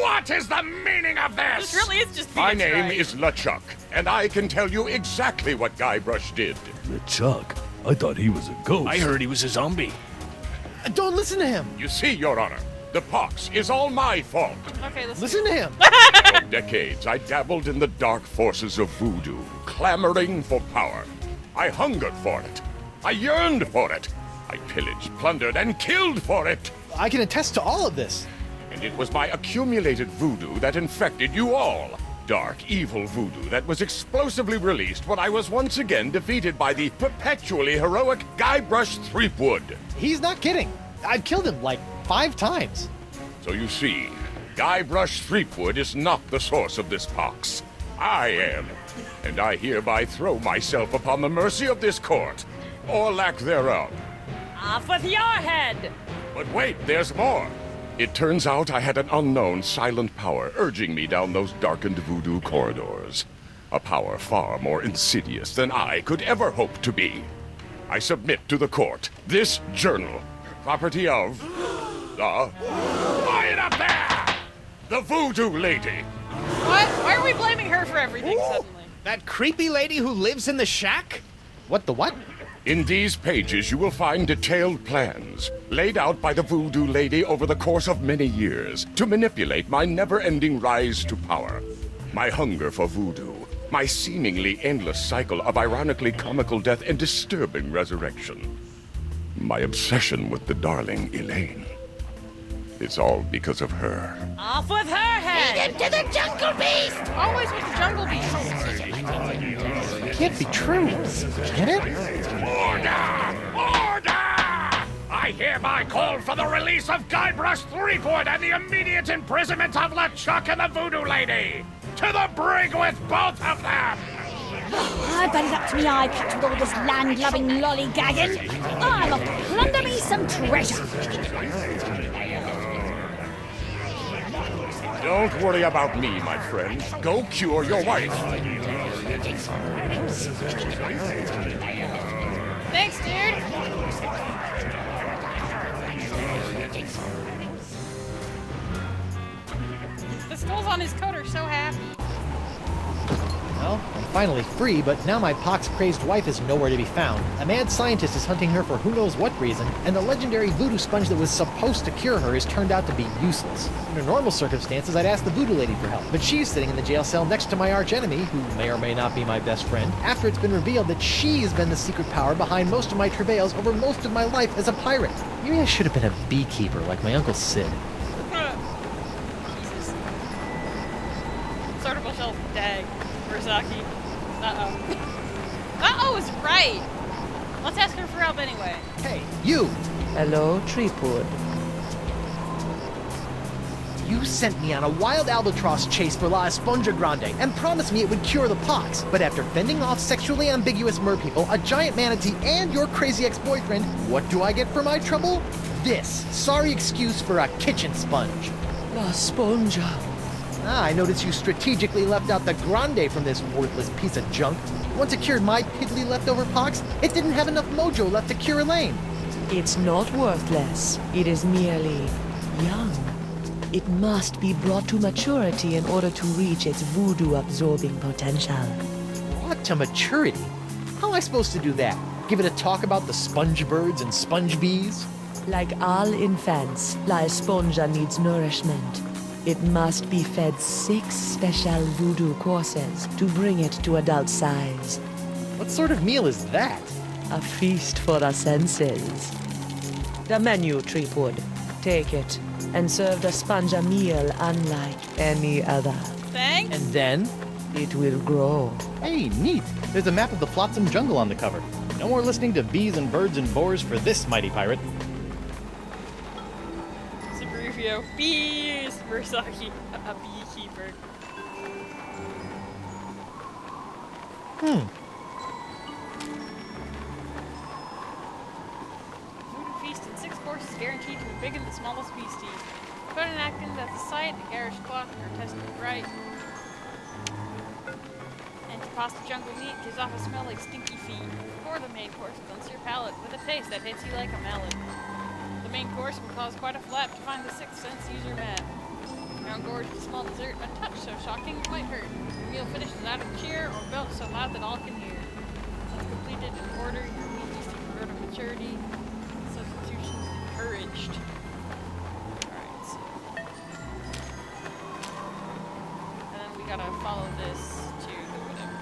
What is the meaning of this? This really is just My Phoenix name Wright. is LeChuck, and I can tell you exactly what Guybrush did. LeChuck? I thought he was a ghost. I heard he was a zombie. Don't listen to him! You see, Your Honor, the pox is all my fault. Okay, Listen to him! For decades, I dabbled in the dark forces of voodoo, clamoring for power. I hungered for it. I yearned for it. I pillaged, plundered, and killed for it. I can attest to all of this. And it was my accumulated voodoo that infected you all. Dark, evil voodoo that was explosively released when I was once again defeated by the perpetually heroic Guybrush Threepwood. He's not kidding. I've killed him like 5 times. So you see, Guybrush Threepwood is not the source of this pox. I am. And I hereby throw myself upon the mercy of this court, or lack thereof. Off with your head! But wait, there's more. It turns out I had an unknown silent power urging me down those darkened voodoo corridors. A power far more insidious than I could ever hope to be. I submit to the court this journal, property of the... Quiet up there! The voodoo lady. What? Why are we blaming her for everything suddenly? That creepy lady who lives in the shack? What the what? In these pages, you will find detailed plans laid out by the voodoo lady over the course of many years to manipulate my never-ending rise to power. My hunger for voodoo, my seemingly endless cycle of ironically comical death and disturbing resurrection. My obsession with the darling Elaine. It's all because of her. Off with her head! To the jungle beast! Always with the jungle beast. It can't be true. Can it? Order! Order! I hereby call for the release of Guybrush Threepwood and the immediate imprisonment of LeChuck and the Voodoo Lady! To the brig with both of them! I bet it up to me eye patch with all this land-loving lollygagging. I'll plunder me some treasure. Don't worry about me, my friend. Go cure your wife. Thanks, dude. The skulls on his coat are so happy. Well, I'm finally free, but now my pox-crazed wife is nowhere to be found. A mad scientist is hunting her for who knows what reason, and the legendary voodoo sponge that was supposed to cure her has turned out to be useless. Under normal circumstances, I'd ask the voodoo lady for help, but she's sitting in the jail cell next to my archenemy, who may or may not be my best friend, after it's been revealed that she's been the secret power behind most of my travails over most of my life as a pirate. Maybe I should have been a beekeeper like my Uncle Sid. Jesus. Sort of myself, dag. Urzaki. Uh-oh. Uh-oh is right. Let's ask her for help anyway. Hey, you! Hello, Threepwood. You sent me on a wild albatross chase for La Esponja Grande and promised me it would cure the pox. But after fending off sexually ambiguous merpeople, a giant manatee, and your crazy ex-boyfriend, what do I get for my trouble? This sorry excuse for a kitchen sponge. La Esponja. I notice you strategically left out the Grande from this worthless piece of junk. Once it cured my piddly leftover pox, it didn't have enough mojo left to cure Elaine. It's not worthless. It is merely young. It must be brought to maturity in order to reach its voodoo-absorbing potential. Brought to maturity? How am I supposed to do that? Give it a talk about the sponge birds and sponge bees? Like all infants, La Esponja needs nourishment. It must be fed 6 special voodoo courses to bring it to adult size. What sort of meal is that? A feast for the senses. The menu, Treepwood. Take it, and serve the sponge a meal unlike any other. Thanks. And then? It will grow. Hey, neat. There's a map of the Flotsam jungle on the cover. No more listening to bees and birds and boars for this mighty pirate. Sagrufio. Bees! Versaki. A beekeeper. Food feast and 6 courses guaranteed to be big and the smallest beastie. Put an napkins at the site, a garish cloth, or tested right. And to pasta jungle meat gives off a smell like stinky feet. Before the main course cleanse your palate with a taste that hits you like a melon. The main course will cause quite a flap to find the sixth sense user mad. Now gorge with a small dessert, a touch so shocking it might hurt. Your meal finishes out of cheer or belt so loud that all can hear. When completed in order, your meat needs to grow to maturity. Substitutions encouraged. Alright, so. And then we gotta follow this to the whatever.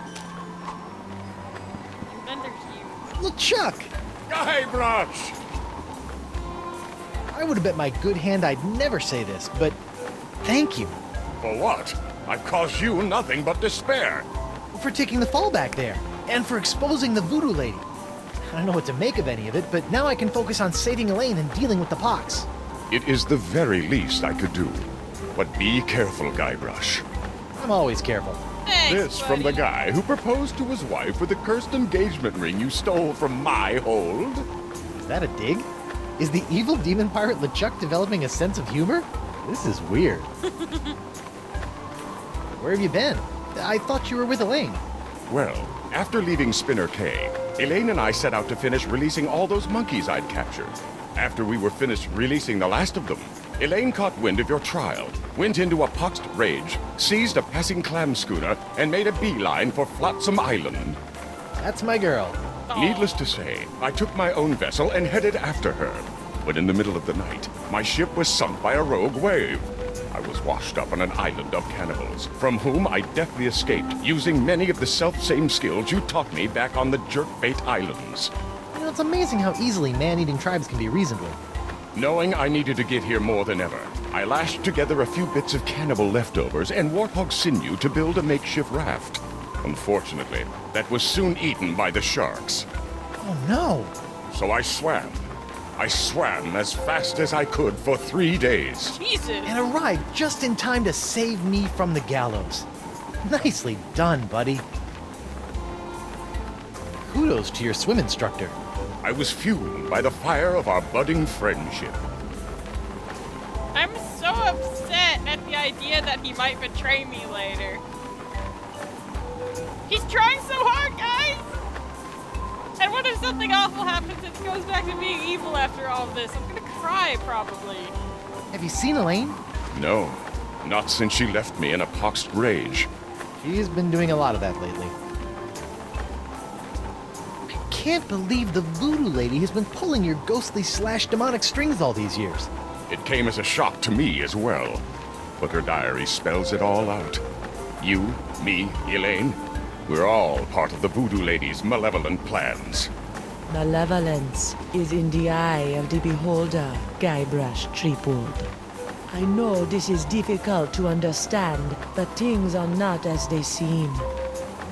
Inventor's you. Look, Chuck! Guybrush! I would have bet my good hand I'd never say this, but thank you For what? I've caused you nothing but despair. for taking the fall back there, and for exposing the voodoo lady. I don't know what to make of any of it, but now I can focus on saving Elaine and dealing with the pox. It is the very least I could do. But be careful, Guybrush. I'm always careful. Thanks, This from the buddy. guy who proposed to his wife with the cursed engagement ring you stole from my hold. Is that a dig? Is the evil demon pirate LeChuck developing a sense of humor? This is weird. Where have you been? I thought you were with Elaine. Well, after leaving Spinner Cay, Elaine and I set out to finish releasing all those monkeys I'd captured. After we were finished releasing the last of them, Elaine caught wind of your trial, went into a poxed rage, seized a passing clam schooner, and made a beeline for Flotsam Island. That's my girl. Needless to say, I took my own vessel and headed after her. But in the middle of the night, my ship was sunk by a rogue wave. I was washed up on an island of cannibals, from whom I deftly escaped, using many of the self-same skills you taught me back on the Jerkbait Islands. You know, it's amazing how easily man-eating tribes can be reasoned with. Knowing I needed to get here more than ever, I lashed together a few bits of cannibal leftovers and warthog sinew to build a makeshift raft. Unfortunately, that was soon eaten by the sharks. Oh no! So I swam. I swam as fast as I could for 3 days. Jesus! And arrived just in time to save me from the gallows. Nicely done, buddy. Kudos to your swim instructor. I was fueled by the fire of our budding friendship. I'm so upset at the idea that he might betray me later. He's trying so hard, guys! And what if something awful happens and goes back to being evil after all of this? I'm gonna cry, probably. Have you seen Elaine? No, not since she left me in a poxed rage. She's been doing a lot of that lately. I can't believe the voodoo lady has been pulling your ghostly / demonic strings all these years. It came as a shock to me as well. But her diary spells it all out. You, me, Elaine, we're all part of the voodoo lady's malevolent plans. Malevolence is in the eye of the beholder, Guybrush Threepwood. I know this is difficult to understand, but things are not as they seem.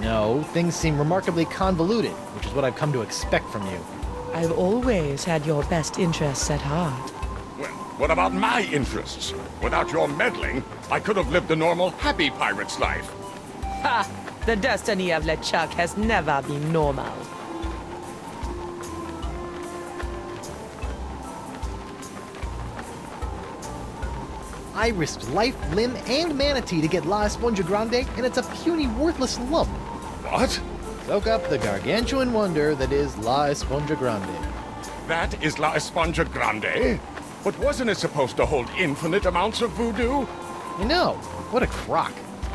No, things seem remarkably convoluted, which is what I've come to expect from you. I've always had your best interests at heart. Well, what about my interests? Without your meddling, I could have lived a normal, happy pirate's life. Ha! The destiny of LeChuck has never been normal. I risked life, limb, and manatee to get La Esponja Grande, and it's a puny, worthless lump. What? Soak up the gargantuan wonder that is La Esponja Grande. That is La Esponja Grande? But wasn't it supposed to hold infinite amounts of voodoo? You know, what a crock.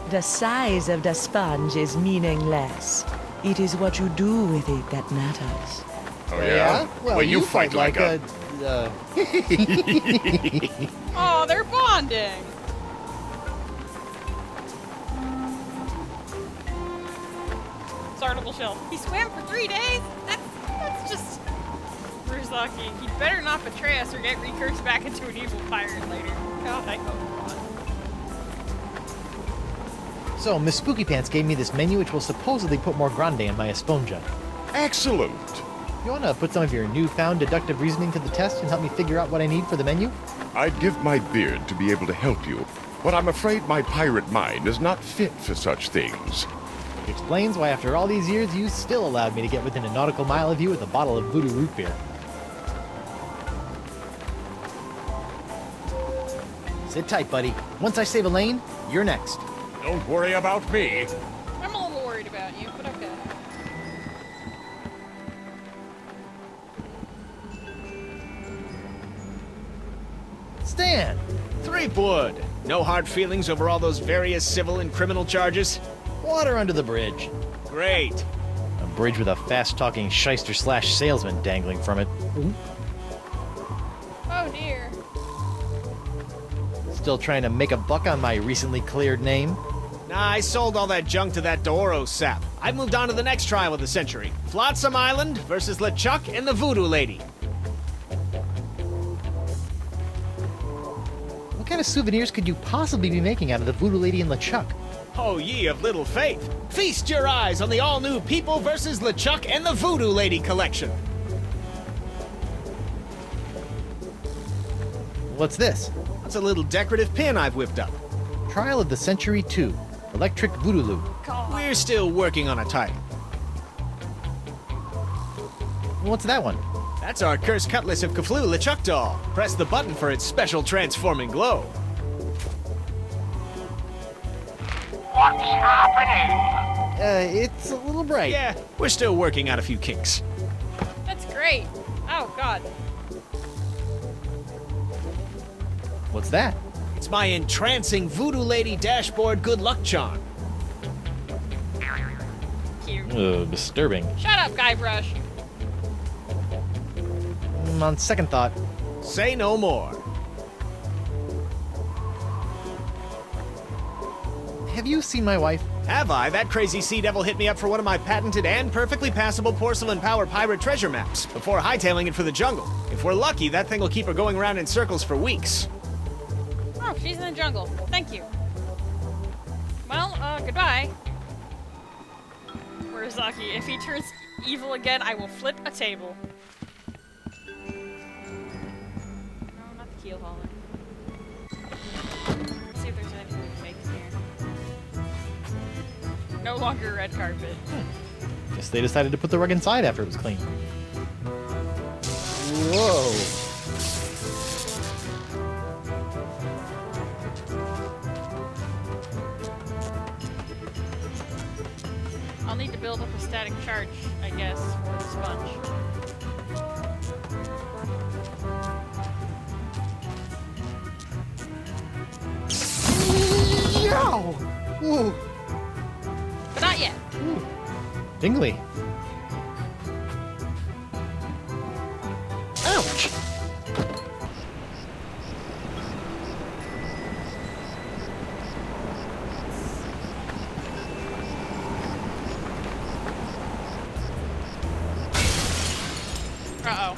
The size of the sponge is meaningless. It is what you do with it that matters. Oh, yeah? Well, you fight like a... Oh, they're bonding. turtle shell. He swam for 3 days? That's just... Murasaki, he better not betray us or get recursed back into an evil pirate later. God, I hope not. So, Miss Spooky Pants gave me this menu which will supposedly put more grande in my esponja. Excellent. You want to put some of your newfound deductive reasoning to the test and help me figure out what I need for the menu? I'd give my beard to be able to help you, but I'm afraid my pirate mind is not fit for such things. It explains why after all these years you still allowed me to get within a nautical mile of you with a bottle of voodoo root beer. Sit tight, buddy. Once I save Elaine, you're next. Don't worry about me. I'm a little worried about you, but okay. Stan! Threepwood! No hard feelings over all those various civil and criminal charges? Water under the bridge. Great. A bridge with a fast-talking shyster/salesman dangling from it. Oh dear. Still trying to make a buck on my recently cleared name? Nah, I sold all that junk to that Dooro sap. I've moved on to the next trial of the century. Flotsam Island versus LeChuck and the Voodoo Lady. What kind of souvenirs could you possibly be making out of the Voodoo Lady and LeChuck? Oh, ye of little faith. Feast your eyes on the all-new People versus LeChuck and the Voodoo Lady collection. What's this? That's a little decorative pin I've whipped up. Trial of the Century 2. Electric Voodoo Loop. We're still working on a title. What's that one? That's our Cursed Cutlass of Cthulhu LeChuck doll. Press the button for its special transforming glow. What's happening? It's a little bright. Yeah, we're still working out a few kinks. That's great. Oh god. What's that? It's my entrancing Voodoo Lady dashboard good luck charm. Cute. Disturbing. Shut up, Guybrush. On second thought. Say no more. Have you seen my wife? Have I? That crazy sea devil hit me up for one of my patented and perfectly passable porcelain power pirate treasure maps before hightailing it for the jungle. If we're lucky, that thing will keep her going around in circles for weeks. Oh, she's in the jungle. Thank you. Well, goodbye. Murasaki, if he turns evil again, I will flip a table. No, not the keel hauler. Let's see if there's anything fake here. No longer red carpet. Guess they decided to put the rug inside after it was clean. Whoa. I'll need to build up a static charge, I guess, for the sponge. Yow! Ooh. But not yet. Dingley. Ouch! Uh-oh.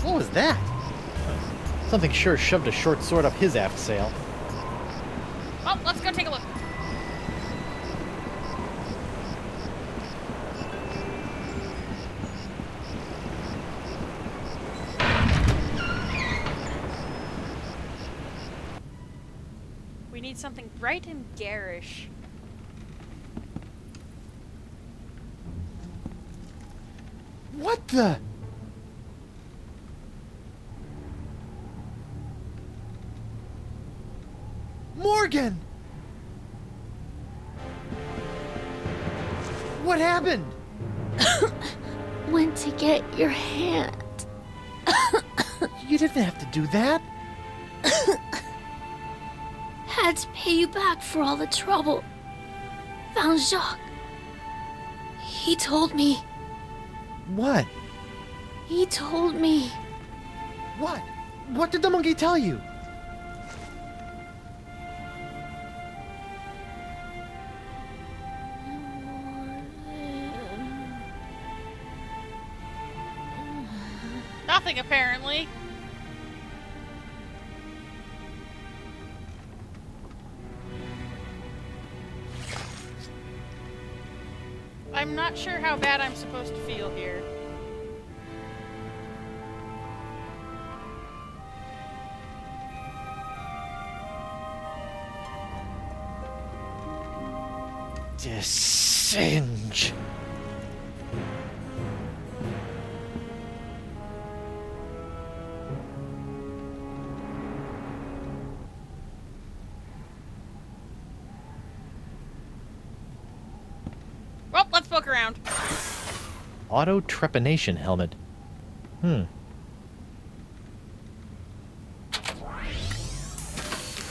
What was that? Something sure shoved a short sword up his aft sail. Oh, let's go take a look. We need something bright and garish. What the? Morgan! What happened? Went to get your hand. You didn't have to do that. Had to pay you back for all the trouble. Found Jacques. He told me. What? He told me. What? What did the monkey tell you? nothing, apparently. I'm not sure how bad I'm supposed to feel here. Singe. Well, let's poke around. Auto trepanation helmet.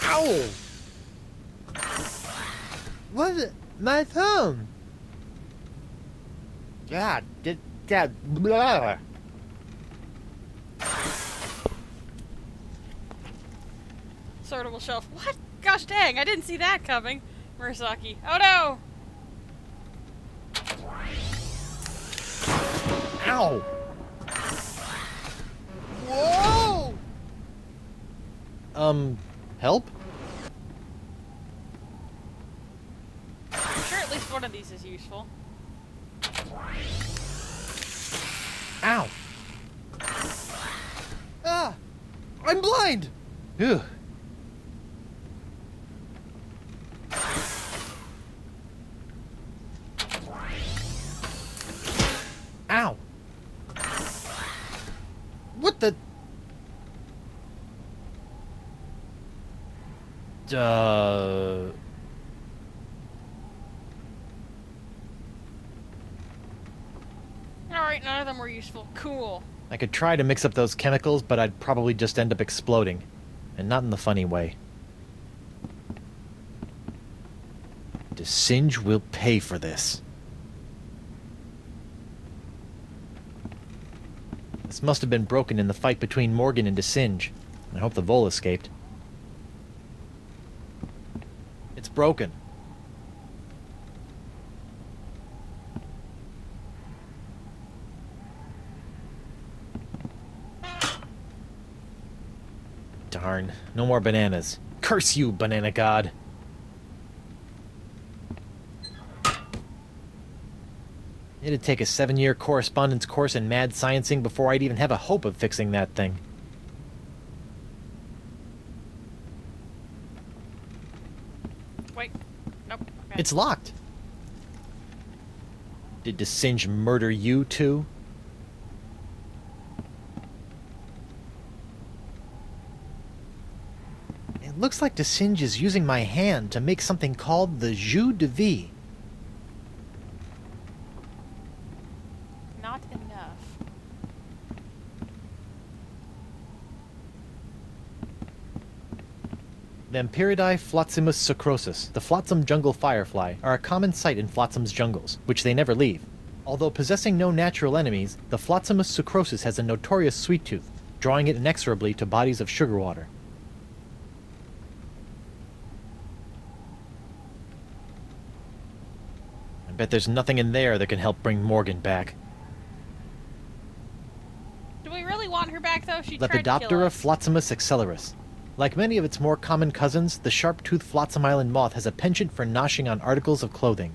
Ow! What? My thumb! God, that blah. Sortable shelf. What? Gosh dang, I didn't see that coming. Murasaki. Oh no! Ow! Whoa! Help? I'm sure at least one of these is useful. Ow! Ah! I'm blind! Ew. Ow! What the? Alright, none of them were useful. Cool. I could try to mix up those chemicals, but I'd probably just end up exploding. And not in the funny way. Singe will pay for this. This must have been broken in the fight between Morgan and Singe. I hope the Vole escaped. It's broken. Darn, no more bananas. Curse you, banana god. It'd take a 7-year correspondence course in mad sciencing before I'd even have a hope of fixing that thing. Wait. Nope. Okay. It's locked. Did Singe murder you too? It looks like Singe is using my hand to make something called the jus de vie. Not enough. Vampiridae flotzimus sucrosus, the flotsam jungle firefly, are a common sight in flotsam's jungles, which they never leave. Although possessing no natural enemies, the flotzimus sucrosus has a notorious sweet tooth, drawing it inexorably to bodies of sugar water. I bet there's nothing in there that can help bring Morgan back. Do we really want her back, though? She tried to kill Lepidoptera us. flotzimus accelerus. Like many of its more common cousins, the sharp-toothed flotsam island moth has a penchant for noshing on articles of clothing.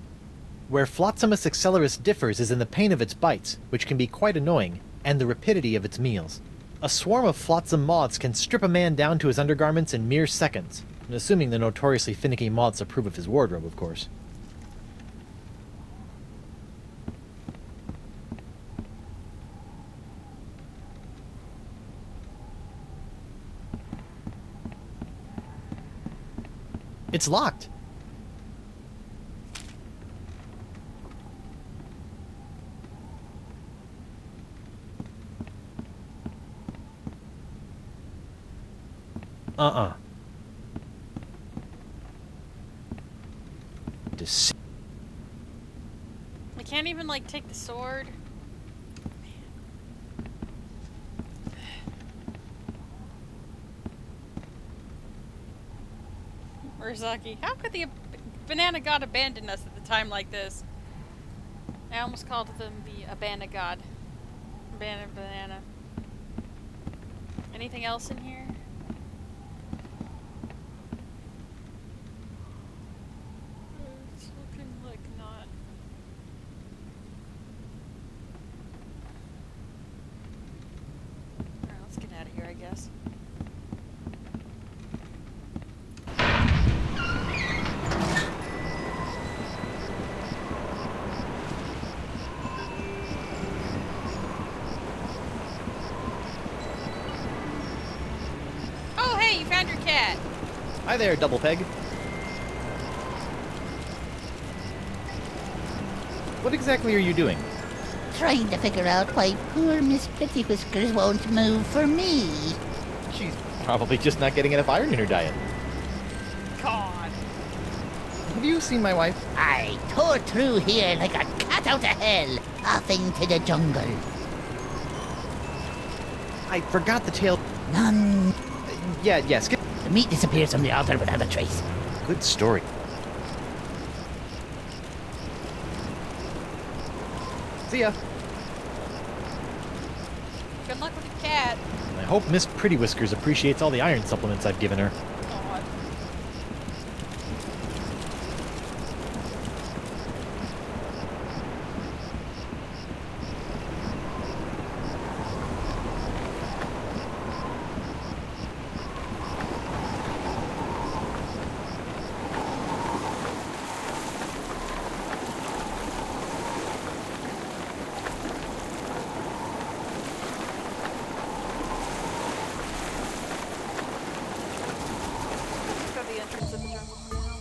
Where Flotzimus accelerus differs is in the pain of its bites, which can be quite annoying, and the rapidity of its meals. A swarm of flotsam moths can strip a man down to his undergarments in mere seconds, assuming the notoriously finicky moths approve of his wardrobe, of course. It's locked. Uh-uh. I can't even, like, take the sword. Murasaki, how could the banana god abandon us at a time like this? I almost called them the Abana god. Banana. Anything else in here? It's looking like not. Alright, let's get out of here, I guess. Oh, hey, you found your cat. Hi there, Double Peg. What exactly are you doing? Trying to figure out why poor Miss Pretty Whiskers won't move for me. She's probably just not getting enough iron in her diet. God. Have you seen my wife? I tore through here like a cat out of hell, off into the jungle. I forgot the tail. None. Yeah, skip. The meat disappears from the altar without a trace. Good story. See ya. Good luck with the cat. I hope Miss Pretty Whiskers appreciates all the iron supplements I've given her. God. Let's go to the entrance of the jungle for now.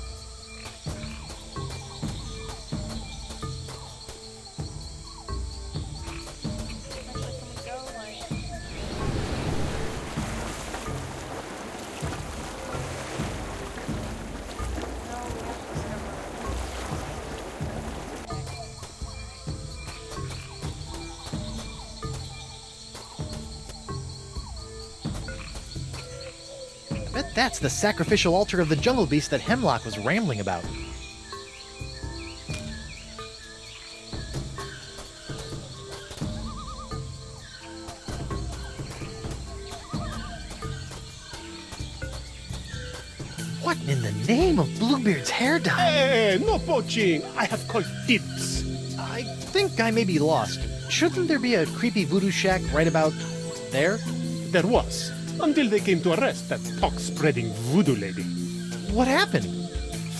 Actually, can we go, like... No, we have to discover... Bet that's the sacrificial altar of the jungle beast that Hemlock was rambling about. What in the name of Bluebeard's hair dye? Hey, no poaching. I have called dibs. I think I may be lost. Shouldn't there be a creepy voodoo shack right about there? There was, until they came to arrest that talk-spreading voodoo lady. What happened?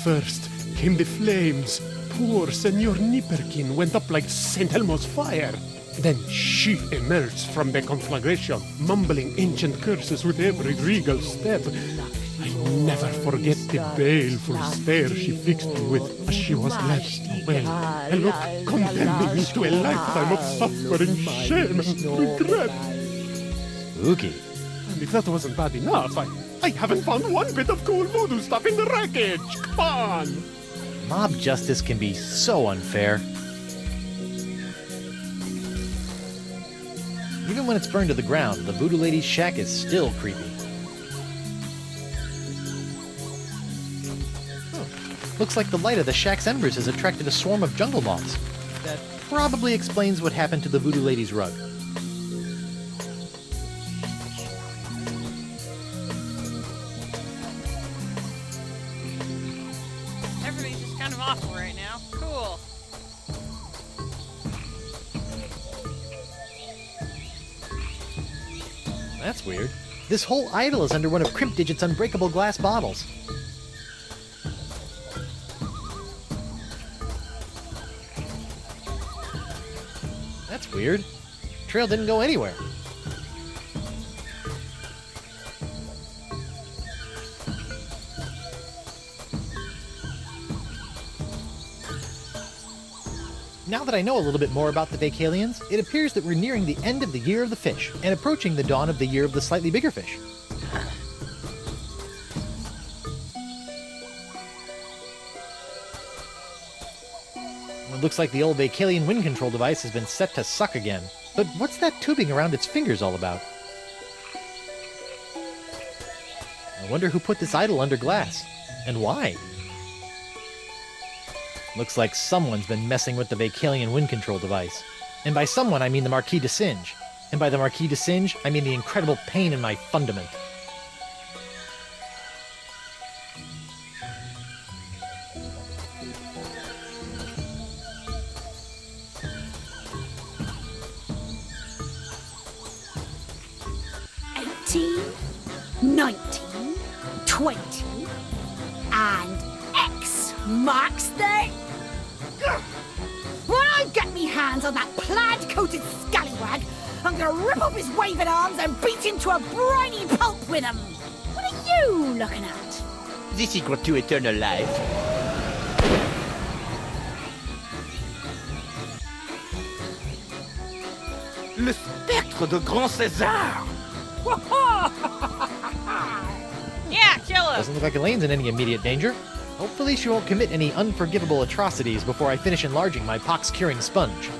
First came the flames. Poor Senor Nipperkin went up like St. Elmo's fire. Then she emerged from the conflagration, mumbling ancient curses with every regal step. I never forget the baleful stare she fixed me with as she was led away. A look condemning me to a lifetime of suffering, shame, and regret. Spooky. And if that wasn't bad enough, I haven't found one bit of cool voodoo stuff in the wreckage. Come on! Mob justice can be so unfair. Even when it's burned to the ground, the voodoo lady's shack is still creepy. Looks like the light of the shack's embers has attracted a swarm of jungle moths. That probably explains what happened to the voodoo lady's rug. Everything's just kind of awful right now. Cool. That's weird. This whole idol is under one of Crimp Digit's unbreakable glass bottles. That's weird. Trail didn't go anywhere. Now that I know a little bit more about the Vacalians, it appears that we're nearing the end of the Year of the Fish, and approaching the dawn of the Year of the Slightly Bigger Fish. It looks like the old Vacalian wind control device has been set to suck again. But what's that tubing around its fingers all about? I wonder who put this idol under glass, and why? Looks like someone's been messing with the Vacalian wind control device. And by someone, I mean the Marquis de Singe. And by the Marquis de Singe, I mean the incredible pain in my fundament. "18, 19, 20, and X marks the... When I get me hands on that plaid-coated scallywag, I'm gonna rip off his waving arms and beat him to a briny pulp with 'em. What are you looking at? The secret to eternal life. Le spectre de Grand César! Yeah, kill him! Doesn't look like Elaine's in any immediate danger. Hopefully she won't commit any unforgivable atrocities before I finish enlarging my pox-curing sponge.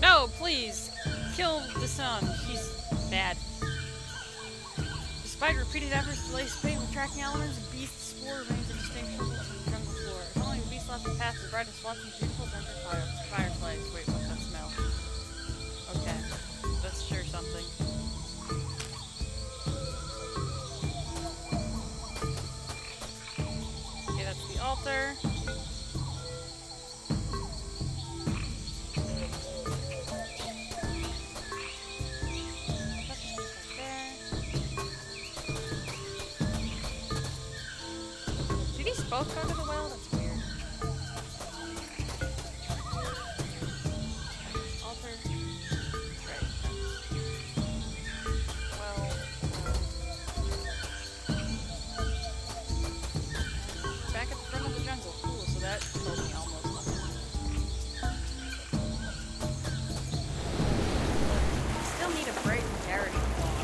No, please. Kill the sun. She's bad. Despite repeated efforts to lay spade with tracking elements, the beast's spore remains a distinct presence on the jungle floor. Following the beast left the path, the brightest spots and beautiful denser fireflies. Wait, what's that smell? Okay, that's sure something. Okay, that's the altar. Do these both go to the well? That's weird. Altar. Right. Well. Back at the front of the jungle. Cool, so that told me almost nothing. Still need a bright carrot cloth.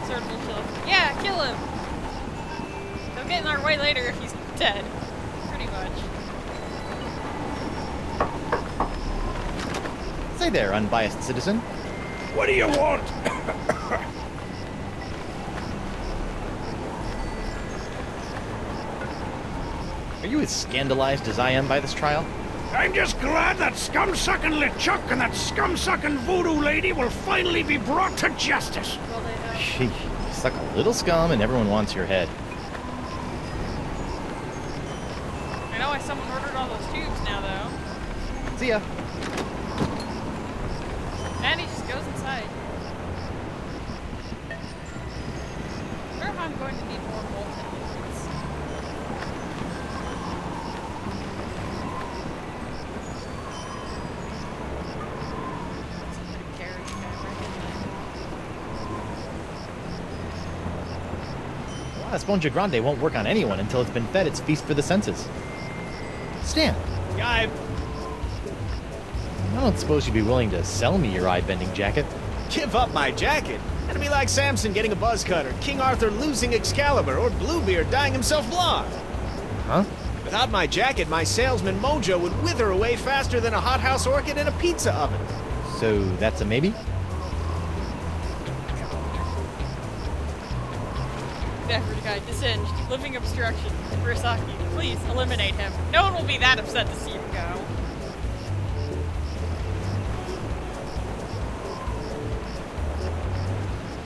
Sword will kill him. Yeah, kill him! He'll get in our way later if he's dead. Pretty much. Say there, unbiased citizen. What do you want? Are you as scandalized as I am by this trial? I'm just glad that scum-sucking LeChuck and that scum-sucking voodoo lady will finally be brought to justice. Well, they Sheesh, you suck a little scum and everyone wants your head. I know why someone ordered all those tubes now, though. See ya. And he just goes inside. I wonder if I'm going to need more molten liquids. That's a pretty carriage guy, right? Well, Esponja Grande won't work on anyone until it's been fed its feast for the senses. Stan, Guy, I don't suppose you'd be willing to sell me your eye-bending jacket. give up my jacket. That'd be like Samson getting a buzz cut, or King Arthur losing Excalibur, or Bluebeard dyeing himself blonde. Huh? Without my jacket, my salesman mojo would wither away faster than a hothouse orchid in a pizza oven. So that's a maybe? Deckard guy, disinged, living obstruction. Kurosaki, please eliminate him. No one will be that upset to see him go.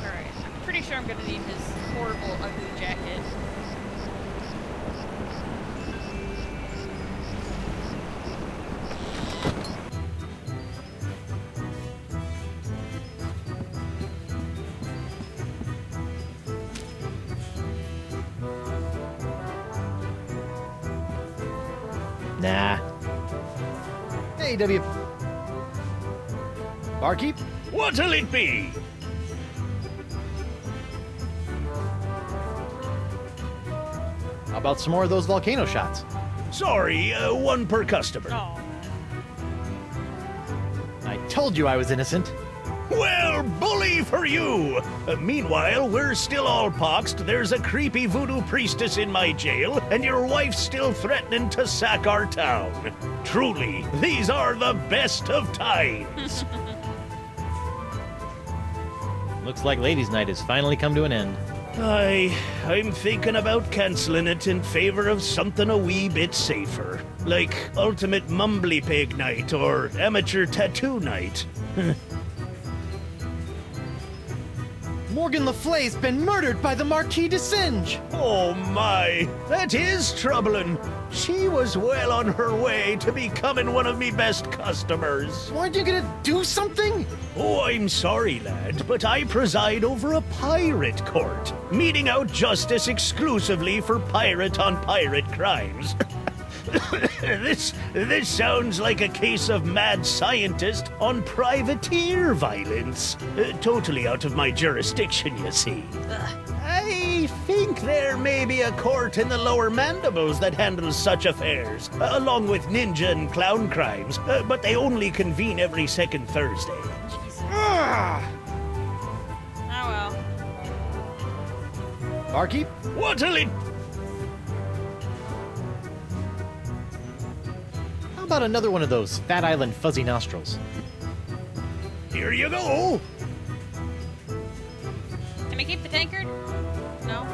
Alright, I'm pretty sure I'm gonna need his horrible, ugly jacket. Nah. Hey, W. Barkeep? What'll it be? How about some more of those volcano shots? Sorry, one per customer. Oh. I told you I was innocent. Well, bully for you! Meanwhile, we're still all poxed, there's a creepy voodoo priestess in my jail, and your wife's still threatening to sack our town. Truly, these are the best of times. Looks like Ladies' Night has finally come to an end. I'm thinking about cancelling it in favor of something a wee bit safer. Like Ultimate Mumbly Pig Night or Amateur Tattoo Night. Morgan Le Fay's been murdered by the Marquis de Singe! Oh my, that is troubling. She was well on her way to becoming one of me best customers. Aren't you gonna do something? Oh, I'm sorry, lad, but I preside over a pirate court, meting out justice exclusively for pirate-on-pirate crimes. This sounds like a case of mad scientist on privateer violence. Totally out of my jurisdiction, you see. I think there may be a court in the lower mandibles that handles such affairs, along with ninja and clown crimes, but they only convene every second Thursday. Oh well. Barkeep? What'll How about another one of those Fat Island fuzzy nostrils? Here you go. Can I keep the tankard? No?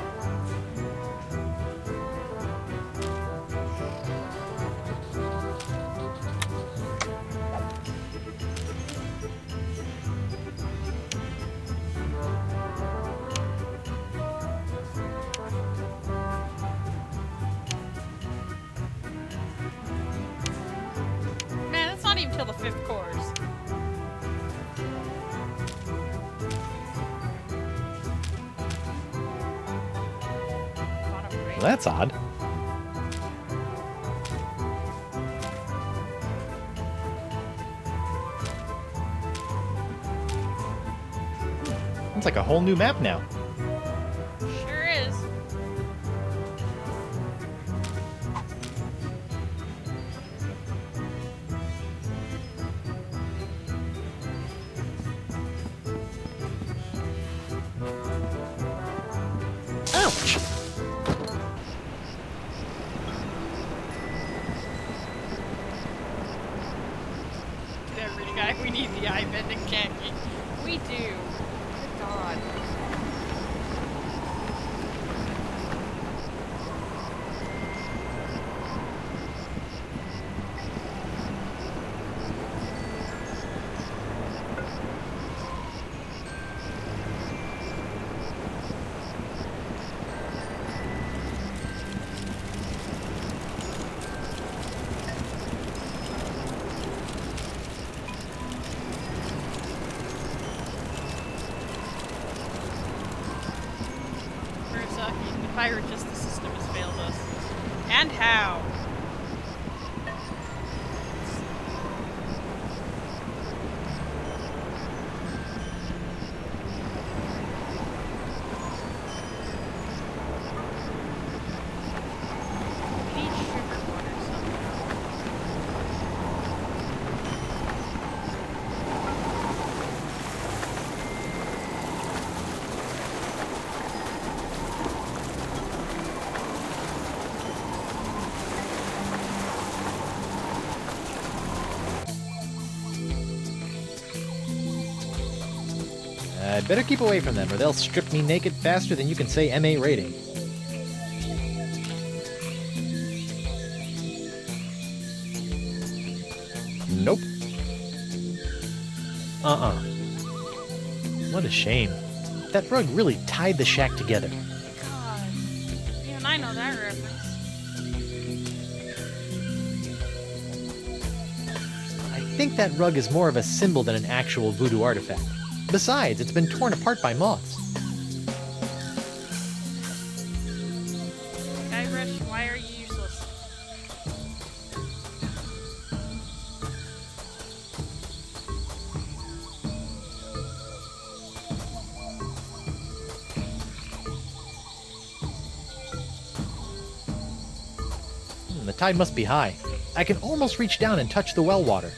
Man, that's not even till the 5th course. Well, that's odd. It's like a whole new map now. Sure is. Ouch! There, really, guy. We need the eye bending candy. We do. Good God. The pirate justice system has failed us. And how? We need sugar water somehow. I'd better keep away from them, or they'll strip me naked faster than you can say MA rating. Nope. What a shame. That rug really tied the shack together. God. Even I know that reference. I think that rug is more of a symbol than an actual voodoo artifact. Besides, it's been torn apart by moths. Guybrush, why are you useless? The tide must be high. I can almost reach down and touch the well water.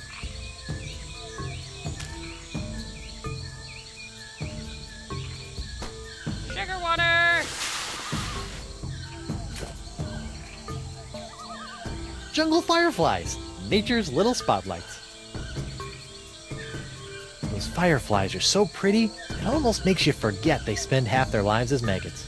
Sugar water! Jungle fireflies, nature's little spotlights. Those fireflies are so pretty, and It almost makes you forget they spend half their lives as maggots.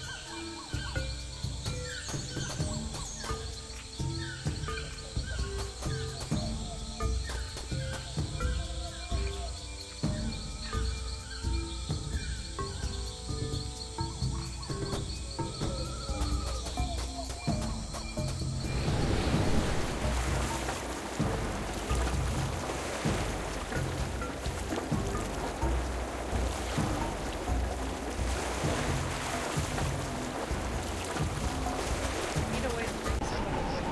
Need a way to bring somebody away.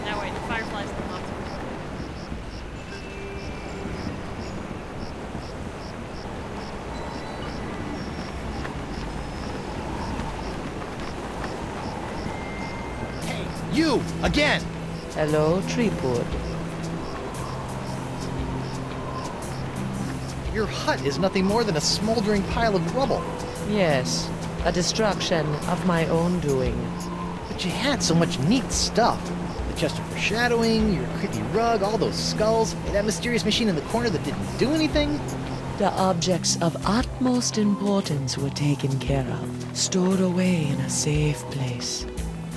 That way, the fireflies will not survive. Hey, you! Again! Hello, Treepwood. Your hut is nothing more than a smoldering pile of rubble. Yes, a destruction of my own doing. But you had so much neat stuff. The chest of foreshadowing, your creepy rug, all those skulls, and that mysterious machine in the corner that didn't do anything. The objects of utmost importance were taken care of, stored away in a safe place.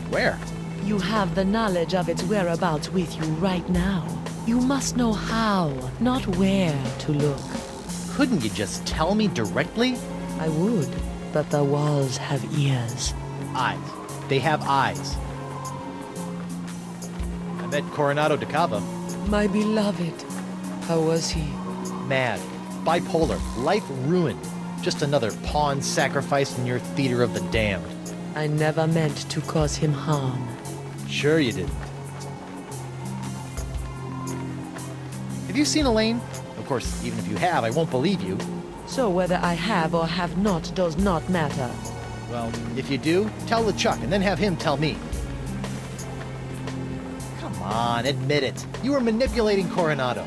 Where? You have the knowledge of its whereabouts with you right now. You must know how, not where, to look. Couldn't you just tell me directly? I would, but the walls have ears. Eyes. They have eyes. I met Coronado de Cava. My beloved. How was he? Mad. Bipolar. Life ruined. Just another pawn sacrificed in your theater of the damned. I never meant to cause him harm. Sure you didn't. Have you seen Elaine? Of course, even if you have, I won't believe you. So whether I have or have not does not matter. Well, if you do, tell LeChuck and then have him tell me. Come on, admit it. You were manipulating Coronado.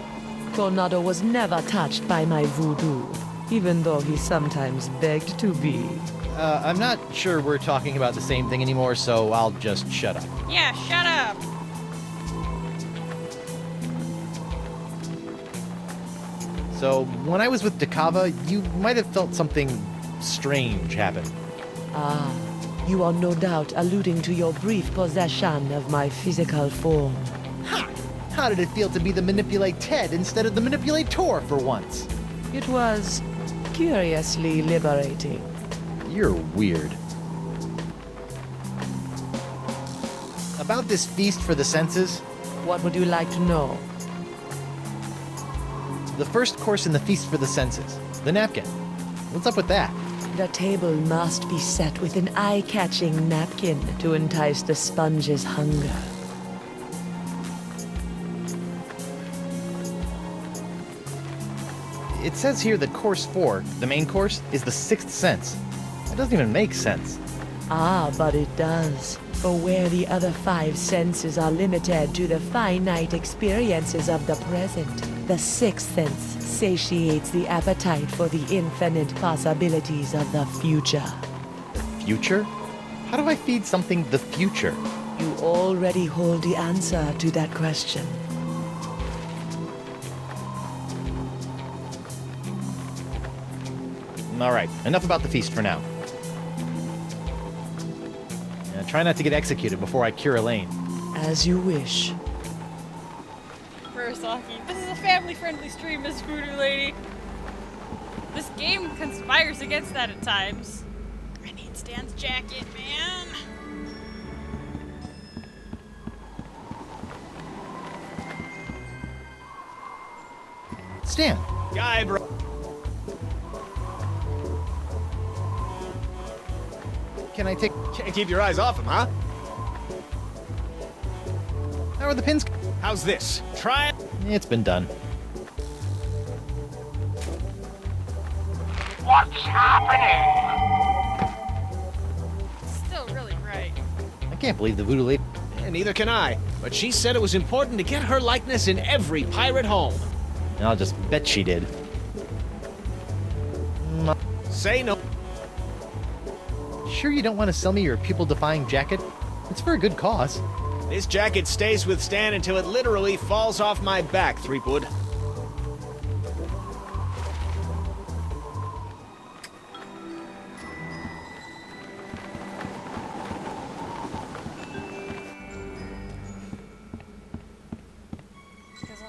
Coronado was never touched by my voodoo, even though he sometimes begged to be. I'm not sure we're talking about the same thing anymore, so I'll just shut up. Yeah, shut up! So, when I was with DeCava, you might have felt something strange happen. Ah, you are no doubt alluding to your brief possession of my physical form. Ha! How did it feel to be the Manipulate Ted instead of the Manipulator for once? It was curiously liberating. You're weird. About this feast for the senses, What would you like to know? the first course in the feast for the senses, the napkin. What's up with that? The table must be set with an eye-catching napkin to entice the sponge's hunger. It says here that course 4, the main course, is the sixth sense. That doesn't even make sense. Ah, but it does. For where the other 5 senses are limited to the finite experiences of the present, the sixth sense satiates the appetite for the infinite possibilities of the future. Future? How do I feed something the future? You already hold the answer to that question. Alright, enough about the feast for now. Try not to get executed before I cure Elaine. As you wish. Murasaki, this is a family-friendly stream, Miss Voodoo Lady. This game conspires against that at times. I need Stan's jacket, man. Stan! Guy, bro. Can I take... Can't keep your eyes off him, huh? How are the pins? How's this? Try it. It's been done. What's happening? Still really right. I can't believe the voodoo lady... Neither can I. But she said it was important to get her likeness in every pirate home. I'll just bet she did. Say no. Sure you don't want to sell me your pupil-defying jacket? It's for a good cause. This jacket stays with Stan until it literally falls off my back, Threepwood.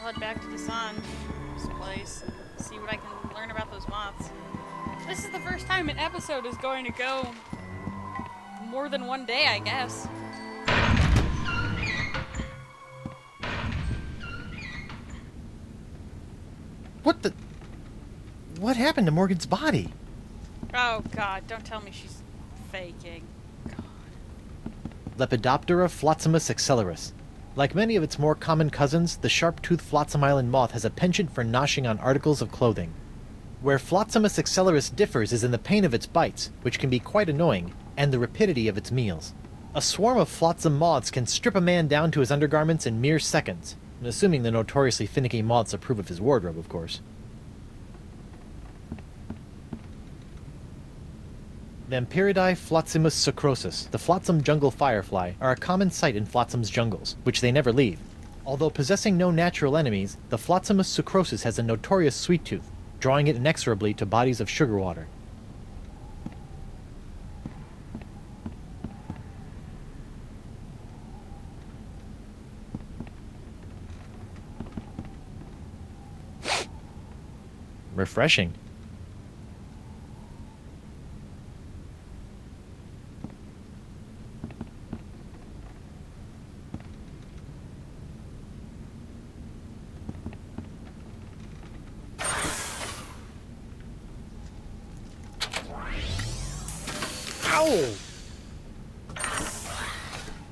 head back to the sun's place. See what I can learn about those moths. This is the first time an episode is going to go more than one day, I guess. What happened to Morgan's body? Oh god, don't tell me she's faking. Lepidoptera flotzimus accelerus. Like many of its more common cousins, the sharp-toothed flotsam island moth has a penchant for noshing on articles of clothing. Where Flotzimus accelerus differs is in the pain of its bites, which can be quite annoying, and the rapidity of its meals. A swarm of flotsam moths can strip a man down to his undergarments in mere seconds, assuming the notoriously finicky moths approve of his wardrobe, of course. Vampiridae flotzimus sucrosus, the flotsam jungle firefly, are a common sight in flotsam's jungles, which they never leave. Although possessing no natural enemies, the flotzimus sucrosus has a notorious sweet tooth, drawing it inexorably to bodies of sugar water. Refreshing. Ow!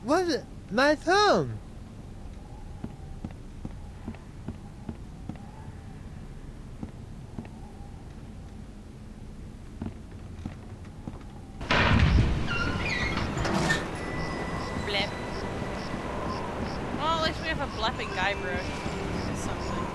What? My thumb! Blep. Well, at least we have a blepping Guybrush. That's something.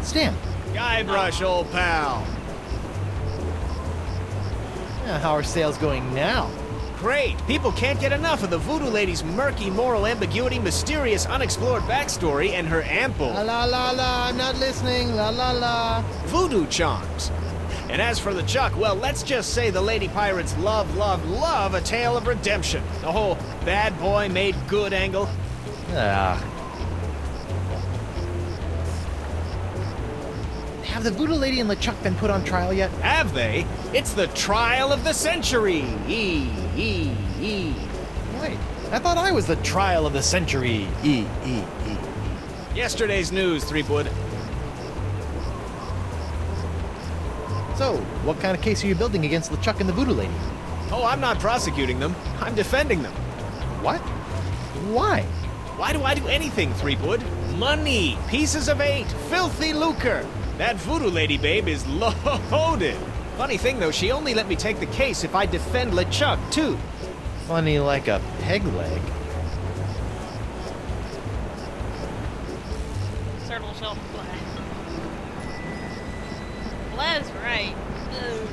Stan! Guybrush, old pal. How are sales going now? Great! People can't get enough of the Voodoo Lady's murky moral ambiguity, mysterious, unexplored backstory, and her ample La la la la, I'm not listening, la la la. voodoo charms. And as for the Chuck, well, let's just say the Lady Pirates love, love, love a tale of redemption. The whole bad boy made good angle. Have the Voodoo Lady and LeChuck been put on trial yet? Have they? It's the trial of the century. Wait, I thought I was the trial of the century. Yesterday's news, Threepwood. So, what kind of case are you building against LeChuck and the Voodoo Lady? Oh, I'm not prosecuting them. I'm defending them. What? Why? Why do I do anything, Threepwood? Money, pieces of 8, filthy lucre. That Voodoo Lady babe is loaded. Funny thing, though, she only let me take the case if I defend LeChuck, too. Funny like a peg leg. Turtle shell Bleh. Bleh's right. Ugh.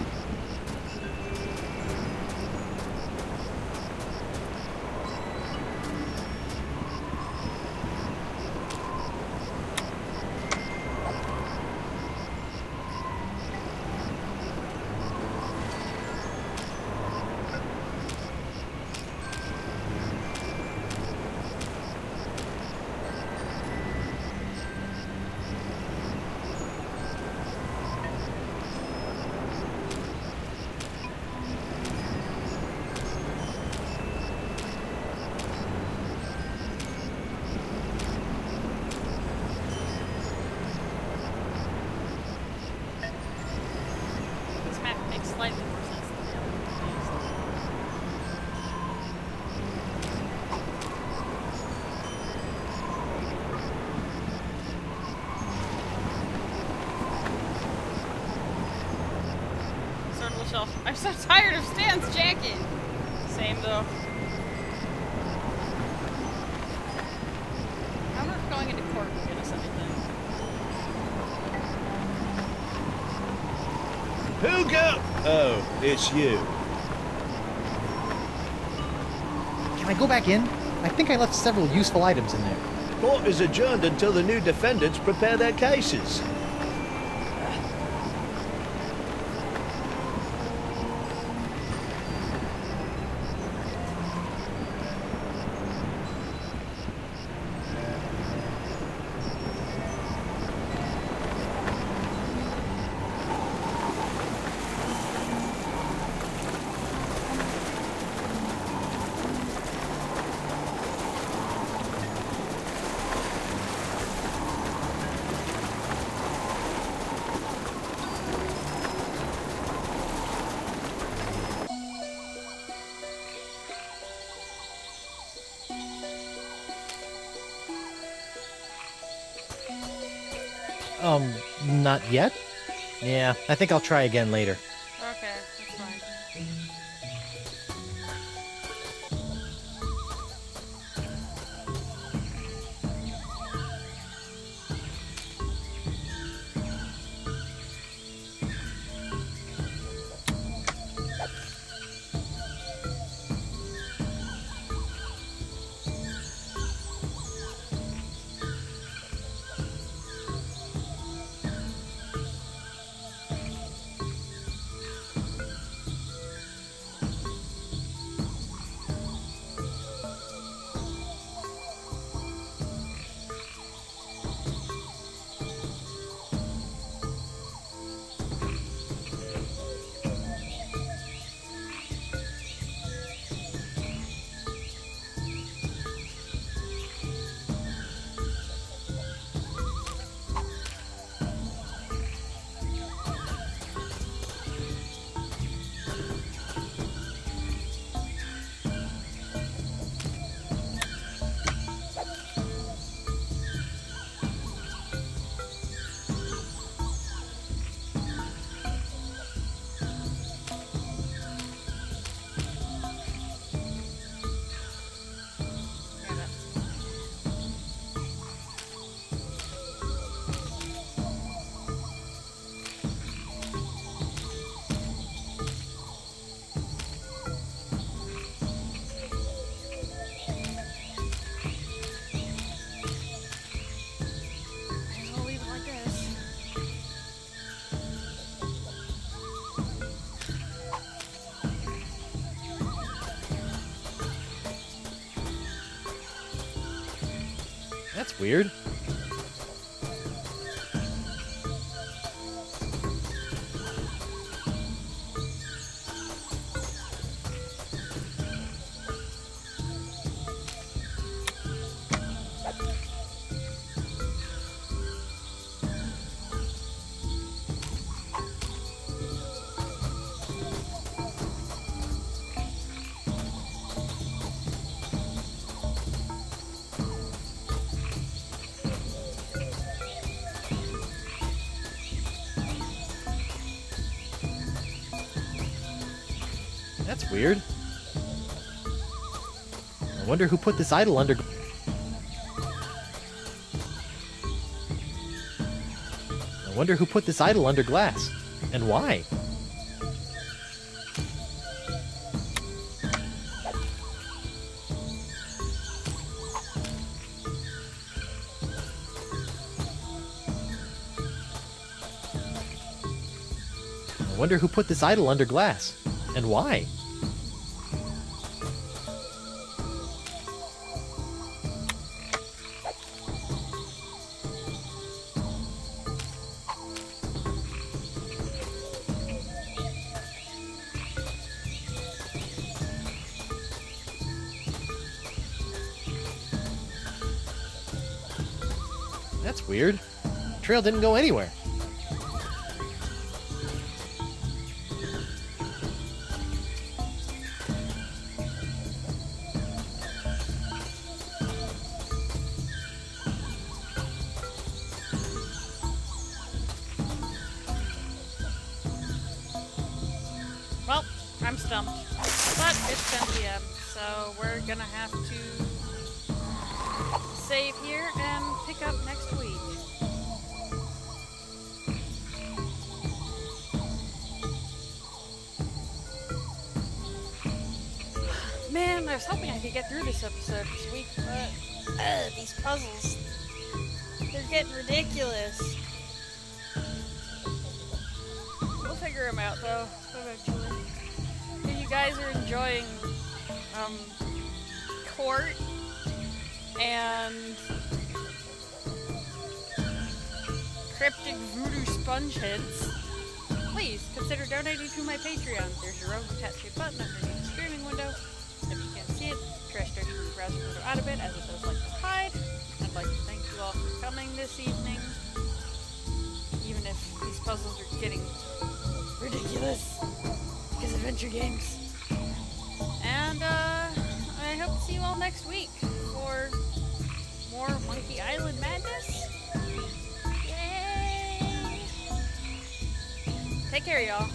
This map makes slightly more sense than the other ones. Turtle shell. I'm so tired of Stan's jacket. Same though. I wonder if going into court will get us anything. Who go? Oh, it's you. Can I go back in? I think I left several useful items in there. Court is adjourned until the new defendants prepare their cases. Not yet? Yeah, I think I'll try again later. Okay, that's fine. I'll leave it like this. That's weird. That's weird. I wonder who put this idol under... I wonder who put this idol under glass. And why? I wonder who put this idol under glass. And why? That's weird. Trail didn't go anywhere. Well, I'm stumped. But it's 10 p.m., so we're gonna have to save here and pick up next week. Man, I was hoping I could get through this episode this week, but these puzzles, they're getting ridiculous. We'll figure them out though, eventually. If you guys are enjoying Court and Cryptic Voodoo Spongeheads, please consider donating to my Patreon. There's your own cat-shaped button underneath the streaming window. If you can't see it, trash dirty the browser window out of it, as it does like to hide. I'd like to thank you all for coming this evening, even if these puzzles are getting ridiculous, because adventure games. And I hope to see you all next week for more Monkey Island madness. Yay! Take care, y'all.